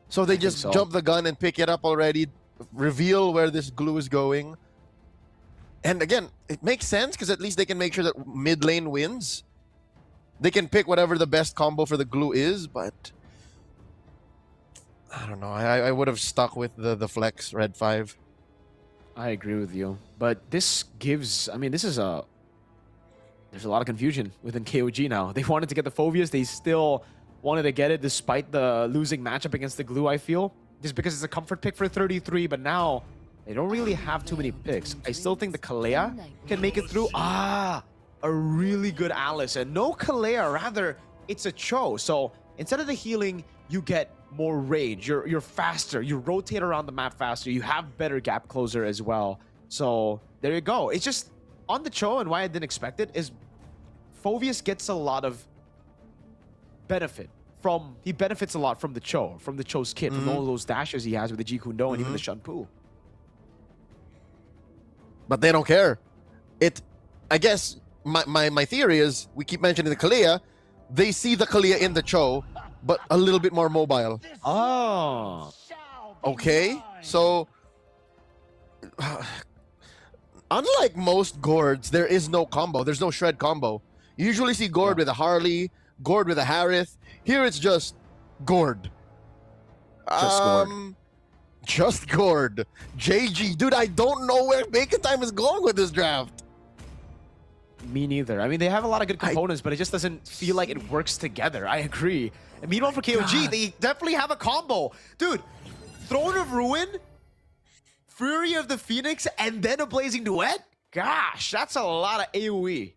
So they just jump the gun and pick it up already, reveal where this glue is going. And again, it makes sense because at least they can make sure that mid lane wins. They can pick whatever the best combo for the glue is, but I don't know. I would have stuck with the flex red 5. I agree with you. But this gives... I mean, this is a... There's a lot of confusion within KOG now. They wanted to get the Phoveus. They still wanted to get it despite the losing matchup against the glue, I feel. Just because it's a comfort pick for 33, but now they don't really have too many picks. I still think the Kalea can make it through. A really good Alice. And no Kalea, rather, it's a Cho. So instead of the healing, you get more range. You're faster. You rotate around the map faster. You have better gap closer as well. So there you go. It's just on the Cho, and why I didn't expect it is Phoveus gets a lot of benefit from... He benefits a lot from the Cho, from the Cho's kit, from all those dashes he has with the Ji Kundo and even the Shanpu. But they don't care. I guess my theory is, we keep mentioning the Kalea, they see the Kalea in the Cho, but a little bit more mobile. Oh. Okay, so unlike most Gourds, there is no combo. There's no shred combo. You usually see Gourd with a Harley, Gourd with a Harith. Here it's just Gourd. Just Gourd. Just Gourd. JG. Dude, I don't know where Bacon Time is going with this draft. Me neither. I mean, they have a lot of good components, but it just doesn't feel like it works together. I agree. And meanwhile, for KOG, they definitely have a combo. Dude, Throne of Ruin, Fury of the Phoenix, and then a Blazing Duet? Gosh, that's a lot of AoE.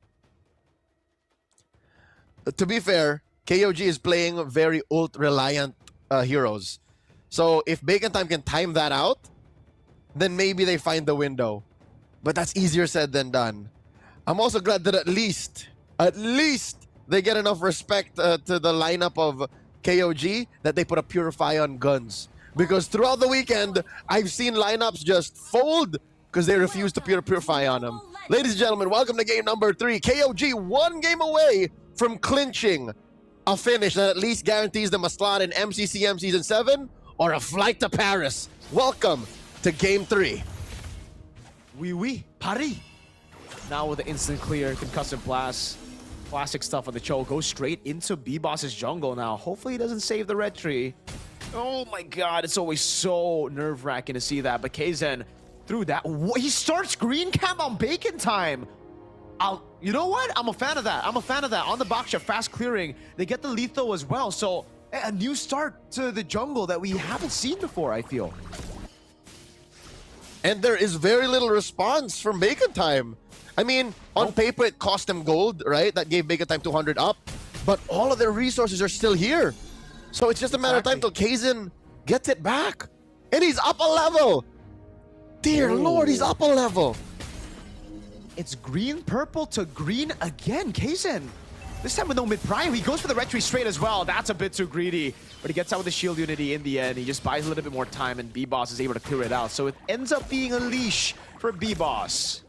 To be fair, KOG is playing very ult-reliant heroes. So if Bacon Time can time that out, then maybe they find the window. But that's easier said than done. I'm also glad that at least they get enough respect to the lineup of KOG that they put a Purify on guns. Because throughout the weekend, I've seen lineups just fold because they refuse to Purify on them. Ladies and gentlemen, welcome to game number 3. KOG 1 game away from clinching a finish that at least guarantees them a slot in MCCM Season 7 or a flight to Paris. Welcome to game 3. Oui, Paris. Now with the instant clear, concussive blast, classic stuff on the Cho, goes straight into B-Boss's jungle now. Hopefully he doesn't save the red tree. Oh my god, it's always so nerve-wracking to see that. But Kaizen through that. He starts green cam on Bacon Time. You know what? I'm a fan of that. On the box shot, fast clearing. They get the lethal as well. So a new start to the jungle that we haven't seen before, I feel. And there is very little response from Bacon Time. I mean, on paper, it cost them gold, right? That gave Bacon Time 200 up. But all of their resources are still here. So it's just a matter of time till Kaizen gets it back. And he's up a level. Dear Lord, he's up a level. It's green, purple to green again. Kaizen. This time with no mid-prime. He goes for the red tree straight as well. That's a bit too greedy. But he gets out with the shield unity in the end. He just buys a little bit more time and B-Boss is able to clear it out. So it ends up being a leash for B-Boss.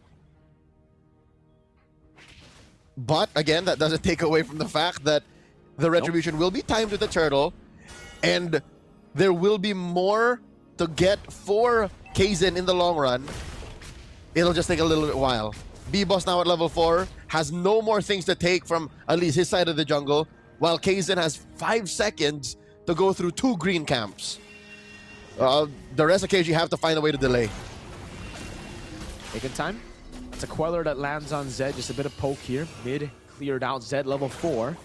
But again, that doesn't take away from the fact that the retribution will be timed with the turtle. And there will be more to get for Kaizen in the long run. It'll just take a little bit while. B-Boss now at level 4 has no more things to take from at least his side of the jungle, while Kaizen has 5 seconds to go through 2 green camps. The rest of KG have to find a way to delay. Taking time. It's a Queller that lands on Zed. Just a bit of poke here. Mid cleared out. Zed level 4.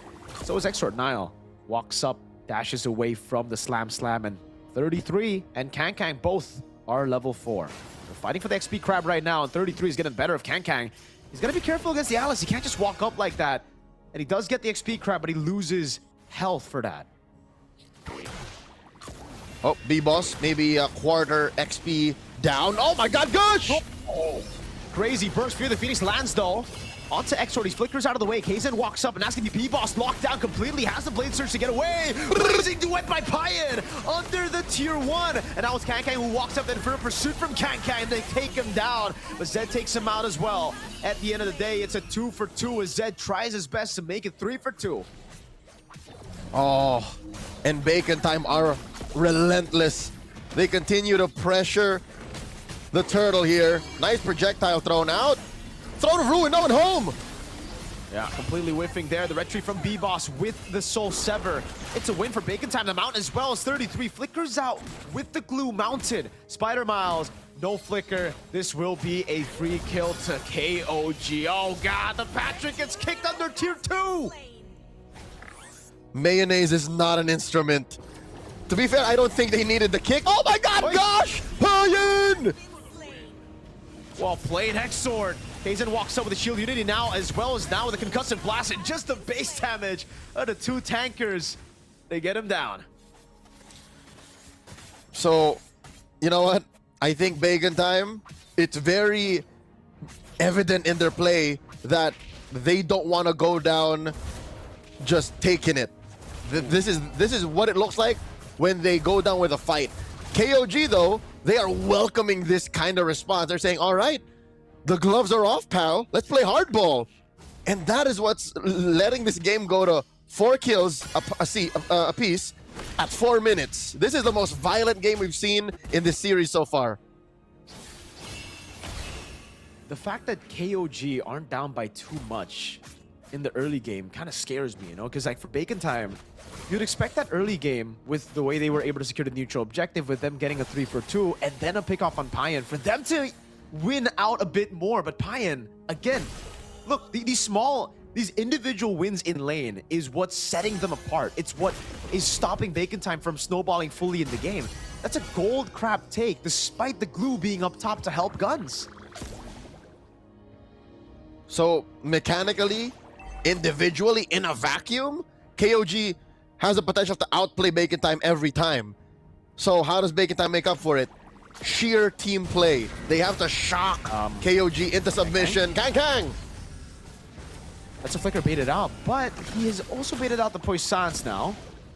So is Exort. Nile walks up, dashes away from the slam, and 33 and Kankang both are level 4. They're fighting for the XP crab right now, and 33 is getting better of Kankang. He's got to be careful against the Alice. He can't just walk up like that. And he does get the XP crab, but he loses health for that. Oh, B-Boss, maybe a quarter XP down. Oh my god, gosh! Oh. Crazy burst. Fear the Phoenix lands though. Onto Exort, he flickers out of the way. Kaizen walks up and has to be B-Boss locked down completely. Has the Blade Surge to get away. Blazing duet by Payan under the tier 1. And now it's Kankang who walks up then for a pursuit from Kankang. They take him down, but Zed takes him out as well. At the end of the day, it's a 2 for 2 as Zed tries his best to make it 3 for 2. Oh, and Bacon Time are relentless. They continue to pressure the turtle here. Nice projectile thrown out. Throne of Ruin, no one home. Yeah, completely whiffing there. The red tree from B-Boss with the Soul Sever. It's a win for Bacon Time. The Mountain as well as 33 flickers out with the glue mounted. Spider Miles, no flicker. This will be a free kill to KOG. Oh god, the Patrick gets kicked under tier 2. Mayonnaise is not an instrument. To be fair, I don't think they needed the kick. Oh my god, gosh! Payan! Well played, Hexord. Kaizen walks up with the shield unity now, as well as now with the concussive blast and just the base damage of the 2 tankers. They get him down. So, you know what? I think Bacon Time, it's very evident in their play that they don't want to go down just taking it. This is what it looks like when they go down with a fight. KOG, though, they are welcoming this kind of response. They're saying, all right, the gloves are off, pal. Let's play hardball. And that is what's letting this game go to 4 kills a piece at 4 minutes. This is the most violent game we've seen in this series so far. The fact that KOG aren't down by too much in the early game kind of scares me, you know? Because like for Bacon Time, you'd expect that early game with the way they were able to secure the neutral objective with them getting a 3 for 2 and then a pick off on Payan for them to win out a bit more. But Payan, again, look, these individual wins in lane is what's setting them apart. It's what is stopping Bacon Time from snowballing fully in the game. That's a gold crap take despite the glue being up top to help guns. So mechanically, individually, in a vacuum, KOG has the potential to outplay Bacon Time every time. So how does Bacon Time make up for it? Sheer team play. They have to shock KOG into submission. Kang! That's a flicker baited out, but he has also baited out the Poissons now.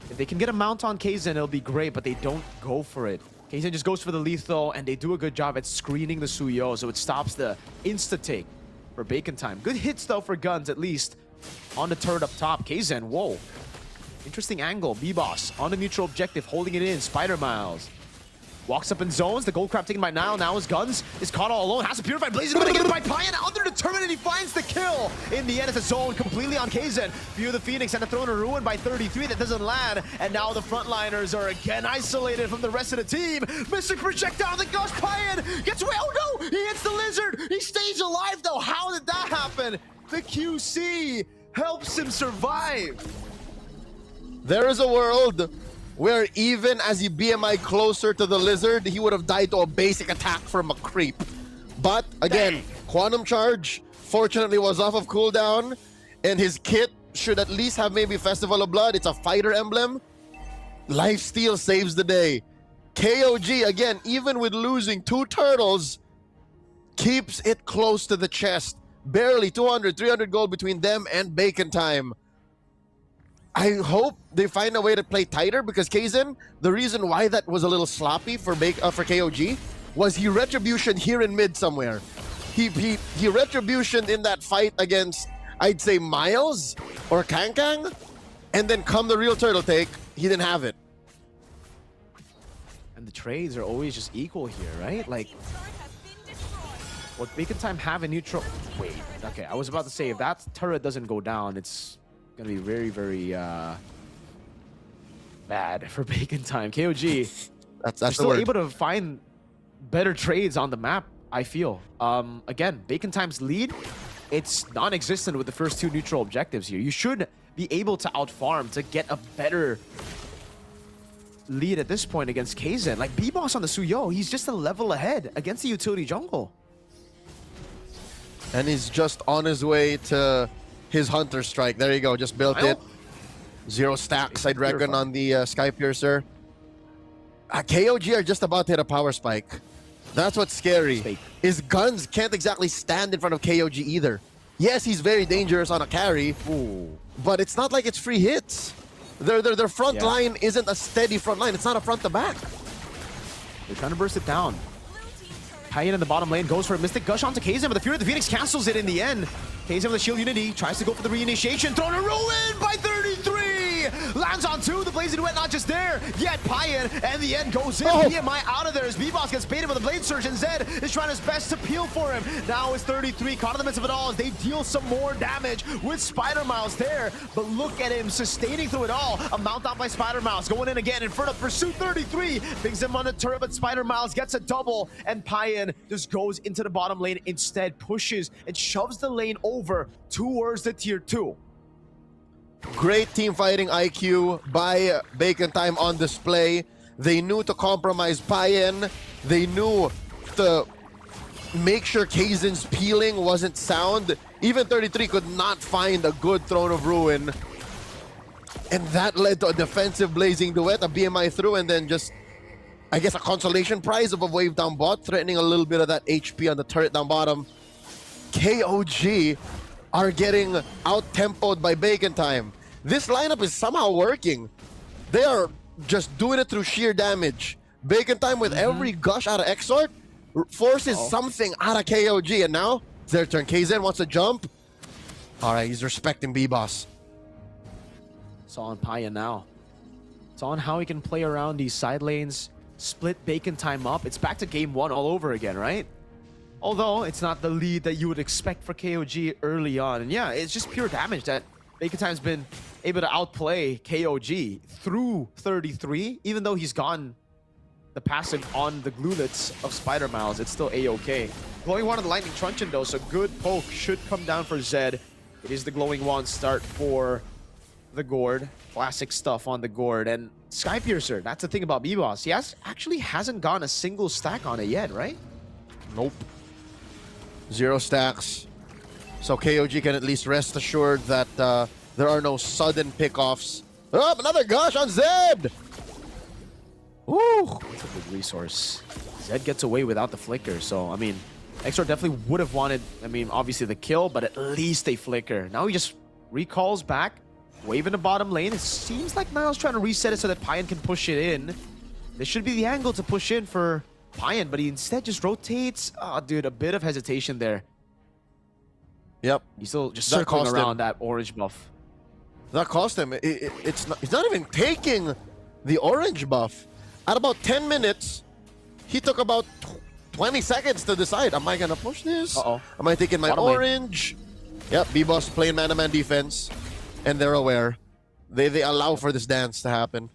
If they can get a mount on Kaizen, it'll be great, but they don't go for it. Kaizen just goes for the lethal, and they do a good job at screening the Suyo, so it stops the insta-take for Bacon Time. Good hits, though, for Guns, at least. On the turret up top, Kaizen, whoa. Interesting angle. B-Boss on the neutral objective, holding it in. Spider Miles walks up in zones. The gold crab taken by Nile. Now his Guns is caught all alone. Has to purify Blaze. Going to get it by Payan. Out there determined, and he finds the kill. In the end, it's a zone completely on Kaizen. View the Phoenix and a throw in a ruin by 33 that doesn't land. And now the frontliners are again isolated from the rest of the team. Mystic projectile. The Gush Payan gets away. Oh no! He hits the lizard. He stays alive though. How did that happen? The QC helps him survive. There is a world where even as he BMI closer to the lizard, he would have died to a basic attack from a creep. But again, Quantum Charge fortunately was off of cooldown, and his kit should at least have maybe Festival of Blood. It's a fighter emblem. Lifesteal saves the day. KOG, again, even with losing 2 turtles, keeps it close to the chest. Barely 200, 300 gold between them and Bacon Time. I hope they find a way to play tighter, because Kaizen, the reason why that was a little sloppy for KOG was he retribution here in mid somewhere. He retribution in that fight against, I'd say, Miles or Kang, and then come the real turtle take, he didn't have it. And the trades are always just equal here, right? Like, what Bacon Time have in neutral... Wait, okay, I was about to say, if that turret doesn't go down, it's gonna be very, very bad for Bacon Time. KOG, that's still able to find better trades on the map, I feel. Again, Bacon Time's lead, it's non-existent with the first 2 neutral objectives here. You should be able to outfarm to get a better lead at this point against Kaizen. Like, B-Boss on the Suyo, he's just a level ahead against the utility jungle. And he's just on his way to his Hunter Strike. There you go, just built it. 0 stacks, I'd reckon, on the Sky Piercer. KOG are just about to hit a power spike. That's what's scary. His Guns can't exactly stand in front of KOG either. Yes, he's very dangerous on a carry, but it's not like it's free hits. Their front line isn't a steady front line. It's not a front to back. They're trying to burst it down. Payan in the bottom lane goes for a Mystic Gush onto Kaizen, but the Fury of the Phoenix cancels it in the end. Kaizen with the Shield Unity tries to go for the reinitiation. Thrown a ruin by 33! Lands on 2. The Blazing Duet not just there yet. Payan, and the end goes in. PMI out of there as B-Boss gets baited with a Blade Surge, and Zed is trying his best to peel for him. Now it's 33 caught in the midst of it all as they deal some more damage with Spider Miles there. But look at him sustaining through it all. A mount out by Spider Miles going in again. Inferno pursuit 33. Brings him on the turret, but Spider Miles gets a double, and Payan just goes into the bottom lane instead, pushes and shoves the lane over towards the tier 2. Great team fighting IQ by Bacon Time on display. They knew to compromise Payan. They knew to make sure Kaizen's peeling wasn't sound. Even 33 could not find a good Throne of Ruin. And that led to a defensive Blazing Duet, a BMI through, and then just, I guess, a consolation prize of a wave down bot, threatening a little bit of that HP on the turret down bottom. KOG are getting out-tempoed by Bacon Time. This lineup is somehow working. They are just doing it through sheer damage. Bacon Time with every gush out of Exort forces something out of KOG, and now it's their turn. Kaizen wants to jump. All right, he's respecting B-Boss. It's on Payan now. It's on how he can play around these side lanes, split Bacon Time up. It's back to game 1 all over again, right? Although it's not the lead that you would expect for KOG early on. And yeah, it's just pure damage that Bacon Time's been able to outplay KOG through 33. Even though he's gone the passive on the glulets of Spider Miles, it's still A-OK. Glowing Wand of the Lightning Truncheon though, so good poke should come down for Zed. It is the Glowing Wand start for the Gourd. Classic stuff on the Gourd. And Sky Piercer, that's the thing about B-Boss. He actually hasn't gone a single stack on it yet, right? Nope. 0 stacks. So KOG can at least rest assured that there are no sudden pickoffs. Oh, another gush on Zed! Ooh. It's a big resource. Zed gets away without the flicker, so, I mean, Exor definitely would have wanted, I mean, obviously the kill, but at least a flicker. Now he just recalls back, wave in the bottom lane. It seems like Niall's trying to reset it so that Payan can push it in. This should be the angle to push in for Payan, but he instead just rotates. Oh, dude, a bit of hesitation there. Yep. He's still just That circling cost around him. that orange buff. That cost him. He's not even taking the orange buff. At about 10 minutes, he took about 20 seconds to decide, am I going to push this? Uh-oh. Am I taking my Bottom lane. orange? Yep, B-Boss playing man-to-man defense. And they're aware. They allow for this dance to happen.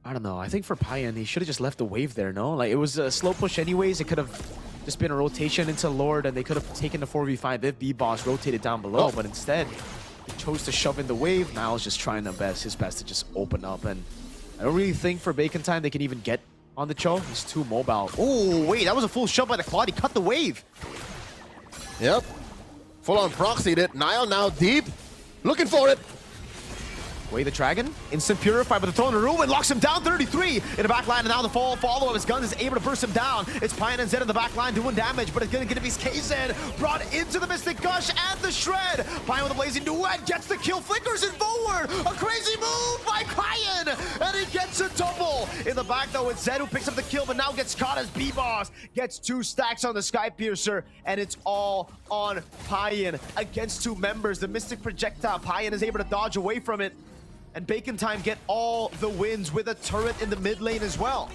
I don't know. I think for Payan, he should have just left the wave there, no? Like, it was a slow push anyways. It could have just been a rotation into Lord, and they could have taken the 4v5 if B-Boss rotated down below. But instead, he chose to shove in the wave. Niall's just trying his best to just open up. And I don't really think for Bacon Time they can even get on the Cho. He's too mobile. Oh, wait, that was a full shove by the quad. He cut the wave. Yep. Full-on proxied it. Niall now deep. Looking for it. Way the Dragon. Instant Purify, but the throw in the room and locks him down. 33 in the back line, and now the follow of his guns is able to burst him down. It's Payan and Zed in the back line doing damage, but it's going to be KZ brought into the Mystic Gush and the Shred. Payan with a blazing duet gets the kill, flickers it forward. A crazy move by Payan, and he gets a double. In the back, though, it's Zed who picks up the kill, but now gets caught as B-Boss gets 2 stacks on the Sky Piercer, and it's all on Payan against 2 members. The Mystic Projectile, Payan is able to dodge away from it. And Bacon Time get all the wins with a turret in the mid lane as well.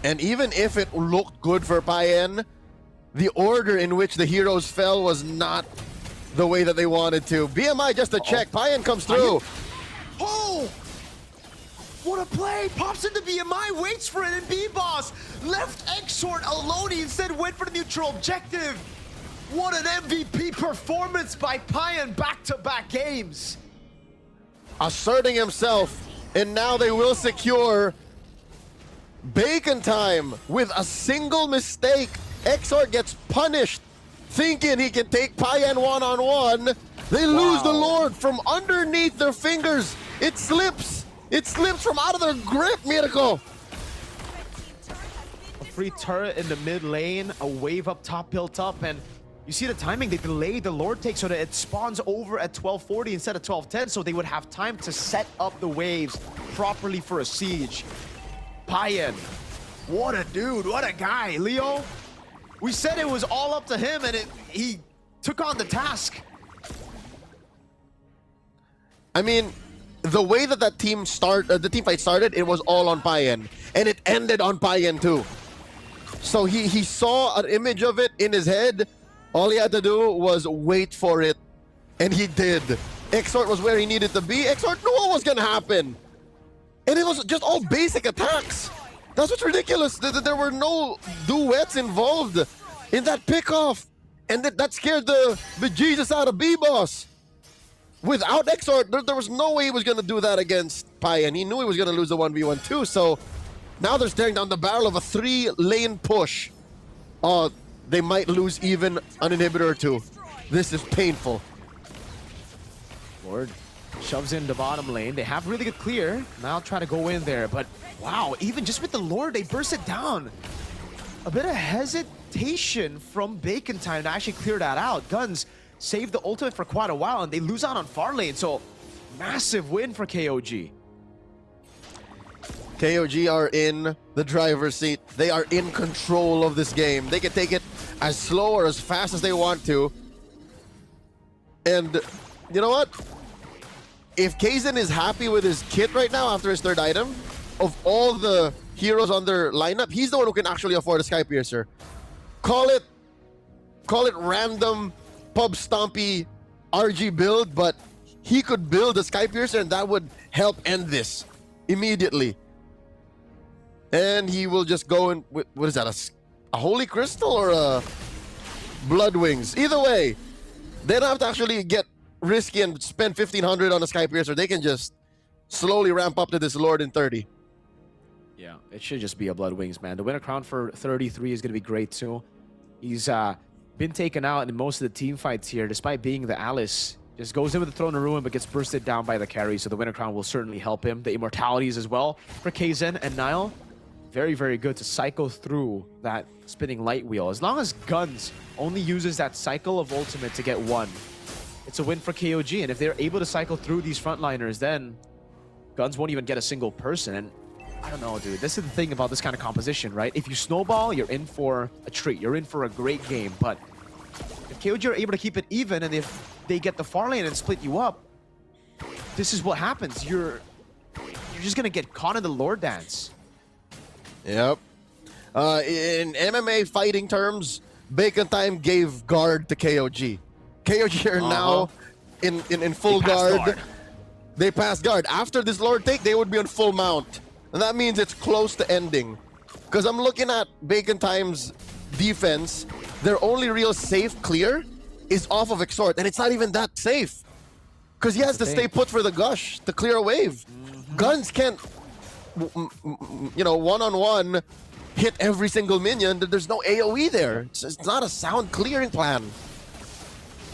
And even if it looked good for Payan, the order in which the heroes fell was not the way that they wanted to. BMI just a check. Payan comes through. Oh! What a play! Pops into BMI, waits for it, and B-Boss left Exort alone. He instead went for the neutral objective. What an MVP performance by Payan, back-to-back games. Asserting himself, and now they will secure Bacon Time with a single mistake. Exort gets punished, thinking he can take Payan one-on-one. They lose the Lord from underneath their fingers. It slips. It slips from out of their grip, Miracle. A free turret in the mid lane, a wave up top, built up, and you see the timing, they delayed the Lord take so that it spawns over at 1240 instead of 1210, so they would have time to set up the waves properly for a siege. Payan, what a dude, what a guy. Leo, we said it was all up to him, and he took on the task. I mean, the way that the team fight started, it was all on Payan, and it ended on Payan too. So he saw an image of it in his head. All he had to do was wait for it, and he did. Exort was where he needed to be. Exort knew what was going to happen. And it was just all basic attacks. That's what's ridiculous. There were no duets involved in that pickoff. And that scared the bejesus out of B-Boss. Without Exort, there was no way he was going to do that against Payan. He knew he was going to lose the 1v1 too. So now they're staring down the barrel of a 3-lane push. They might lose even an inhibitor or 2. This is painful. Lord shoves in the bottom lane. They have really good clear. Now try to go in there, but wow, even just with the Lord, they burst it down. A bit of hesitation from Bacon Time to actually clear that out. Guns save the ultimate for quite a while, and they lose out on far lane, so massive win for KOG. KOG are in the driver's seat. They are in control of this game. They can take it as slow or as fast as they want to. And you know what? If Kaizen is happy with his kit right now after his 3rd item, of all the heroes on their lineup, he's the one who can actually afford a Sky Piercer. Call it random pub stompy RG build, but he could build a Sky Piercer and that would help end this immediately. And he will just go in with, what is that, a Holy Crystal or a Blood Wings? Either way, they don't have to actually get risky and spend 1,500 on a Sky Piercer. They can just slowly ramp up to this Lord in 30. Yeah, it should just be a Blood Wings, man. The winner crown for 33 is going to be great, too. He's been taken out in most of the team fights here. Despite being the Alice, Just goes in with the Throne of Ruin, but gets bursted down by the carry, so the Winter Crown will certainly help him. The Immortalities as well for Kaizen and Nile. Very, very good to cycle through that spinning light wheel. As long as Guns only uses that cycle of ultimate to get one, it's a win for KOG. And if they're able to cycle through these frontliners, then Guns won't even get a single person. And I don't know, dude. This is the thing about this kind of composition, right? If you snowball, you're in for a treat. You're in for a great game. But if KOG are able to keep it even, and if they get the far lane and split you up, this is what happens. You're just gonna get caught in the lore dance. Yep. In MMA fighting terms, Bacon Time gave guard to KOG. KOG are now in full guard. They passed guard. After this Lord take, they would be on full mount. And that means it's close to ending. Because I'm looking at Bacon Time's defense. Their only real safe clear is off of Exhort. And it's not even that safe. Because he has to stay put for the Gush to clear a wave. Guns can't, you know, one-on-one hit every single minion. There's no AoE there. It's not a sound clearing plan.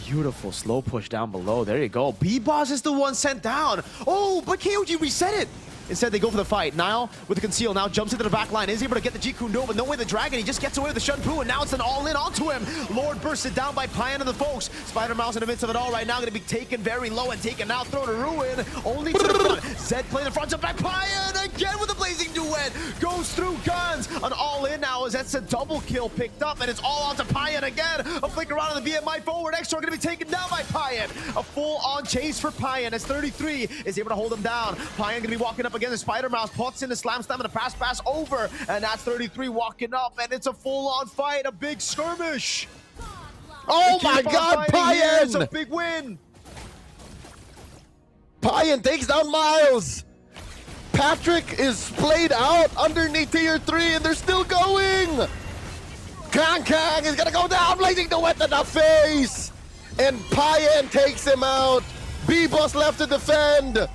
Beautiful slow push down below. There you go. B-Boss is the one sent down. Oh, but KOG reset it. Instead, they go for the fight. Nile with the conceal now jumps into the back line. Is able to get the Jiku No, but no way the Dragon. He just gets away with the Shunpu, and now it's an all-in onto him. Lord bursted down by Payan and the folks. Spider Mouse in the midst of it all right now, going to be taken very low and taken out. Thrown to Ruin. Only to the front. Zed playing the front up by Payan again with the Blazing Duet. Goes through Guns. An all-in now as that's a double kill picked up, and it's all on to Payan again. A flick around on the BMI forward. Extra going to be taken down by Payan. A full-on chase for Payan as 33 is able to hold him down. Payan going to be walking up against the Spider Mouse, puts in the slam and a pass over, and that's 33 walking up, and it's a full-on fight, a big skirmish. Oh my God, Payan! It's a big win. Payan takes down Miles. Patrick is played out underneath tier 3, and they're still going. Kang is gonna go down, Blazing the Wet in the face, and Payan takes him out. B-Boss left to defend.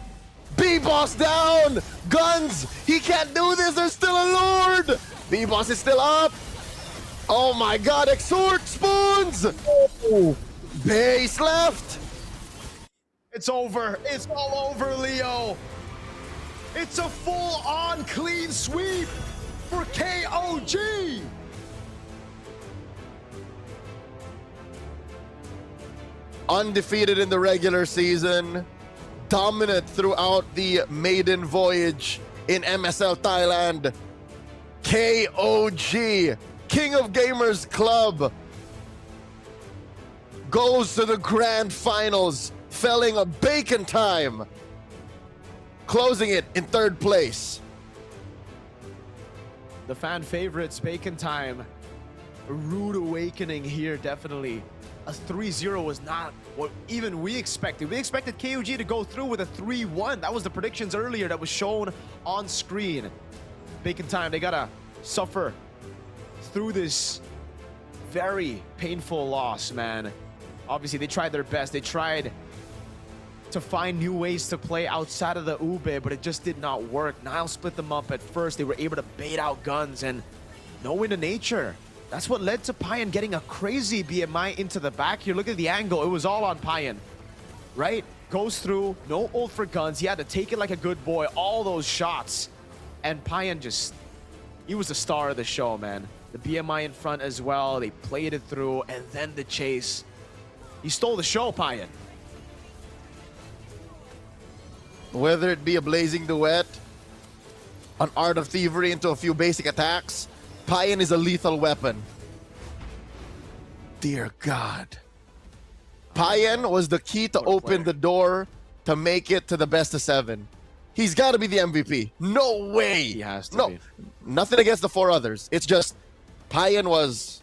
B-Boss down! Guns! He can't do this! There's still a Lord! B-Boss is still up! Oh my God! Exhort Spoons! Oh. Base left! It's over. It's all over, Leo. It's a full-on clean sweep for KOG! Undefeated in the regular season. Dominant throughout the maiden voyage in MSL Thailand. KOG, King of Gamers Club, goes to the grand finals, felling a Bacon Time, closing it in 3rd place. The fan favorites, Bacon Time. A rude awakening here, definitely. A 3-0 was not what even we expected. We expected KOG to go through with a 3-1. That was the predictions earlier that was shown on screen. Bacon Time, they gotta suffer through this very painful loss, man. Obviously, they tried their best. They tried to find new ways to play outside of the Ube, but it just did not work. Nile split them up at first. They were able to bait out Guns and no Wind of Nature. That's what led to Payan getting a crazy BMI into the back. Here, look at the angle. It was all on Payan, right? Goes through, no ult for Guns. He had to take it like a good boy. All those shots. And Payan just, he was the star of the show, man. The BMI in front as well. They played it through, and then the chase. He stole the show, Payan. Whether it be a Blazing Duet, an Art of Thievery into a few basic attacks, Payan is a lethal weapon. Dear God. Payan was the key to open the door to make it to the best of 7. He's got to be the MVP. No way. He has to be. Nothing against the 4 others. It's just Payan was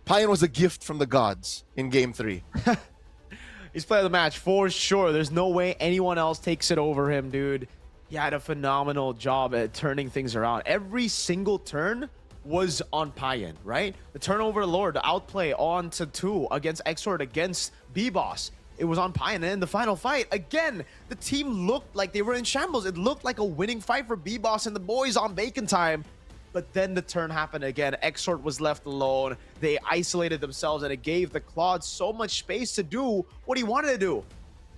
a gift from the gods in Game 3. He's player of the match for sure. There's no way anyone else takes it over him, dude. He had a phenomenal job at turning things around. Every single turn was on Payan, right? The turnover Lord, the outplay on to 2 against Exhort, against B-Boss. It was on Payan. And in the final fight, again, the team looked like they were in shambles. It looked like a winning fight for B-Boss and the boys on Bacon Time. But then the turn happened again. Exort was left alone. They isolated themselves, and it gave the Claude so much space to do what he wanted to do.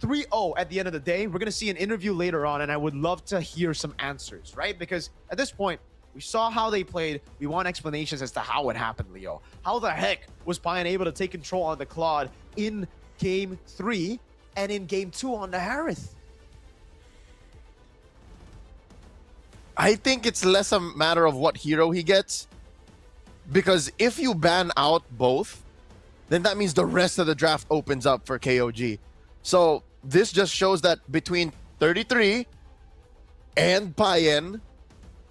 3-0 at the end of the day. We're going to see an interview later on, and I would love to hear some answers, right? Because at this point, we saw how they played. We want explanations as to how it happened, Leo. How the heck was Payne able to take control on the Claude in Game 3 and in Game 2 on the Harith? I think it's less a matter of what hero he gets. Because if you ban out both, then that means the rest of the draft opens up for KOG. So this just shows that between 33 and Payne,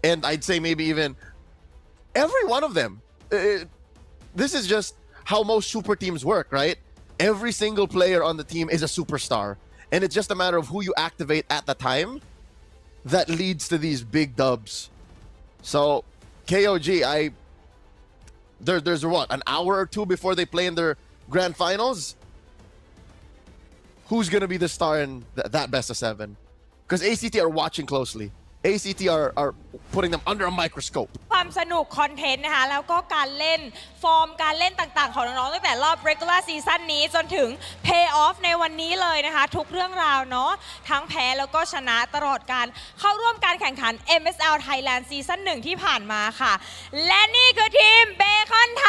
and I'd say maybe even every one of them, this is just how most super teams work, right? Every single player on the team is a superstar. And it's just a matter of who you activate at the time that leads to these big dubs. So KOG, there's what, an hour or two before they play in their grand finals? Who's going to be the star in that best of 7? Because ACT are watching closely. ACT are putting them under a microscope. ความสนุกคอนเทนต์นะคะแล้วก็การเล่นฟอร์มการเล่นต่างๆของน้องๆตั้งแต่รอบ regular season นี้จนถึง pay off ในวันนี้เลยนะคะทุกเรื่องราวเนาะทั้งแพ้แล้วก็ชนะตลอดการเข้าร่วมการแข่งขัน MSL Thailand Season 1 ที่ผ่านมาค่ะและนี่คือทีมเบคอนไท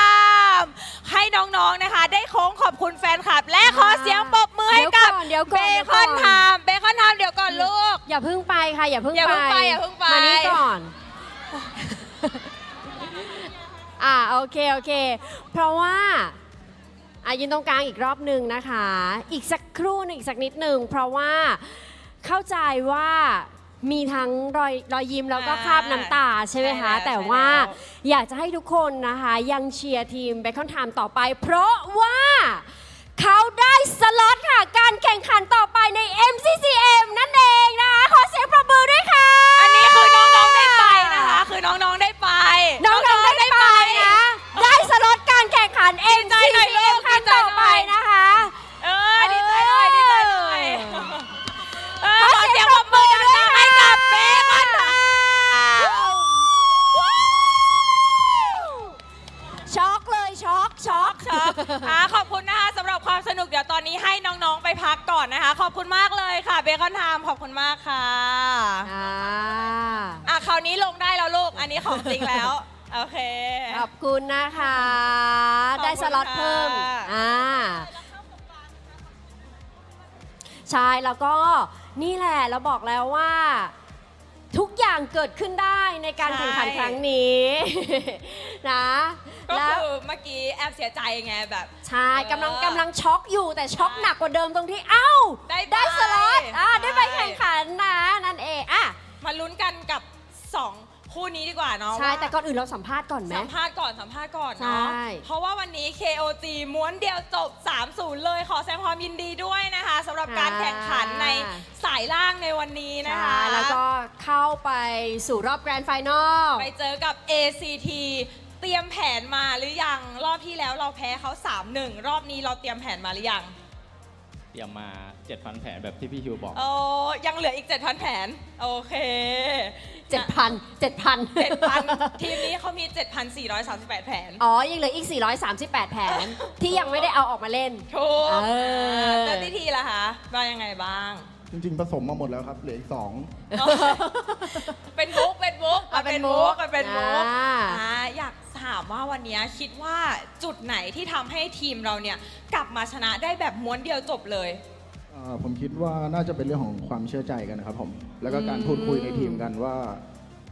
ม์ให้น้องๆนะคะได้โค้งขอบคุณแฟนคลับและขอเสียงปรบมือให้กับเบคอนไทม์เดี๋ยวก่อนลูก อย่าเพิ่งไปค่ะอย่าเพิ่งไปมานี่ก่อนโอเคเพราะว่ายืนตรงกลางอีกรอบหนึ่งนะคะอีกสักครู่นึงอีกสักนิดหนึ่งเพราะว่าเข้าใจว่ามีทั้งรอยยิ้มแล้วก็คราบน้ำตาใช่ไหมคะแต่ว่าอยากจะให้ทุกคนนะคะยังเชียร์ทีมเบคอนไทม์ต่อไปเพราะว่าเขาได้สล็อตค่ะการแข่งขันต่อไปใน MCCM นั่นเองนะคะขอเสียงปรบมือด้วยค่ะอันนี้คือน้องๆได้ไปนะคะคือน้องๆได้ไปน้องๆได้ไปนะได้สล็อตการแข่งขัน MCCM ครั้งต่อไปนะคะดีใจเลยขอเสียงปรบมือดังๆให้กับเบคอนไทม์ช็อกเลยช็อกขอบคุณนะคะสำหรับความสนุกเดี๋ยวตอนนี้ให้น้องๆไปพักก่อนนะคะขอบคุณมากเลยค่ะเบคอนไทม์ขอบคุณมากค่ะคราวนี้ลงได้แล้วลูกอันนี้ของจริงแล้วโอเคขอบคุณนะคะได้สล็อตเพิ่มใช่แล้วก็นี่แหละเราบอกแล้วว่าทุกอย่างเกิดขึ้นได้ในการแข่งขันครั้งนี้นะก็คือเมื่อกี้แอบเสียใจไงแบบใช่กำลังช็อกอยู่แต่ช็อกหนักกว่าเดิมตรงที่ได้สล็อตได้ไปแข่งขันนะนั่นเองมาลุ้นกันกับ2คู่นี้ดีกว่าเนาะใช่แต่ก่อนอื่นเราสัมภาษณ์ก่อนไหมสัมภาษณ์ก่อนเนาะเพราะว่าวันนี้ KOG ม้วนเดียวจบ 3-0 เลยขอแสดงความยินดีด้วยนะคะสำหรับการแข่งขันในสายล่างในวันนี้นะคะแล้วก็เข้าไปสู่รอบแกรนด์ไฟนอลไปเจอกับ ACT เตรียมแผนมาหรือยังรอบที่แล้วเราแพ้เขา 3-1 รอบนี้เราเตรียมแผนมาหรือยังเตรียมมา 7,000 แผนแบบที่พี่ฮิวบอกยังเหลืออีก 7,000 แผนโอเค7,000 ทีมนี้เขามี 7,438 แผนยังเหลืออีก438 แผนที่ยังไม่ได้เอาออกมาเล่นถูกแล้วที่ทีล่ะคะว่ายังไงบ้างจริงๆผสมมาหมดแล้วครับเหลืออีก2เป็นบุ๊กอยากถามว่าวันนี้คิดว่าจุดไหนที่ทำให้ทีมเราเนี่ยกลับมาชนะได้แบบม้วนเดียวจบเลยผมคิดว่าน่าจะเป็นเรื่องของความเชื่อใจกันนะครับผมแล้วก็การพูดคุยในทีมกันว่า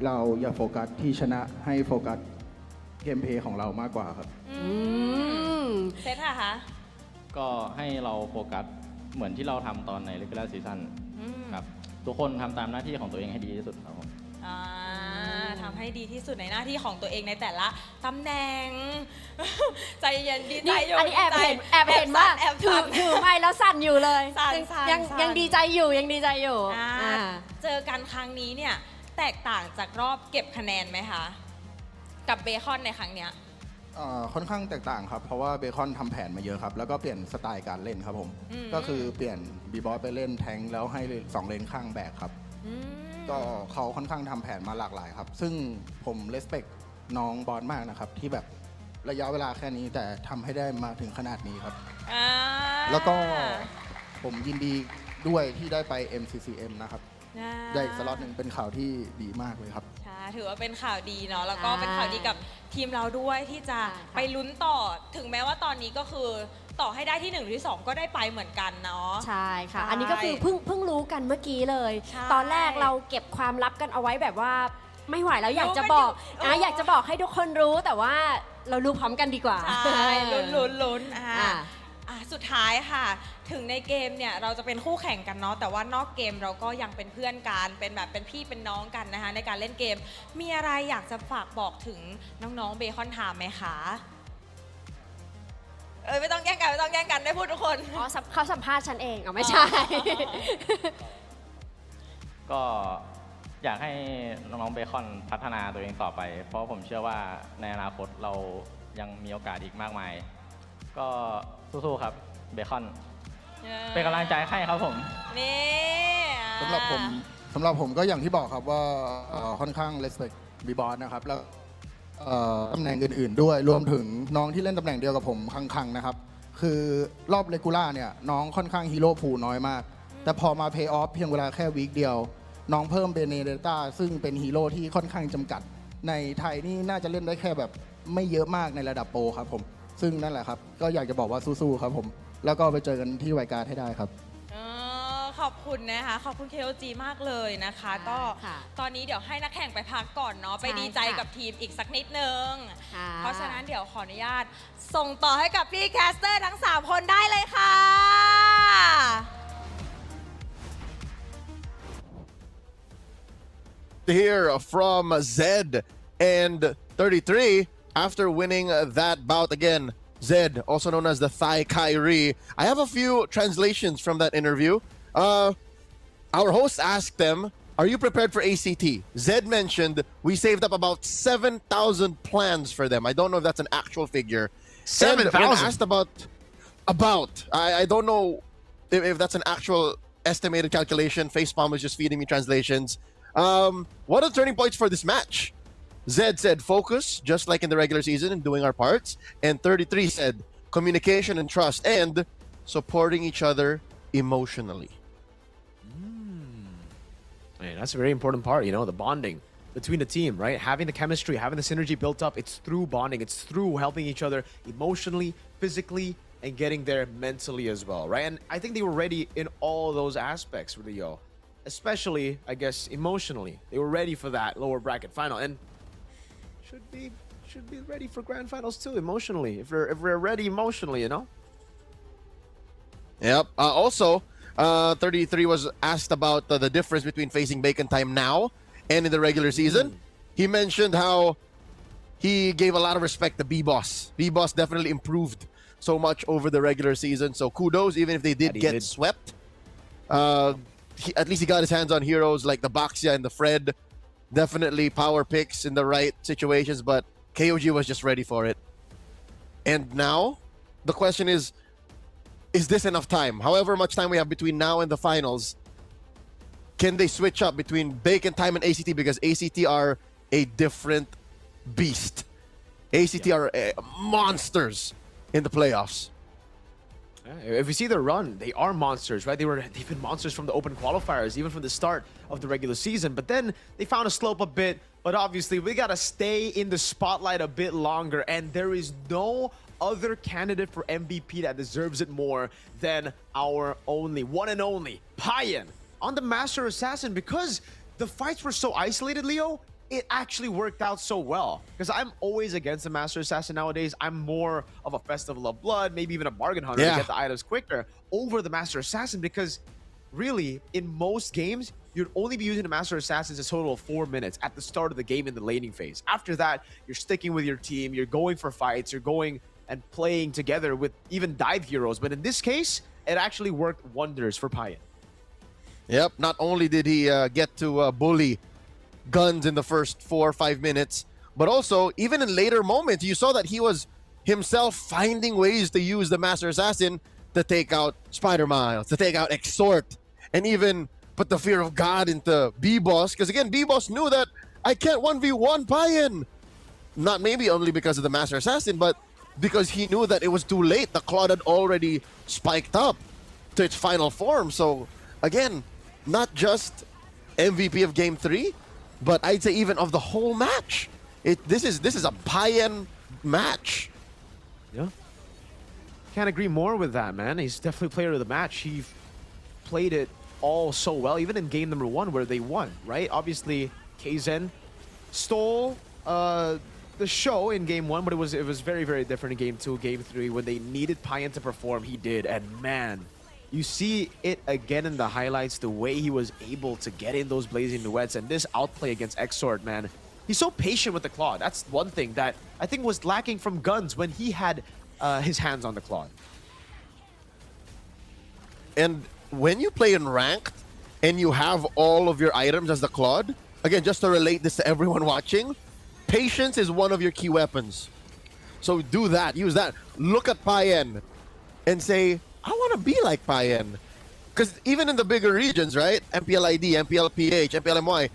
เราอย่าโฟกัสที่ชนะให้โฟกัสเกมเพลย์ของเรามากกว่าครับเซธค่ะคะก็ให้เราโฟกัสเหมือนที่เราทำตอนใน regular season ครับทุกคนทำตามหน้าที่ของตัวเองให้ดีที่สุดครับผมทำให้ดีที่สุดในหน้าที่ของตัวเองในแต่ละตำแหน่งใจเย็นดีใจอยู่อันนี้แอบเห็นว่าถือไม่แล้วสั่นอยู่เลยยังดีใจอยู่เจอกันครั้งนี้เนี่ยแตกต่างจากรอบเก็บคะแนนไหมคะกับเบคอนในครั้งเนี้ยค่อนข้างแตกต่างครับเพราะว่าเบคอนทำแผนมาเยอะครับแล้วก็เปลี่ยนสไตล์การเล่นครับผมก็คือเปลี่ยนบีบอสไปเล่นแทงแล้วให้2เลนข้างแบกครับก็เขาค่อนข้างทำแผนมาหลากหลายครับซึ่งผมเลสเปค น้องบอสมากนะครับที่แบบระยะเวลาแค่นี้แต่ทำให้ได้มาถึงขนาดนี้ครับ แล้วก็ผมยินดีด้วยที่ได้ไป MCCM นะครับได้อีกสล็อตหนึ่งเป็นข่าวที่ดีมากเลยครับ ใช่ถือว่าเป็นข่าวดีเนาะแล้วก็เป็นข่าวดีกับทีมเราด้วยที่จะไปลุ้นต่อถึงแม้ว่าตอนนี้ก็คือต่อให้ได้ที่1หรือที่2ก็ได้ไปเหมือนกันเนาะ ใช่ค่ะ ใช่ อันนี้ก็คือเพิ่งรู้กันเมื่อกี้เลย ใช่ ตอนแรกเราเก็บความลับกันเอาไว้แบบว่าไม่ไหวแล้วอยากจะบอก รู้กันอยู่ อยากจะบอกให้ทุกคนรู้แต่ว่าเรารู้พร้อมกันดีกว่า ใช่ลุ้นอ่าสุดท้ายค่ะ ถึงในเกมเนี่ยเราจะเป็นคู่แข่งกันเนาะแต่ว่านอกเกมเราก็ยังเป็นเพื่อนกันเป็นแบบเป็นพี่เป็นน้องกันนะคะในการเล่นเกม มีอะไรอยากจะฝากบอกถึงน้องๆเบคอนไทม์ไหมคะไม่ต้องแย่งกันไม่ต้องแย่งกันได้พูดทุกคน อ๋อเขาสัมภาษณ์ฉันเองอ๋อไม่ใช่ ก็อยากให้น้องๆเบคอนพัฒนาตัวเองต่อไป เพราะผมเชื่อว่าในอนาคตเรายังมีโอกาสอีกมากมาย ก็สู้ๆครับเบคอนเป็นกำลังใจให้ครับผม นี่ สำหรับผมก็อย่างที่บอกครับว่าค่อนข้าง respect บีบอสนะครับแล้วตำแหน่งอื่นๆด้วยรวมถึงน้องที่เล่นตำแหน่งเดียวกับผมคังๆนะครับคือรอบเลกูล่าเนี่ยน้องค่อนข้างฮีโร่พูลน้อยมาก แต่พอมาเพย์ออฟเพียงเวลาแค่วีคเดียว น้องเพิ่มเบเนเดต้าซึ่งเป็นฮีโร่ที่ค่อนข้างจำกัด ในไทยนี่น่าจะเล่นได้แค่แบบไม่เยอะมากในระดับโปรครับผมซึ่งนั่นแหละครับก็อยากจะบอกว่าสู้ๆครับผมแล้วก็ไปเจอกันที่ไวการ์ดให้ได้ครับ ขอบคุณนะคะขอบคุณ KOG มากเลยนะคะก็ ค่ะ ตอนนี้เดี๋ยวให้นักแข่งไปพักก่อนเนาะไป ใช่ ดีใจ ค่ะ กับทีมอีกสักนิดนึง ค่ะ เพราะฉะนั้นเดี๋ยวขออนุญาตส่งต่อให้กับพี่แคสเตอร์ทั้ง 3 คนได้เลยค่ะ To hear from Zed and 33 after winning that bout again. Zed, also known as the Thai Kyrie. I have a few translations from that interview. Our host asked them, "Are you prepared for ACT?" Zed mentioned we saved up about 7,000 plans for them. I don't know if that's an actual figure. 7,000? And when asked about, I don't know if that's an actual estimated calculation. Facepalm was just feeding me translations. What are the turning points for this match? Zed said focus, just like in the regular season, and doing our parts. And 33 said communication and trust, and supporting each other emotionally. Man, that's a very important part, you know, the bonding between the team, right? Having the chemistry, having the synergy built up, it's through bonding. It's through helping each other emotionally, physically, and getting there mentally as well, right? And I think they were ready in all those aspects, Leo. Especially, I guess, emotionally. They were ready for that lower bracket final, and should be ready for grand finals too, emotionally. If we're ready emotionally, you know? Yep. Also, 33 was asked about the difference between facing Bacon Time now and in the regular season. He mentioned how he gave a lot of respect to B-Boss. B-Boss definitely improved so much over the regular season. So kudos, even if they did get swept. At least he got his hands on heroes like the Baxia and the Fred. Definitely power picks in the right situations, but KOG was just ready for it. And now, the question is this enough time? However much time we have between now and the finals, can they switch up between Bacon Time and ACT? Because ACT are a different beast. ACT are monsters in the playoffs. If we see their run, they are monsters, right? They've been monsters from the open qualifiers, even from the start of the regular season. But then they found a slope a bit. But obviously, we gotta stay in the spotlight a bit longer. And there is no other candidate for MVP that deserves it more than our one and only Payan on the Master Assassin. Because the fights were so isolated, Leo, it actually worked out so well. Because I'm always against the Master Assassin nowadays. I'm more of a Festival of Blood, maybe even a Bargain Hunter to get the items quicker over the Master Assassin. Because really, in most games, you'd only be using the Master Assassins a total of 4 minutes at the start of the game in the laning phase. After that, you're sticking with your team, you're going for fights, you're going and playing together with even dive heroes. But in this case, it actually worked wonders for Payan. Yep, not only did he get to bully guns in the first 4 or 5 minutes, but also, even in later moments, you saw that he was himself finding ways to use the Master Assassin to take out Spider Miles, to take out Exhort, and even put the fear of God into B-Boss. Because again, B-Boss knew that I can't 1v1 Payan. Not maybe only because of the Master Assassin, but because he knew that it was too late. The Claude had already spiked up to its final form. So again, not just MVP of Game 3, but I'd say even of the whole match. This is a Payen match. Yeah. Can't agree more with that, man. He's definitely player of the match. He played it all so well, even in game number 1 where they won, right? Obviously, Kaizen stole the show in game 1, but it was very, very different in game 2, game 3. When they needed Payen to perform, he did. And man, you see it again in the highlights, the way he was able to get in those blazing duets. And this outplay against Exort, man, he's so patient with the Claude. That's one thing that I think was lacking from Guns when he had his hands on the Claude. And when you play in ranked and you have all of your items as the Claude, again, just to relate this to everyone watching, patience is one of your key weapons. So do that, use that. Look at Payen and say, I want to be like Payen. Because even in the bigger regions, right? MPLID, MPLPH, MPLMY,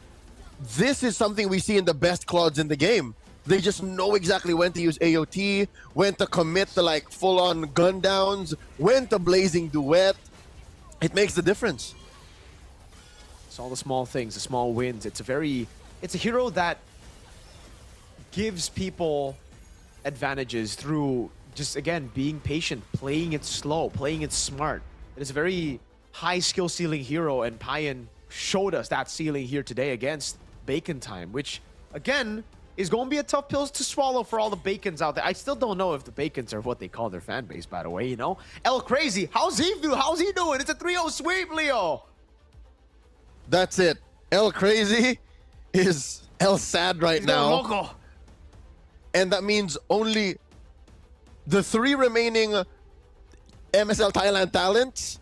this is something we see in the best Claudes in the game. They just know exactly when to use AOT, when to commit to like full-on gun downs, when to blazing duet. It makes the difference. It's all the small things, the small wins. It's a hero that gives people advantages through just, again, being patient, playing it slow, playing it smart. It is a very high skill ceiling hero, and Payen showed us that ceiling here today against Bacon Time, which, again, is going to be a tough pill to swallow for all the Bacons out there. I still don't know if the Bacons are what they call their fan base, by the way, you know? El Crazy, how's he doing? It's a 3-0 sweep, Leo. That's it. El Crazy is El Sad right now. Loco. And that means only the 3 remaining MSL Thailand talents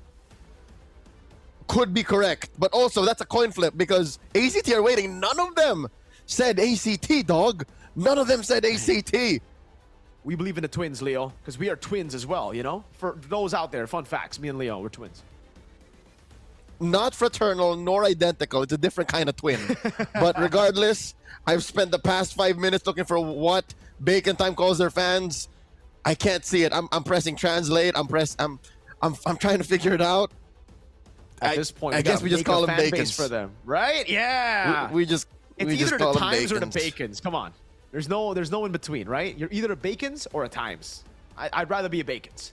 could be correct. But also, that's a coin flip because ACT are waiting. None of them said ACT, dog. None of them said ACT. We believe in the twins, Leo, because we are twins as well, you know? For those out there, fun facts, me and Leo, we're twins. Not fraternal nor identical. It's a different kind of twin. But regardless, I've spent the past 5 minutes looking for what Bacon Time calls their fans. I can't see it. I'm pressing translate. I'm trying to figure it out. At this point, I guess we just call them Bacons for them, right? Yeah. We just It's we either just call the them Times or the Bacons. Bacons. Come on. There's no in between, right? You're either a Bacons or a Times. I'd rather be a Bacons.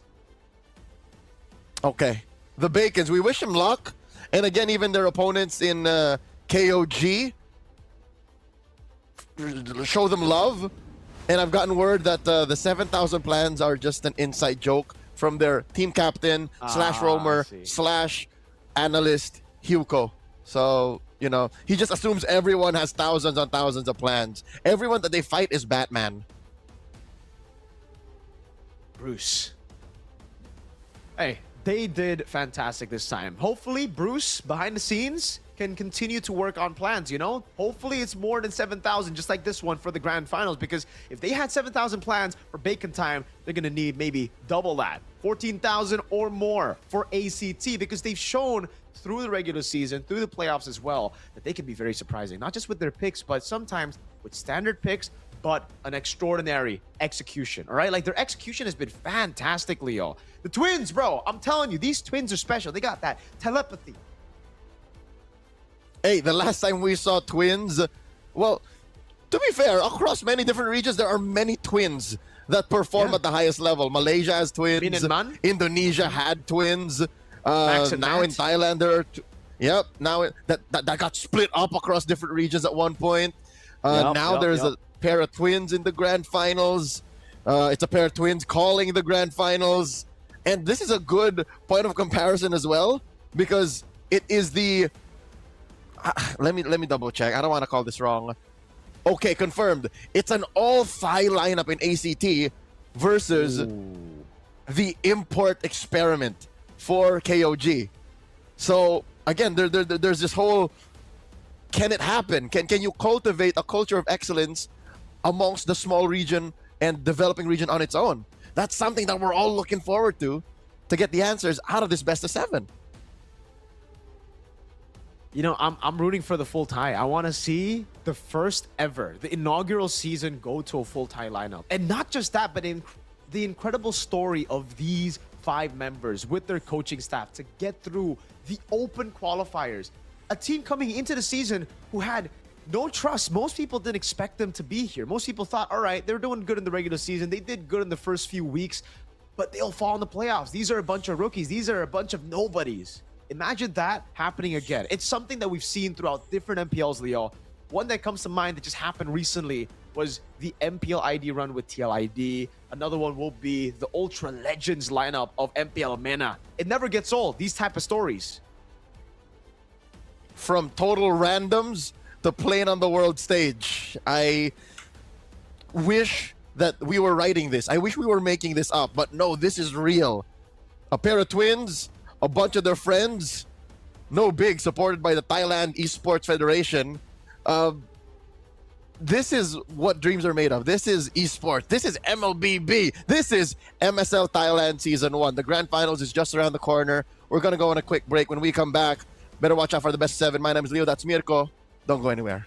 Okay. The Bacons, we wish them luck. And again, even their opponents in KOG, show them love. And I've gotten word that the 7,000 plans are just an inside joke from their team captain / roamer / analyst, Hugo. So, you know, he just assumes everyone has thousands on thousands of plans. Everyone that they fight is Batman. Bruce. Hey, they did fantastic this time. Hopefully, Bruce, behind the scenes, can continue to work on plans, you know? Hopefully, it's more than 7,000, just like this one for the Grand Finals, because if they had 7,000 plans for Bacon Time, they're going to need maybe double that. 14,000 or more for ACT, because they've shown through the regular season, through the playoffs as well, that they can be very surprising, not just with their picks, but sometimes with standard picks, but an extraordinary execution, all right? Like, their execution has been fantastic, Leo. The Twins, bro, I'm telling you, these Twins are special. They got that telepathy. Hey, the last time we saw Twins, well, to be fair, across many different regions, there are many Twins that perform at the highest level. Malaysia has Twins. Indonesia had Twins. Now in Thailand, there are... Yep, now that got split up across different regions at one point. There's a pair of twins in the Grand Finals. It's a pair of twins calling the Grand Finals. And this is a good point of comparison as well, because it is the... let me double check. I don't want to call this wrong. Okay, confirmed. It's an all-Thai lineup in ACT versus the import experiment for KOG. So again, there's this whole, can it happen? Can you cultivate a culture of excellence amongst the small region and developing region on its own? That's something that we're all looking forward to get the answers out of this best of 7. You know, I'm rooting for the full tie. I want to see the first ever, the inaugural season, go to a full tie lineup. And not just that, but the incredible story of these 5 members with their coaching staff to get through the open qualifiers. A team coming into the season who had no trust. Most people didn't expect them to be here. Most people thought, all right, they're doing good in the regular season. They did good in the first few weeks, but they'll fall in the playoffs. These are a bunch of rookies. These are a bunch of nobodies. Imagine that happening again. It's something that we've seen throughout different MPLs, Leo. One that comes to mind that just happened recently was the MPL ID run with TLID. Another one will be the Ultra Legends lineup of MPL MENA. It never gets old, these type of stories. From total randoms to playing on the world stage. I wish that we were writing this. I wish we were making this up, but no, this is real. A pair of twins, a bunch of their friends, no big, supported by the Thailand Esports Federation. This is what dreams are made of. This is esports. This is MLBB. This is MSL Thailand Season 1. The grand finals is just around the corner. We're going to go on a quick break. When we come back, better watch out for the best 7. My name is Leo. That's Mirko. Don't go anywhere.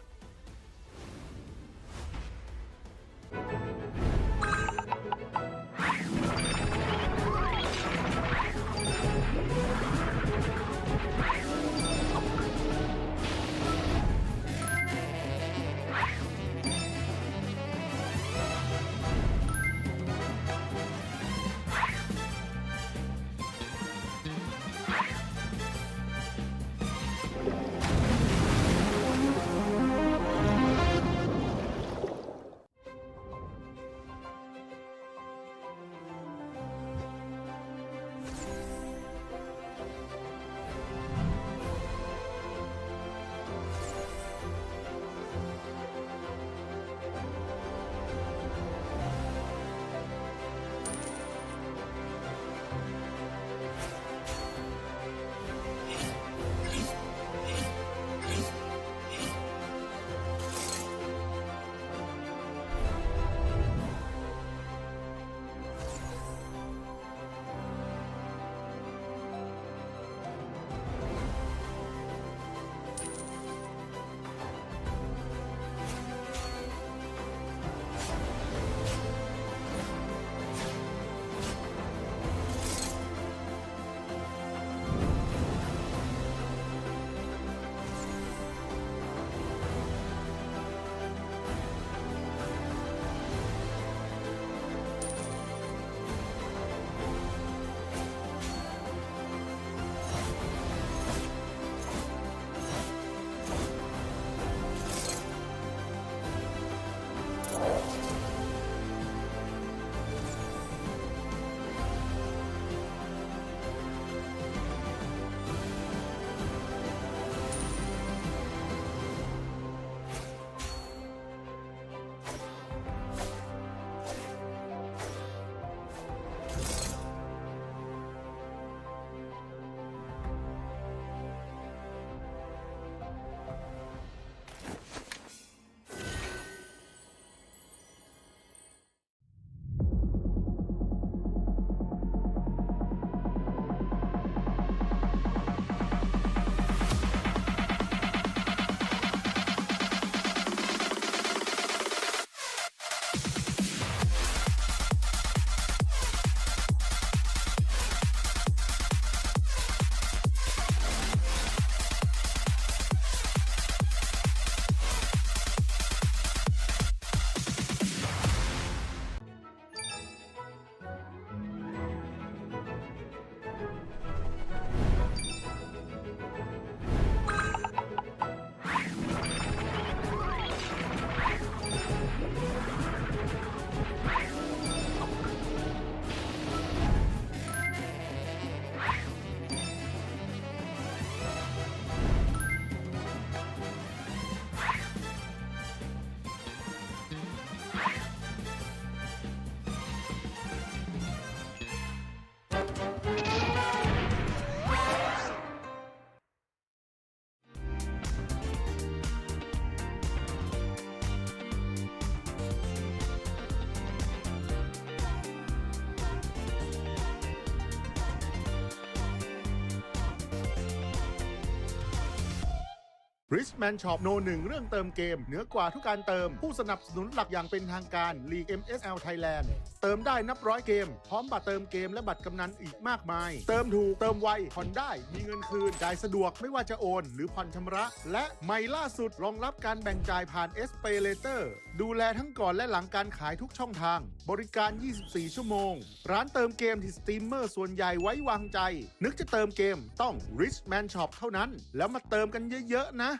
Richman Shop โน1เรื่องเติมเกมเหนือกว่าทุกการเติมผู้สนับสนุนหลักอย่างเป็นทางการ League MSL Thailand เติมได้นับร้อยเกมพร้อมบัตรเติมเกมและบัตรกำนันอีกมากมายเติมถูกเติมไวผ่อนได้มีเงินคืนจ่ายสะดวกไม่ว่าจะโอนหรือผ่อนชำระและใหม่ล่าสุดรองรับการแบ่งจ่ายผ่าน SPayLater ดูแลทั้งก่อนและหลังการขายทุกช่องทางบริการ 24 ชั่วโมงร้านเติมเกมที่สตรีมเมอร์ส่วนใหญ่ไว้วางใจนึกจะเติมเกมต้อง Richman Shop เท่านั้นแล้วมาเติมกันเยอะๆนะ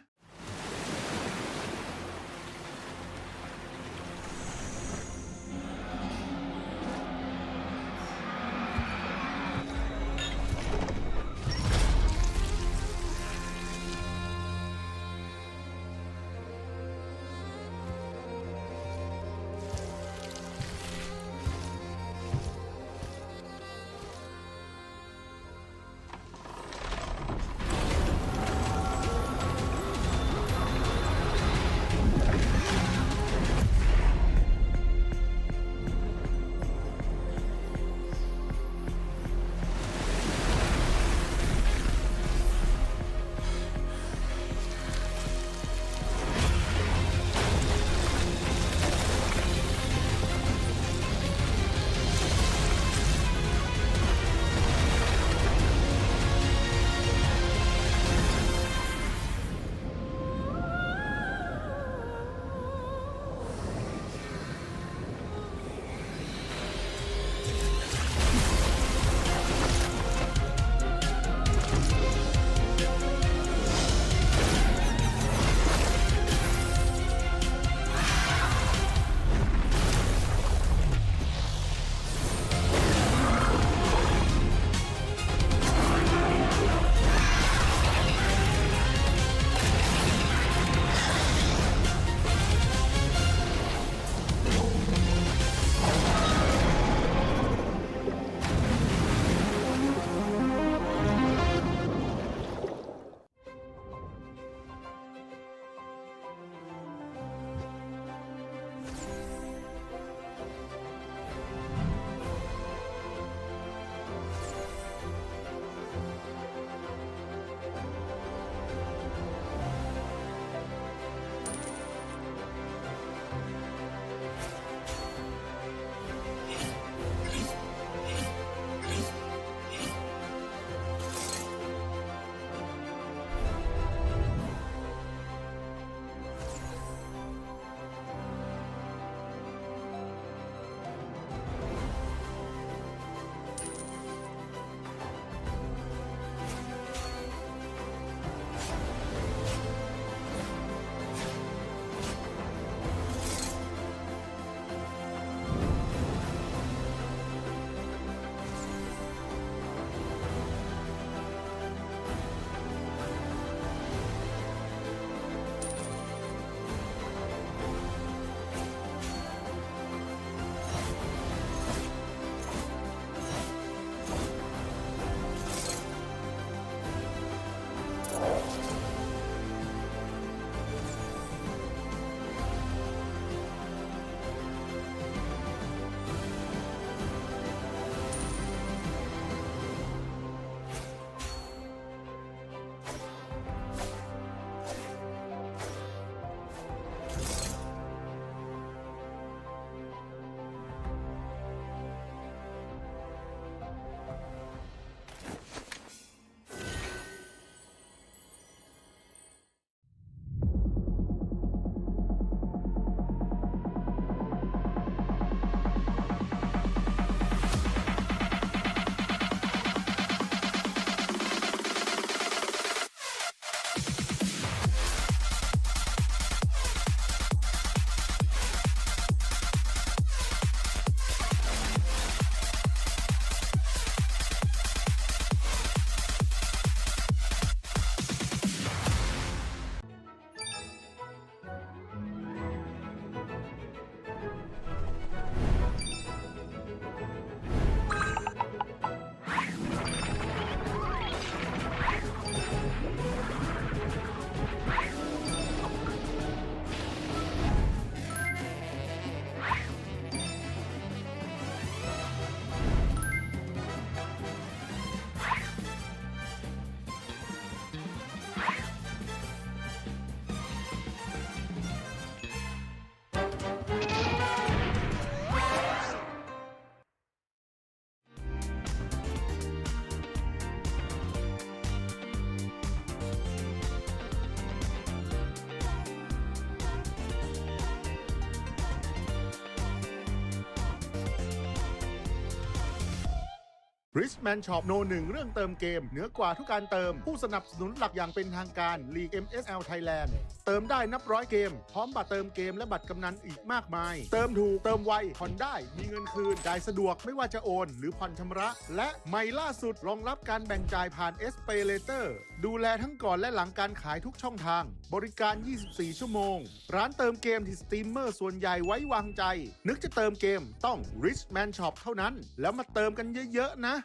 Richman Shop โน1เรื่องเติมเกมเหนือกว่าทุกการเติมผู้สนับสนุนหลักอย่างเป็นทางการลีก MSL Thailand เติมได้นับร้อยเกมพร้อมบัตรเติมเกมและบัตรกำนันอีกมากมายเติมถูกเติมไวผ่อนได้มีเงินคืนจ่ายสะดวกไม่ว่าจะโอนหรือผ่อนชำระและใหม่ล่าสุดรองรับการแบ่งจ่ายผ่าน SPayLater ดูแลทั้งก่อนและหลังการขายทุกช่องทางบริการ 24 ชั่วโมงร้านเติมเกมที่สตรีมเมอร์ส่วนใหญ่ไว้วางใจนึกจะเติมเกมต้อง Richman Shop เท่านั้นแล้วมาเติมกันเยอะๆนะ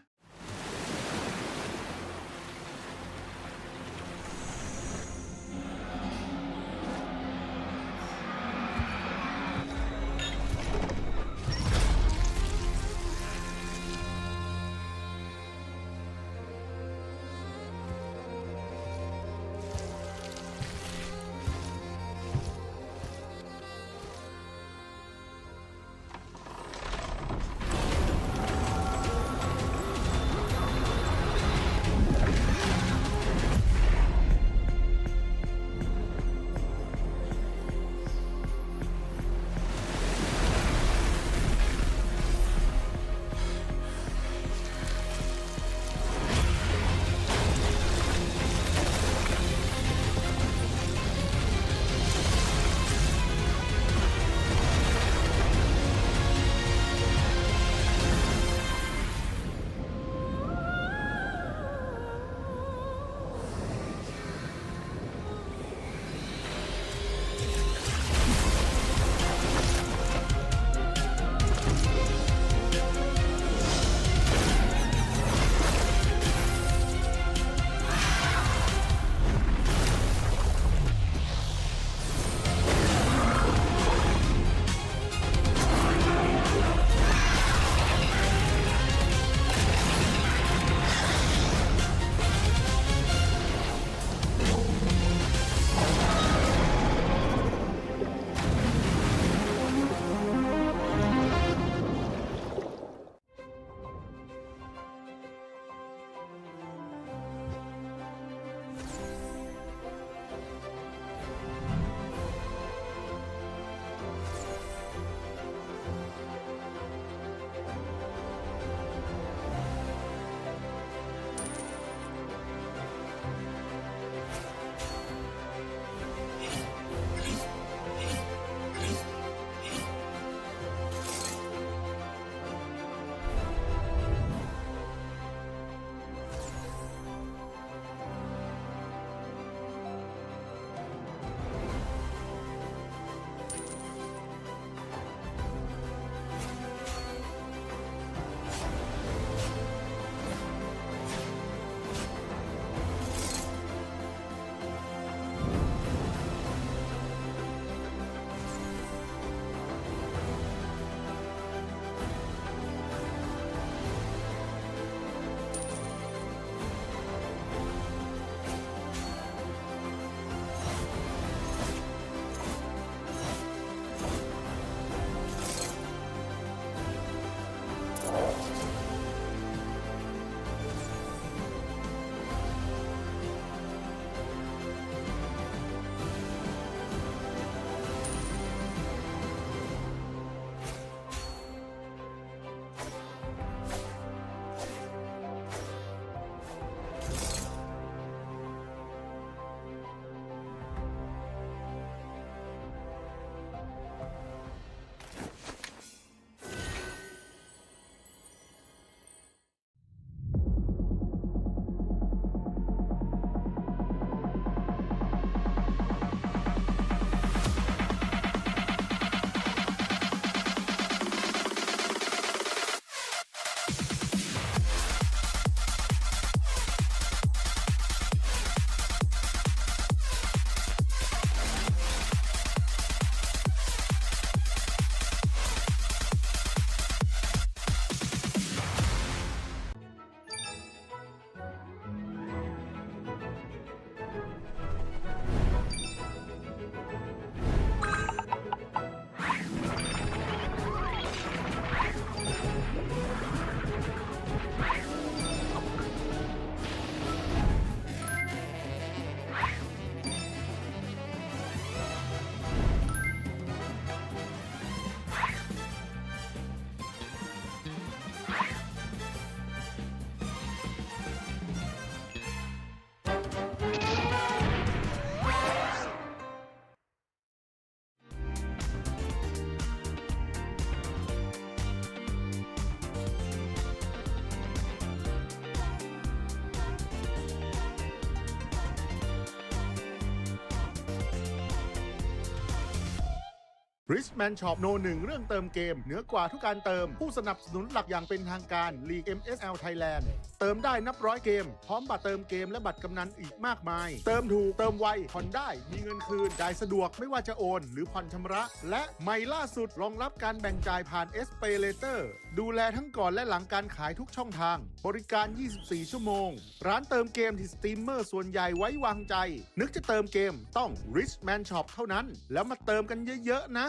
Richman Shop โน1เรื่องเติมเกมเหนือกว่าทุกการเติมผู้สนับสนุนหลักอย่างเป็นทางการลีก MSL Thailand เติมได้นับร้อยเกมพร้อมบัตรเติมเกมและบัตรกำนันอีกมากมายเติมถูกเติมไวผ่อนได้มีเงินคืนจ่ายสะดวกไม่ว่าจะโอนหรือผ่อนชำระและใหม่ล่าสุดรองรับการแบ่งจ่ายผ่าน SPayLater ดูแลทั้งก่อนและหลังการขายทุกช่องทางบริการ 24 ชั่วโมงร้านเติมเกมที่สตรีมเมอร์ส่วนใหญ่ไว้วางใจนึกจะเติมเกมต้อง Richman Shop เท่านั้นแล้วมาเติมกันเยอะๆนะ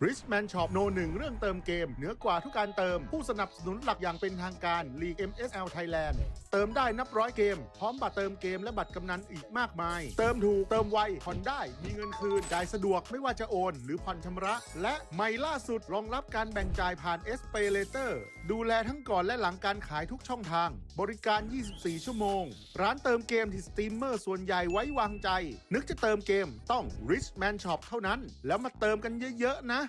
Richman Shop โนหนึ่งเรื่องเติมเกมเหนือกว่าทุกการเติมผู้สนับสนุนหลักอย่างเป็นทางการ League MSL Thailand เติมได้นับร้อยเกมพร้อมบัตรเติมเกมและบัตรกำนันอีกมากมายเติมถูกเติมไวผ่อนได้มีเงินคืนจ่ายสะดวกไม่ว่าจะโอนหรือผ่อนชำระและใหม่ล่าสุดรองรับการแบ่งจ่ายผ่าน SPayLater ดูแลทั้งก่อนและหลังการขายทุกช่องทางบริการ 24 ชั่วโมงร้านเติมเกมที่สตรีมเมอร์ส่วนใหญ่ไว้วางใจนึกจะเติมเกมต้อง Richman Shop เท่านั้นแล้วมาเติมกันเยอะๆนะ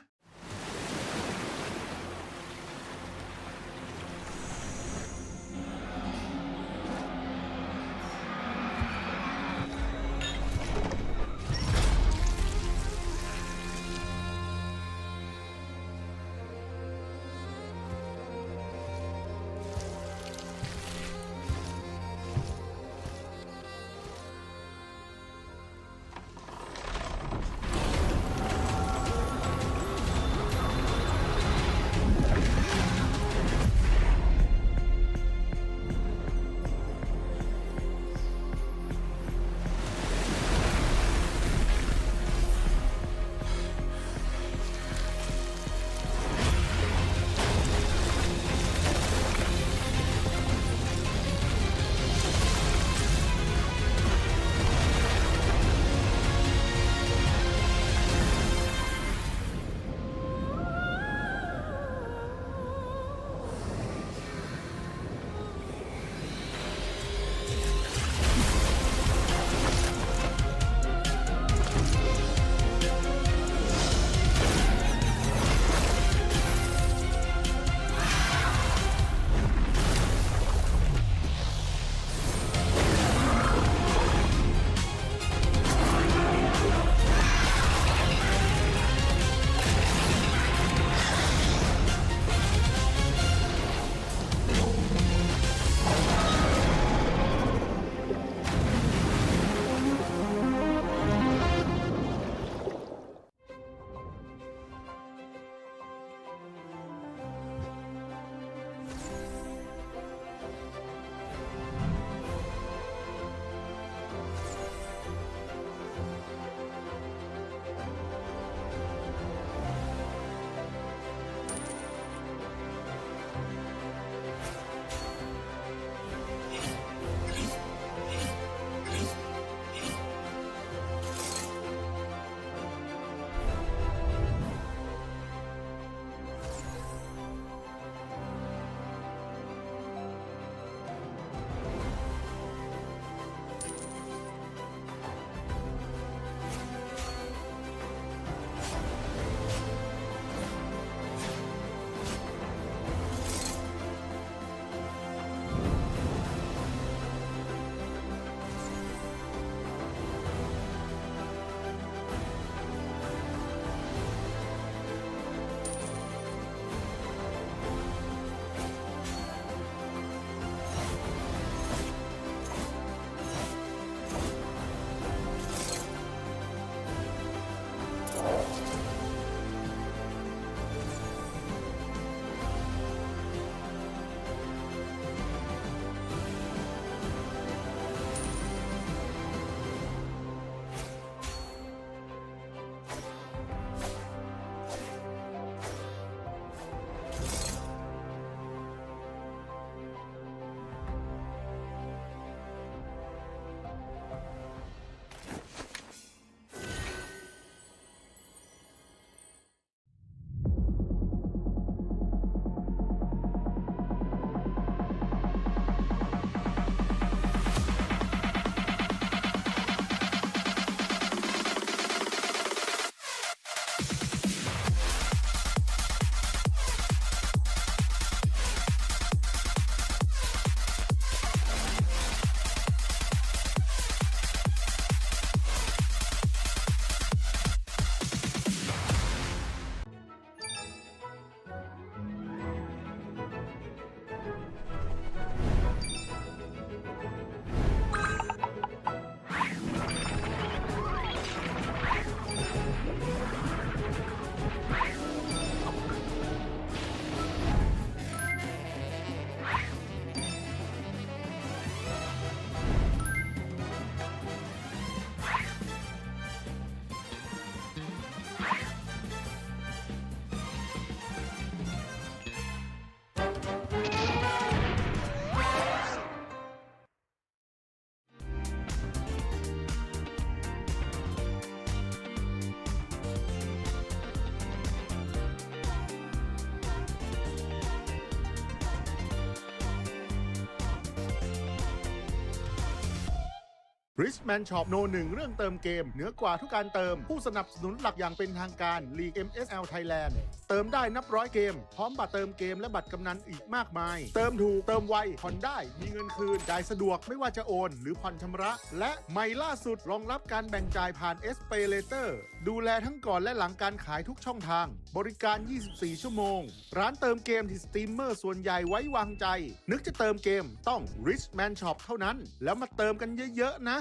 Richman Shop No 1 เรื่องเติมเกมเหนือกว่าทุกการเติมผู้สนับสนุนหลักอย่างเป็นทางการ League MSL Thailand เติมได้นับร้อยเกมพร้อมบัตรเติมเกมและบัตรกำนันอีกมากมาย เติมถูกเติมไวผ่อนได้มีเงินคืนจ่ายสะดวกไม่ว่าจะโอนหรือผ่อนชำระ และใหม่ล่าสุดรองรับการแบ่งจ่ายผ่าน SPay Later ดูแลทั้งก่อนและหลังการขายทุกช่องทางบริการ 24 ชั่วโมงร้านเติมเกมที่สตรีมเมอร์ส่วนใหญ่ไว้วางใจนึกจะเติมเกมต้อง Richman Shop เท่านั้นแล้วมาเติมกันเยอะๆนะ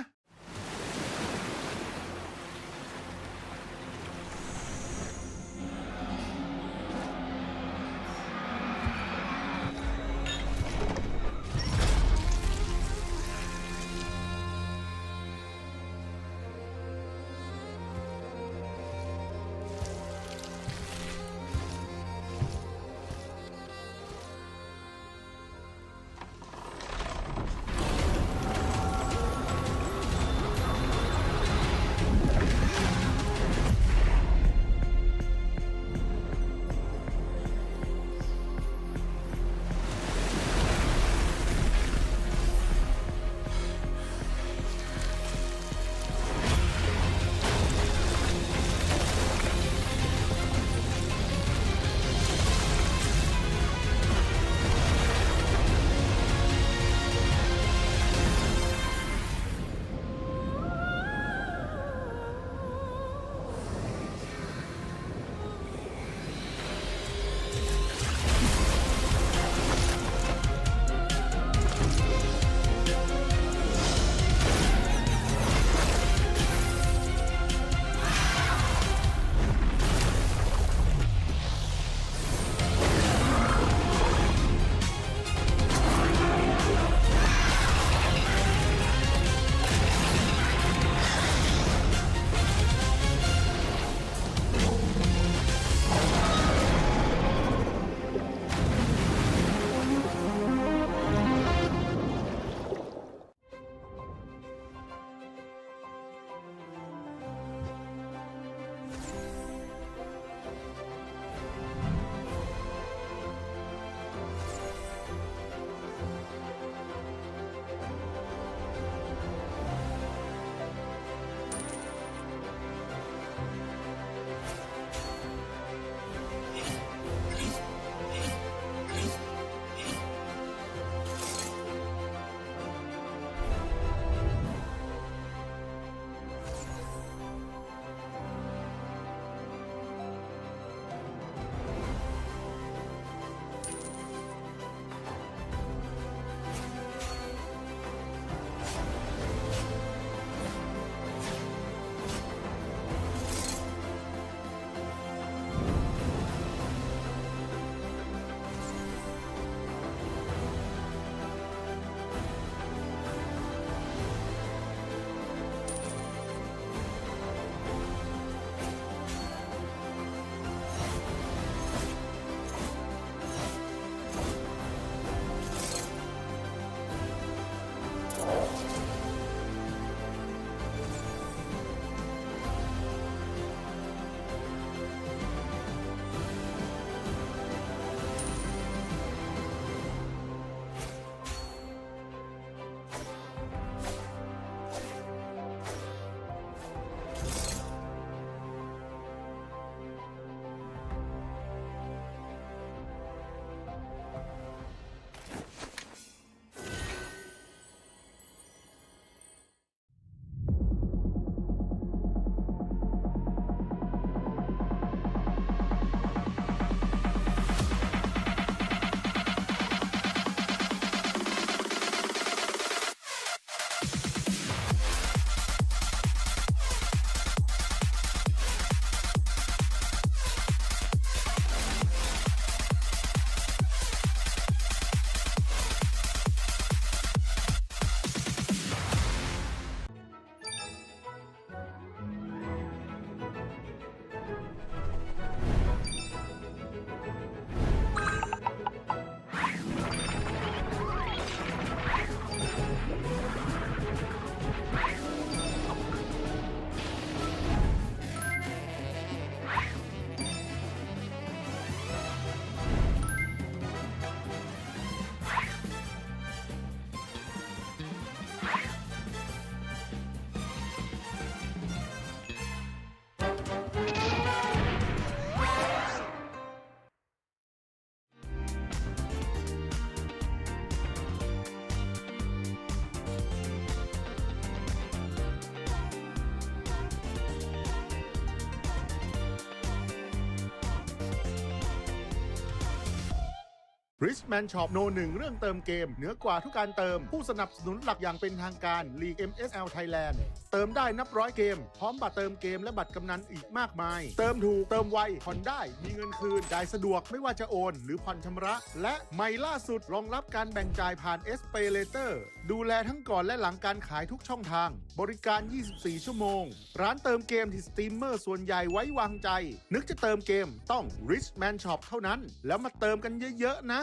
Richman Shop โนหนึ่งเรื่องเติมเกมเหนือกว่าทุกการเติมผู้สนับสนุนหลักอย่างเป็นทางการ League MSL Thailand เติมได้นับร้อยเกมพร้อมบัตรเติมเกมและบัตรกำนันอีกมากมายเติมถูกเติมไวผ่อนได้มีเงินคืนจ่ายสะดวกไม่ว่าจะโอนหรือผ่อนชำระและใหม่ล่าสุดรองรับการแบ่งจ่ายผ่าน SPayLater ดูแลทั้งก่อนและหลังการขายทุกช่องทางบริการ 24 ชั่วโมงร้านเติมเกมที่สตรีมเมอร์ส่วนใหญ่ไว้วางใจนึกจะเติมเกมต้อง Richman Shop เท่านั้นแล้วมาเติมกันเยอะๆนะ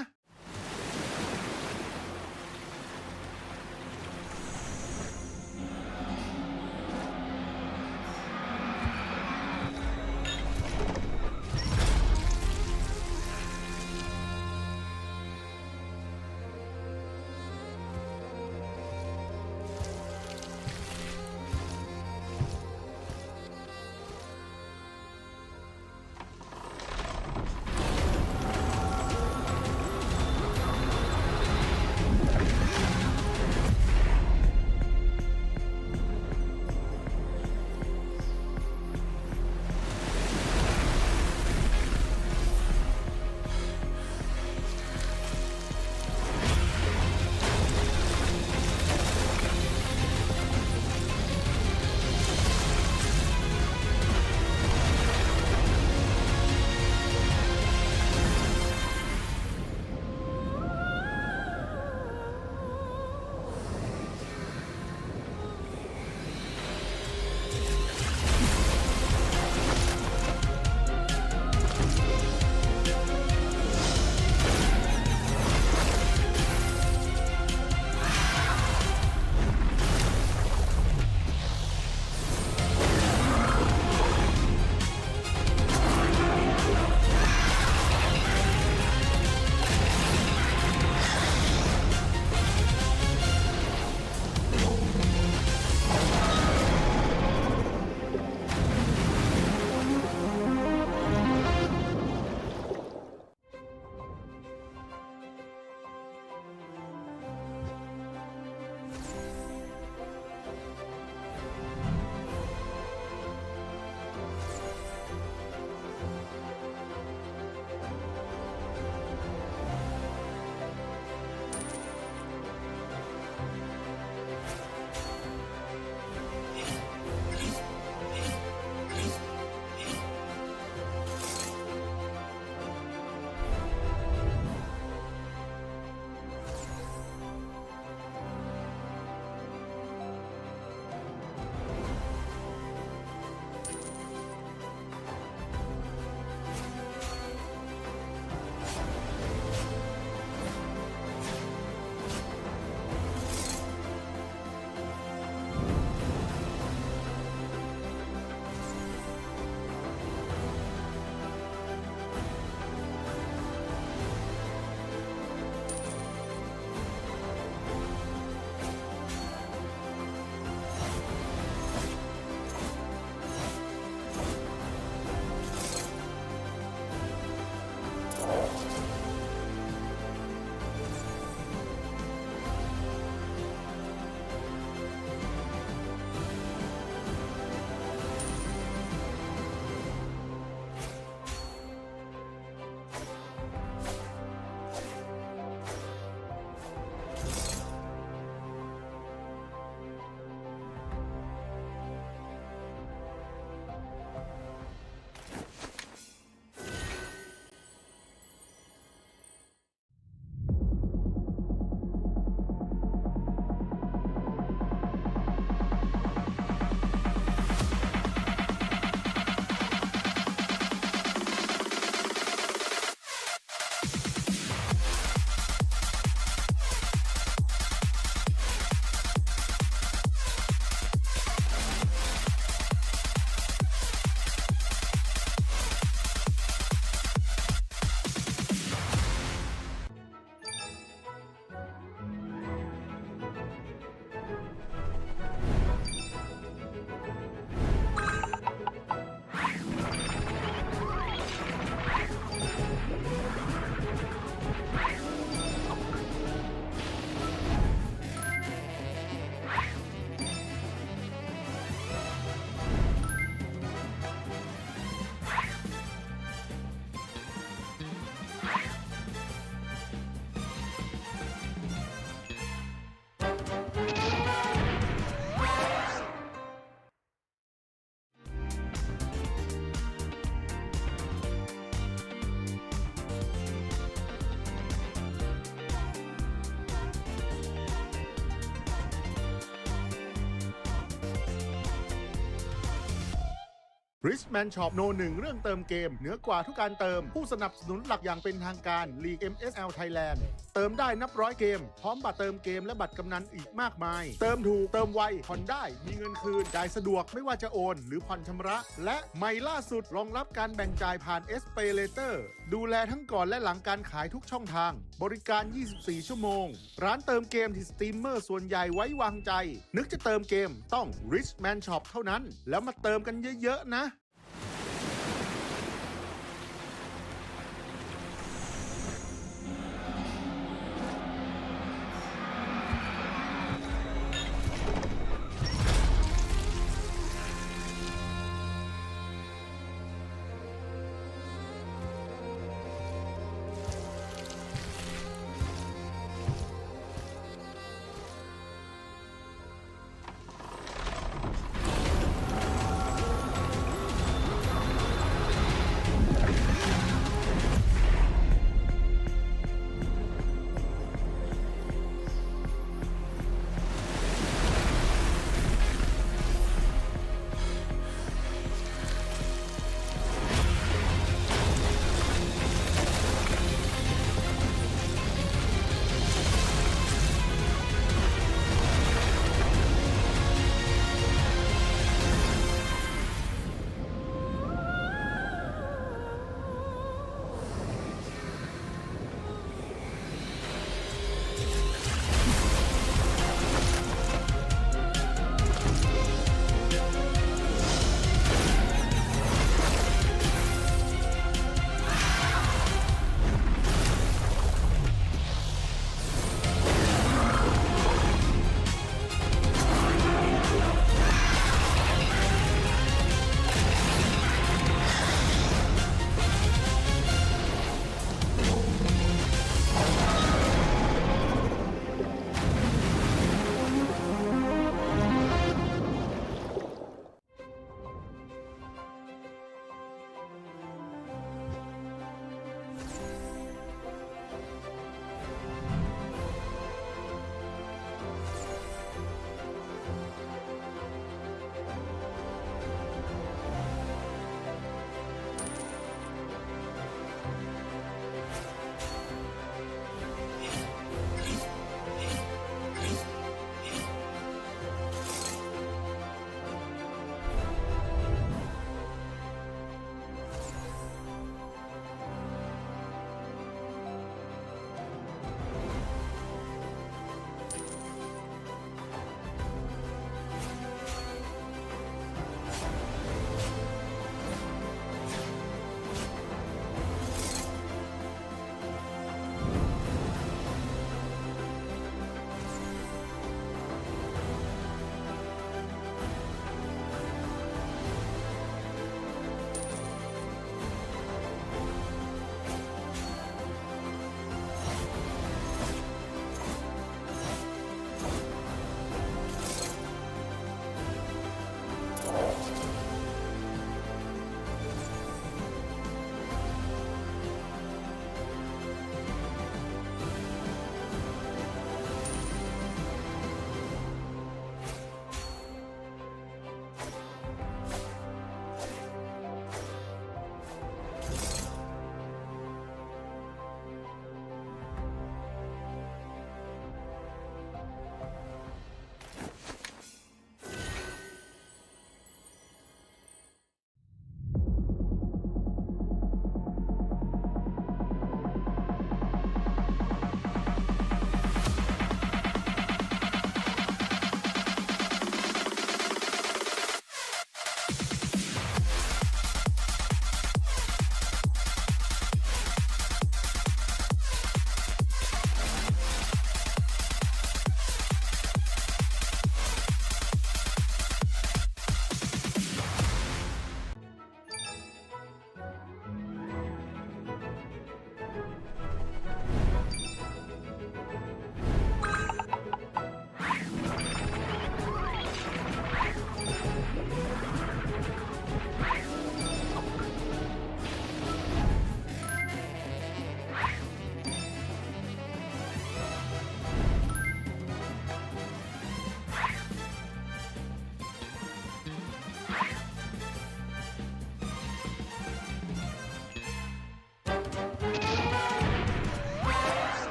Richman Shop โนหนึ่งเรื่องเติมเกมเหนือกว่าทุกการเติมผู้สนับสนุนหลักอย่างเป็นทางการ League MSL Thailand เติมได้นับร้อยเกมพร้อมบัตรเติมเกมและบัตรกำนันอีกมากมาย เติมถูกเติมไวผ่อนได้มีเงินคืนจ่ายสะดวกไม่ว่าจะโอนหรือผ่อนชำระ และใหม่ล่าสุดรองรับการแบ่งจ่ายผ่าน SPayLater ดูแลทั้งก่อนและหลังการขายทุกช่องทางบริการ 24 ชั่วโมงร้านเติมเกมที่สตรีมเมอร์ส่วนใหญ่ไว้วางใจนึกจะเติมเกมต้อง Richman Shop เท่านั้นแล้วมาเติมกันเยอะๆนะ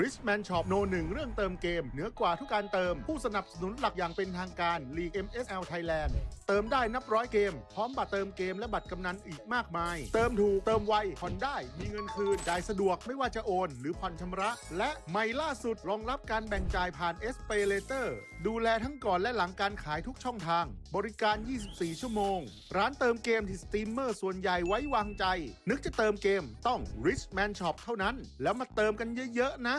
Richman Shop โนหนึ่งเรื่องเติมเกมเหนือกว่าทุกการเติมผู้สนับสนุนหลักอย่างเป็นทางการ League MSL Thailand เติมได้นับร้อยเกมพร้อมบัตรเติมเกมและบัตรกำนันอีกมากมายเติมถูกเติมไวผ่อนได้มีเงินคืนจ่ายสะดวกไม่ว่าจะโอนหรือผ่อนชำระและใหม่ล่าสุดรองรับการแบ่งจ่ายผ่าน SPayLater ดูแลทั้งก่อนและหลังการขายทุกช่องทางบริการ 24 ชั่วโมงร้านเติมเกมที่สตรีมเมอร์ส่วนใหญ่ไว้วางใจนึกจะเติมเกมต้อง Richman Shop เท่านั้นแล้วมาเติมกันเยอะๆนะ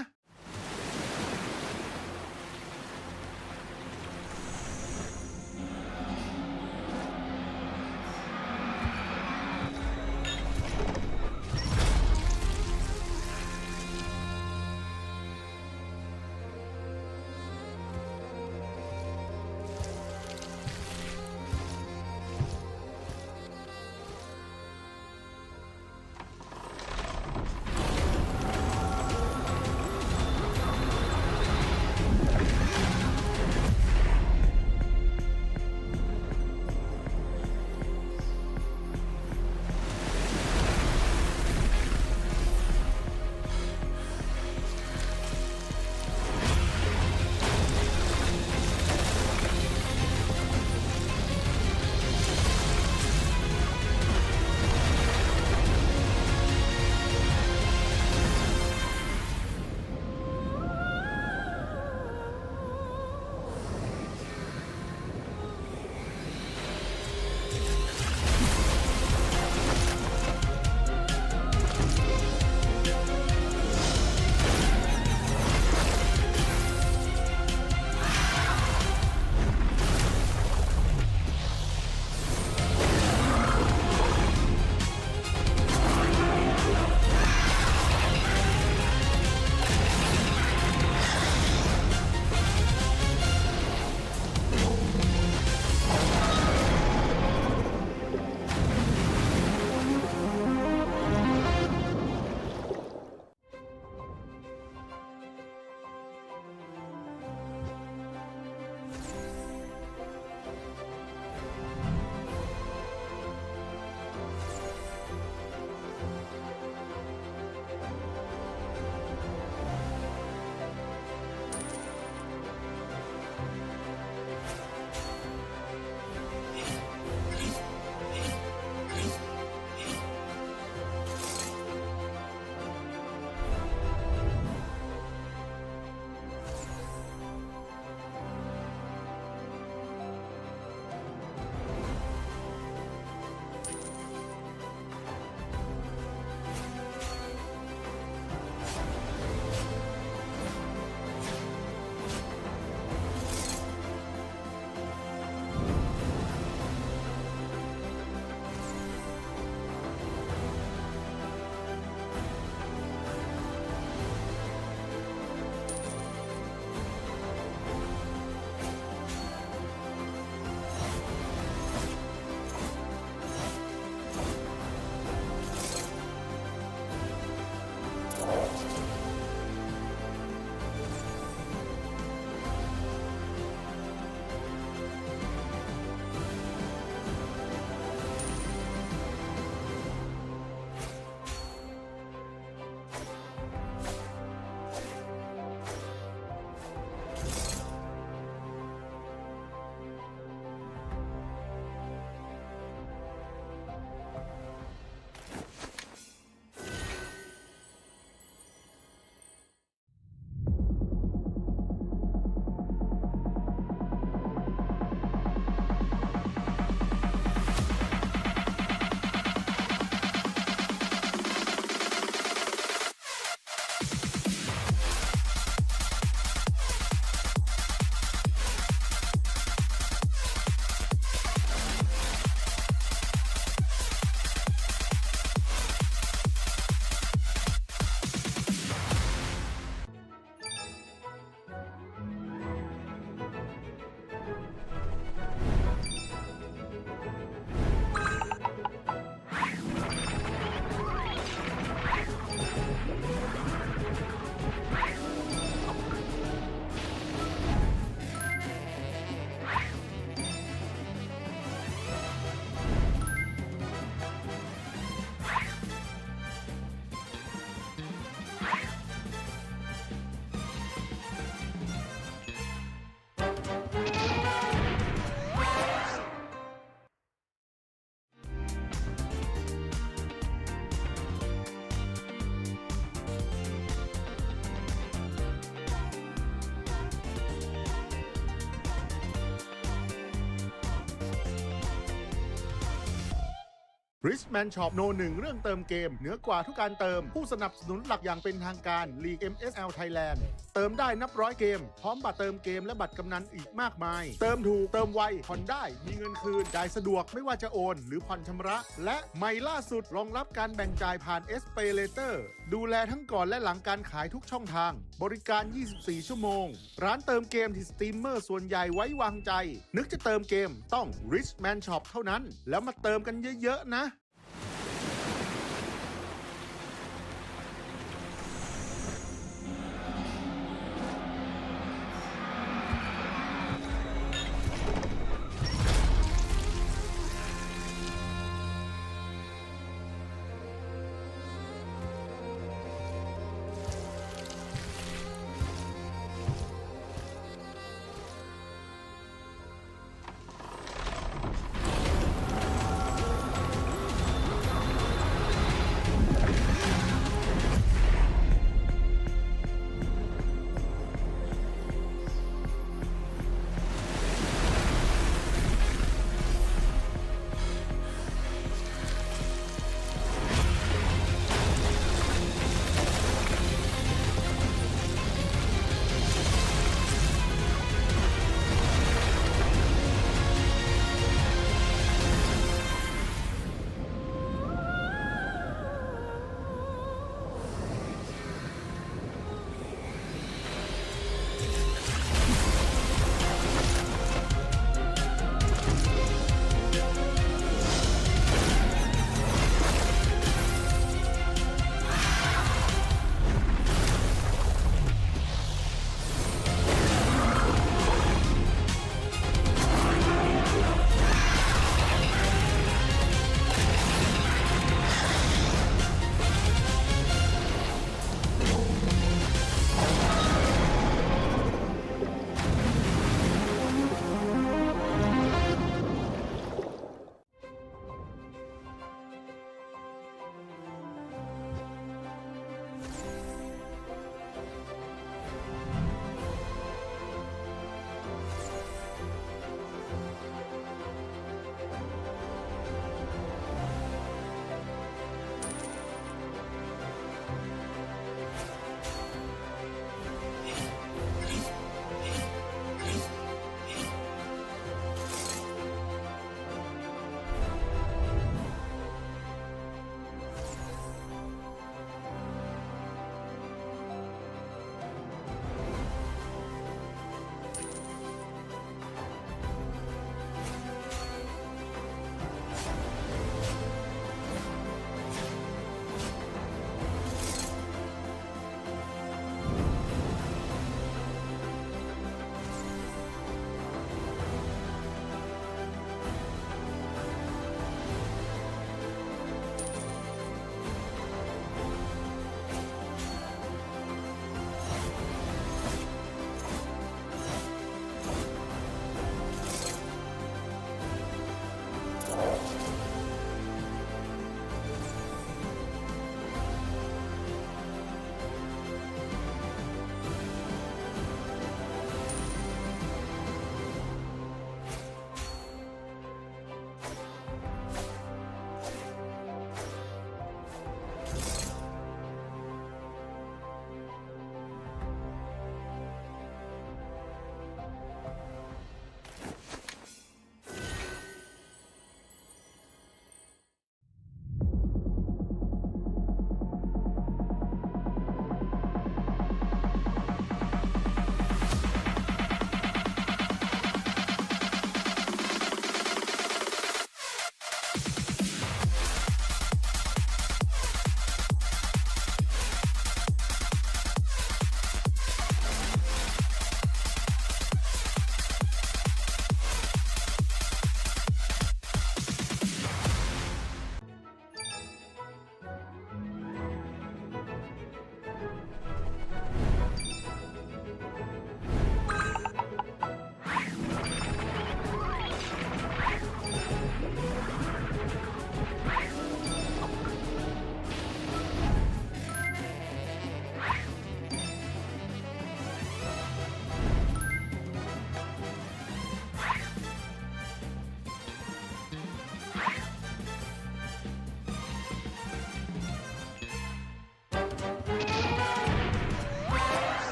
Richman Shop โนหนึ่งเรื่องเติมเกมเหนือกว่าทุกการเติมผู้สนับสนุนหลักอย่างเป็นทางการ League MSL Thailand เติมได้นับร้อยเกมพร้อมบัตรเติมเกมและบัตรกำนันอีกมากมาย เติมถูกเติมไวผ่อนได้มีเงินคืนจ่ายสะดวกไม่ว่าจะโอนหรือผ่อนชำระ และใหม่ล่าสุดรองรับการแบ่งจ่ายผ่าน SPay Later ดูแลทั้งก่อนและหลังการขายทุกช่องทางบริการ 24 ชั่วโมงร้านเติมเกมที่สตรีมเมอร์ส่วนใหญ่ไว้วางใจนึกจะเติมเกมต้อง Richman Shop เท่านั้นแล้วมาเติมกันเยอะๆนะ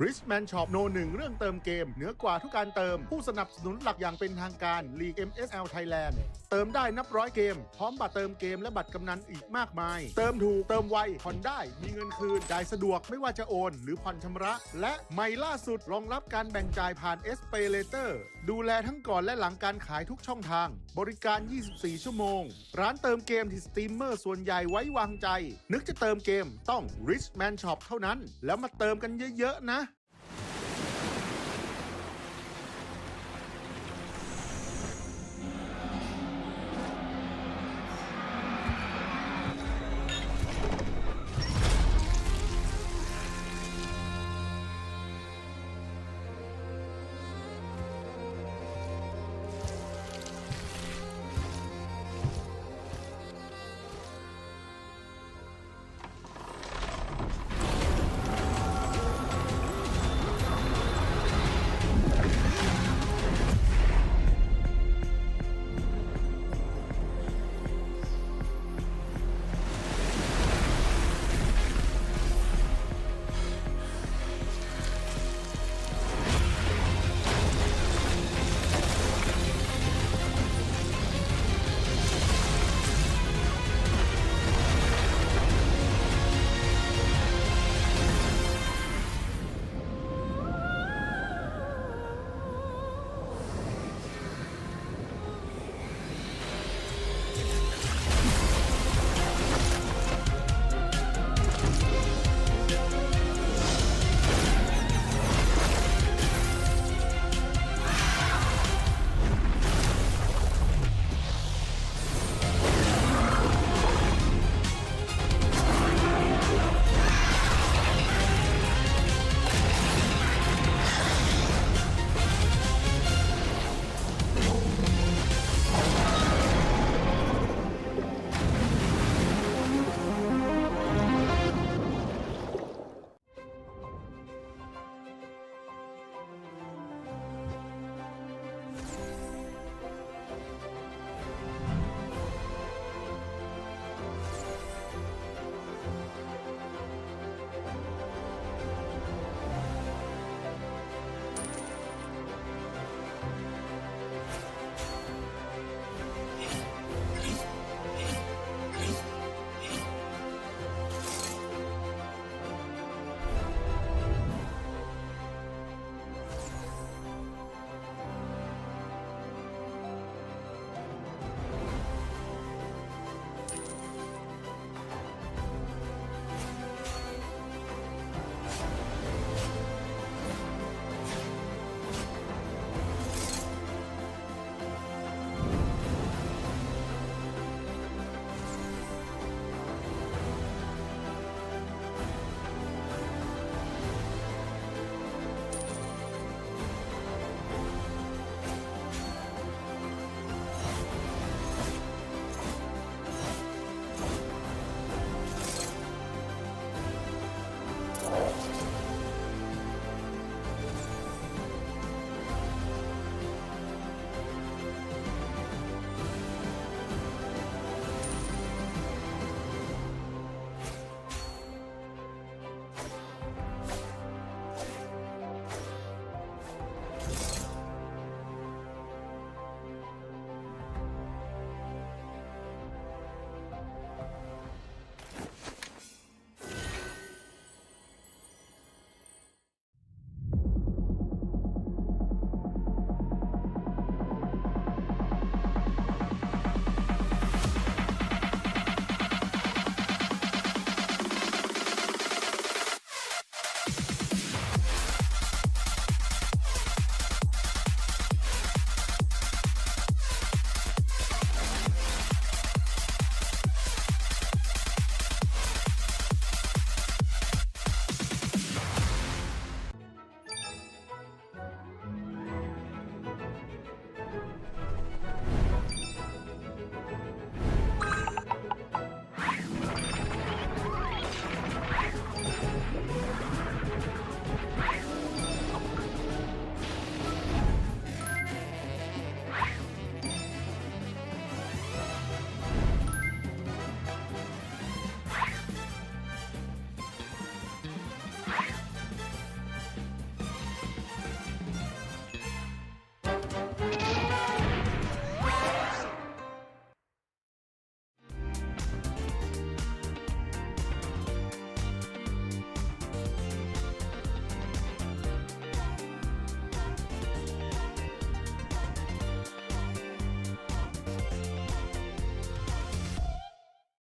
Richman Shop โนหนึ่งเรื่องเติมเกมเหนือกว่าทุกการเติมผู้สนับสนุนหลักอย่างเป็นทางการ League MSL Thailand เติมได้นับร้อยเกมพร้อมบัตรเติมเกมและบัตรกำนันอีกมากมาย เติมถูกเติมไวผ่อนได้มีเงินคืนจ่ายสะดวกไม่ว่าจะโอนหรือผ่อนชำระ และใหม่ล่าสุดรองรับการแบ่งจ่ายผ่าน SPay Later ดูแลทั้งก่อนและหลังการขายทุกช่องทางบริการ 24 ชั่วโมงร้านเติมเกมที่สตรีมเมอร์ส่วนใหญ่ไว้วางใจนึกจะเติมเกมต้อง Richman Shop เท่านั้นแล้วมาเติมกันเยอะๆนะ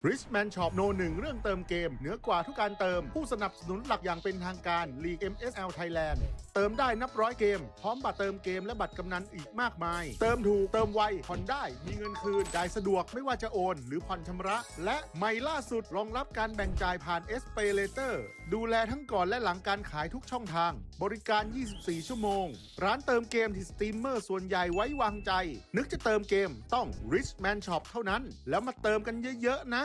Richman Shopโน1เรื่องเติมเกมเหนือกว่าทุกการเติมผู้สนับสนุนหลักอย่างเป็นทางการ League MSL Thailand เติมได้นับร้อยเกมพร้อมบัตรเติมเกมและบัตรกำนันอีกมากมาย เติมถูกเติมไวผ่อนได้มีเงินคืนจ่ายสะดวกไม่ว่าจะโอนหรือผ่อนชำระ และใหม่ล่าสุดรองรับการแบ่งจ่ายผ่าน SPayLater ดูแลทั้งก่อนและหลังการขายทุกช่องทางบริการ 24 ชั่วโมงร้านเติมเกมที่สตรีมเมอร์ส่วนใหญ่ไว้วางใจนึกจะเติมเกมต้อง Richman Shop เท่านั้นแล้วมาเติมกันเยอะๆนะ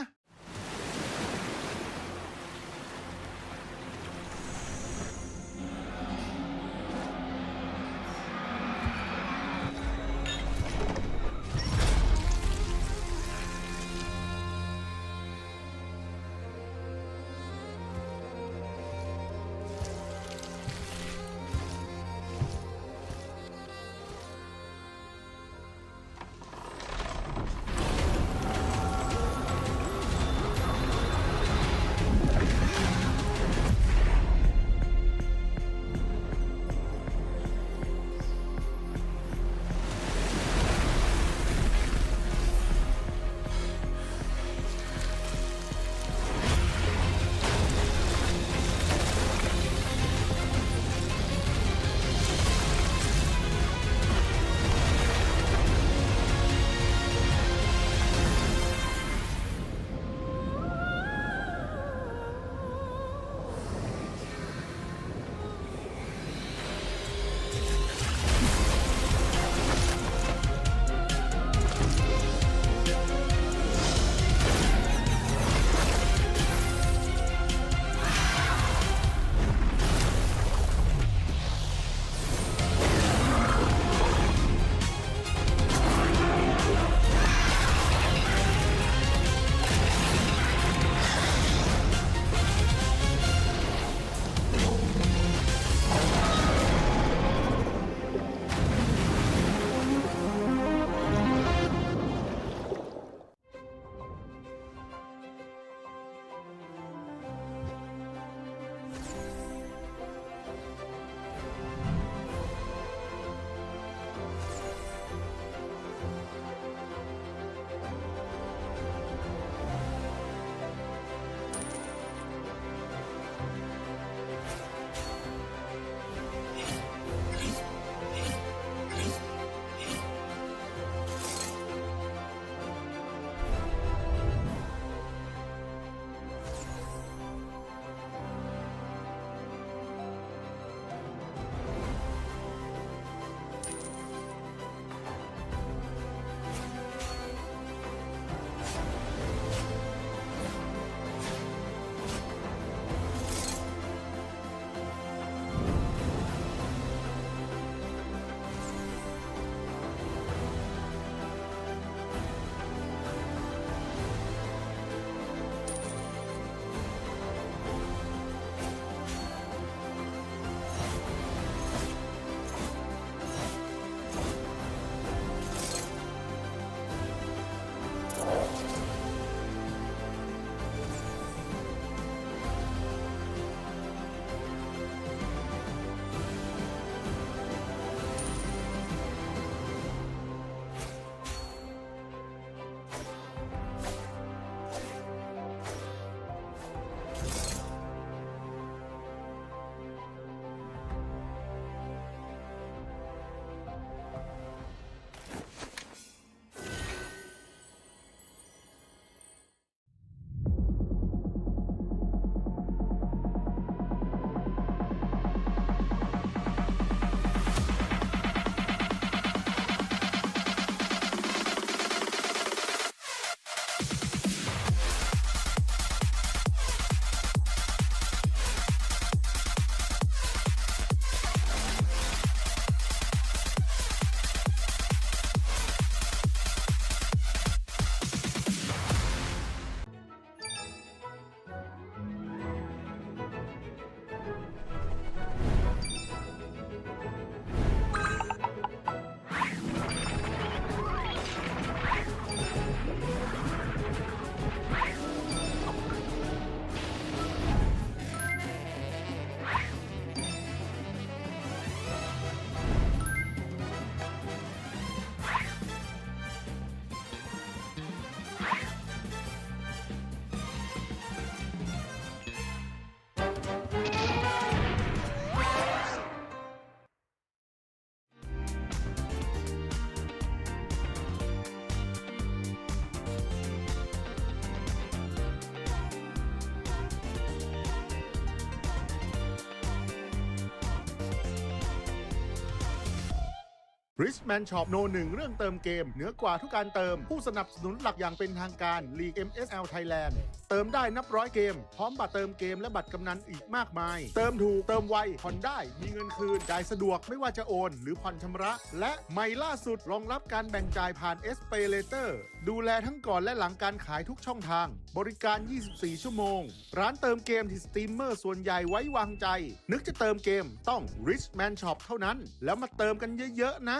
Richman Shopโน1เรื่องเติมเกมเหนือกว่าทุกการเติมผู้สนับสนุนหลักอย่างเป็นทางการ League MSL Thailand เติมได้นับร้อยเกมพร้อมบัตรเติมเกมและบัตรกำนันอีกมากมาย เติมถูกเติมไวผ่อนได้มีเงินคืนจ่ายสะดวกไม่ว่าจะโอนหรือผ่อนชำระ และใหม่ล่าสุดรองรับการแบ่งจ่ายผ่าน SPayLater ดูแลทั้งก่อนและหลังการขายทุกช่องทางบริการ 24 ชั่วโมงร้านเติมเกมที่สตรีมเมอร์ส่วนใหญ่ไว้วางใจนึกจะเติมเกมต้อง Richman Shop เท่านั้นแล้วมาเติมกันเยอะๆนะ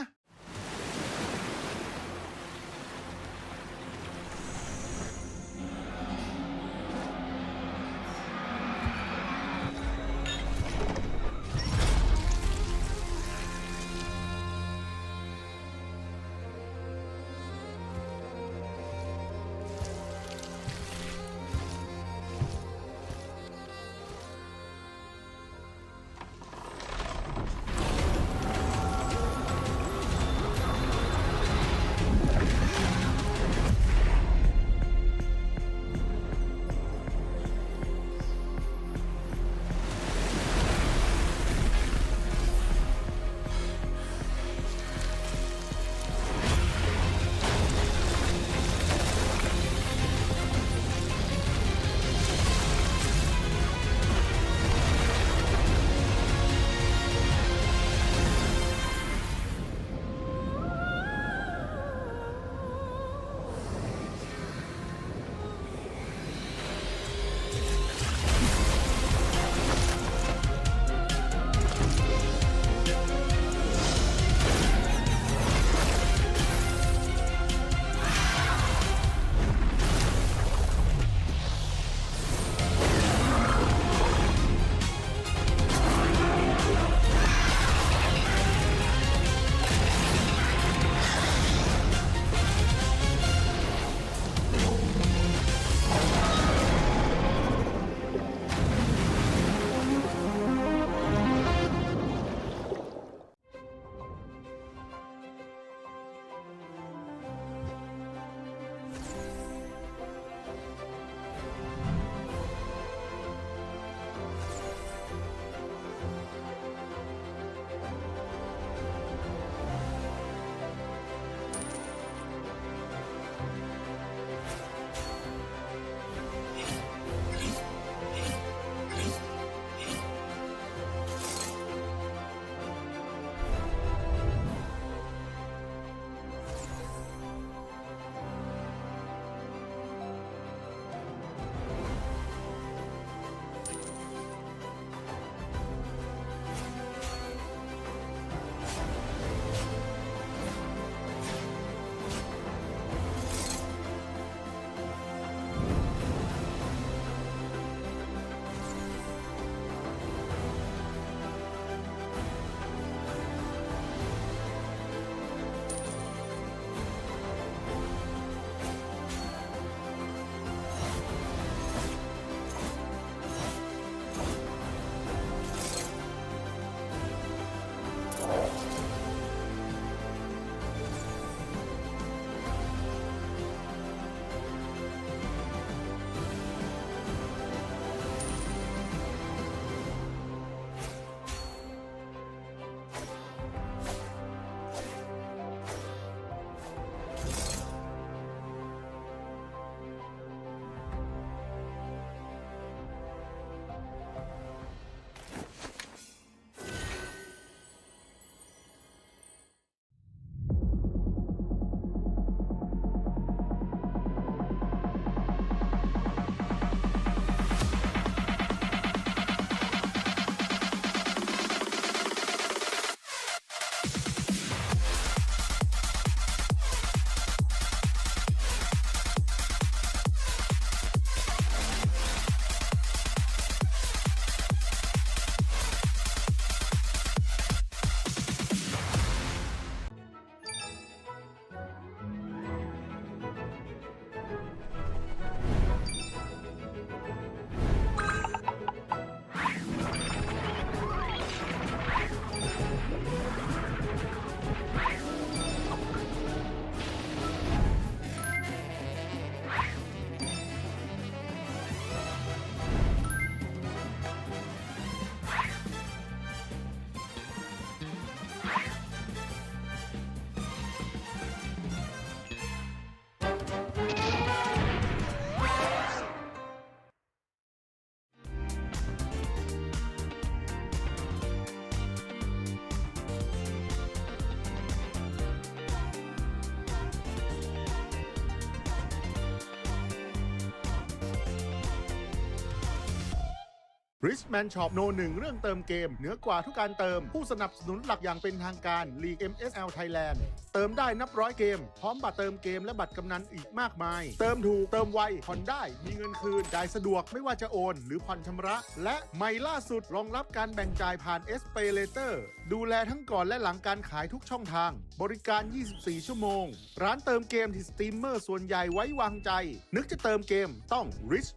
Richman Shop No 1เรื่องเติมเกมเหนือกว่าทุกการเติมผู้สนับสนุนหลักอย่างเป็นทางการ League MSL Thailand เติมได้นับร้อยเกมพร้อมบัตรเติมเกมและบัตรกำนันอีกมากมายเติมถูกเติมไวผ่อนได้มีเงินคืนจ่ายสะดวกไม่ว่าจะโอนหรือผ่อนชำระและใหม่ล่าสุดรองรับการแบ่งจ่ายผ่าน SPayLater ดูแลทั้งก่อนและหลังการขายทุกช่องทางบริการ 24 ชั่วโมงร้านเติมเกมที่สตรีมเมอร์ส่วนใหญ่ไว้วางใจนึกจะเติมเกมต้อง Rich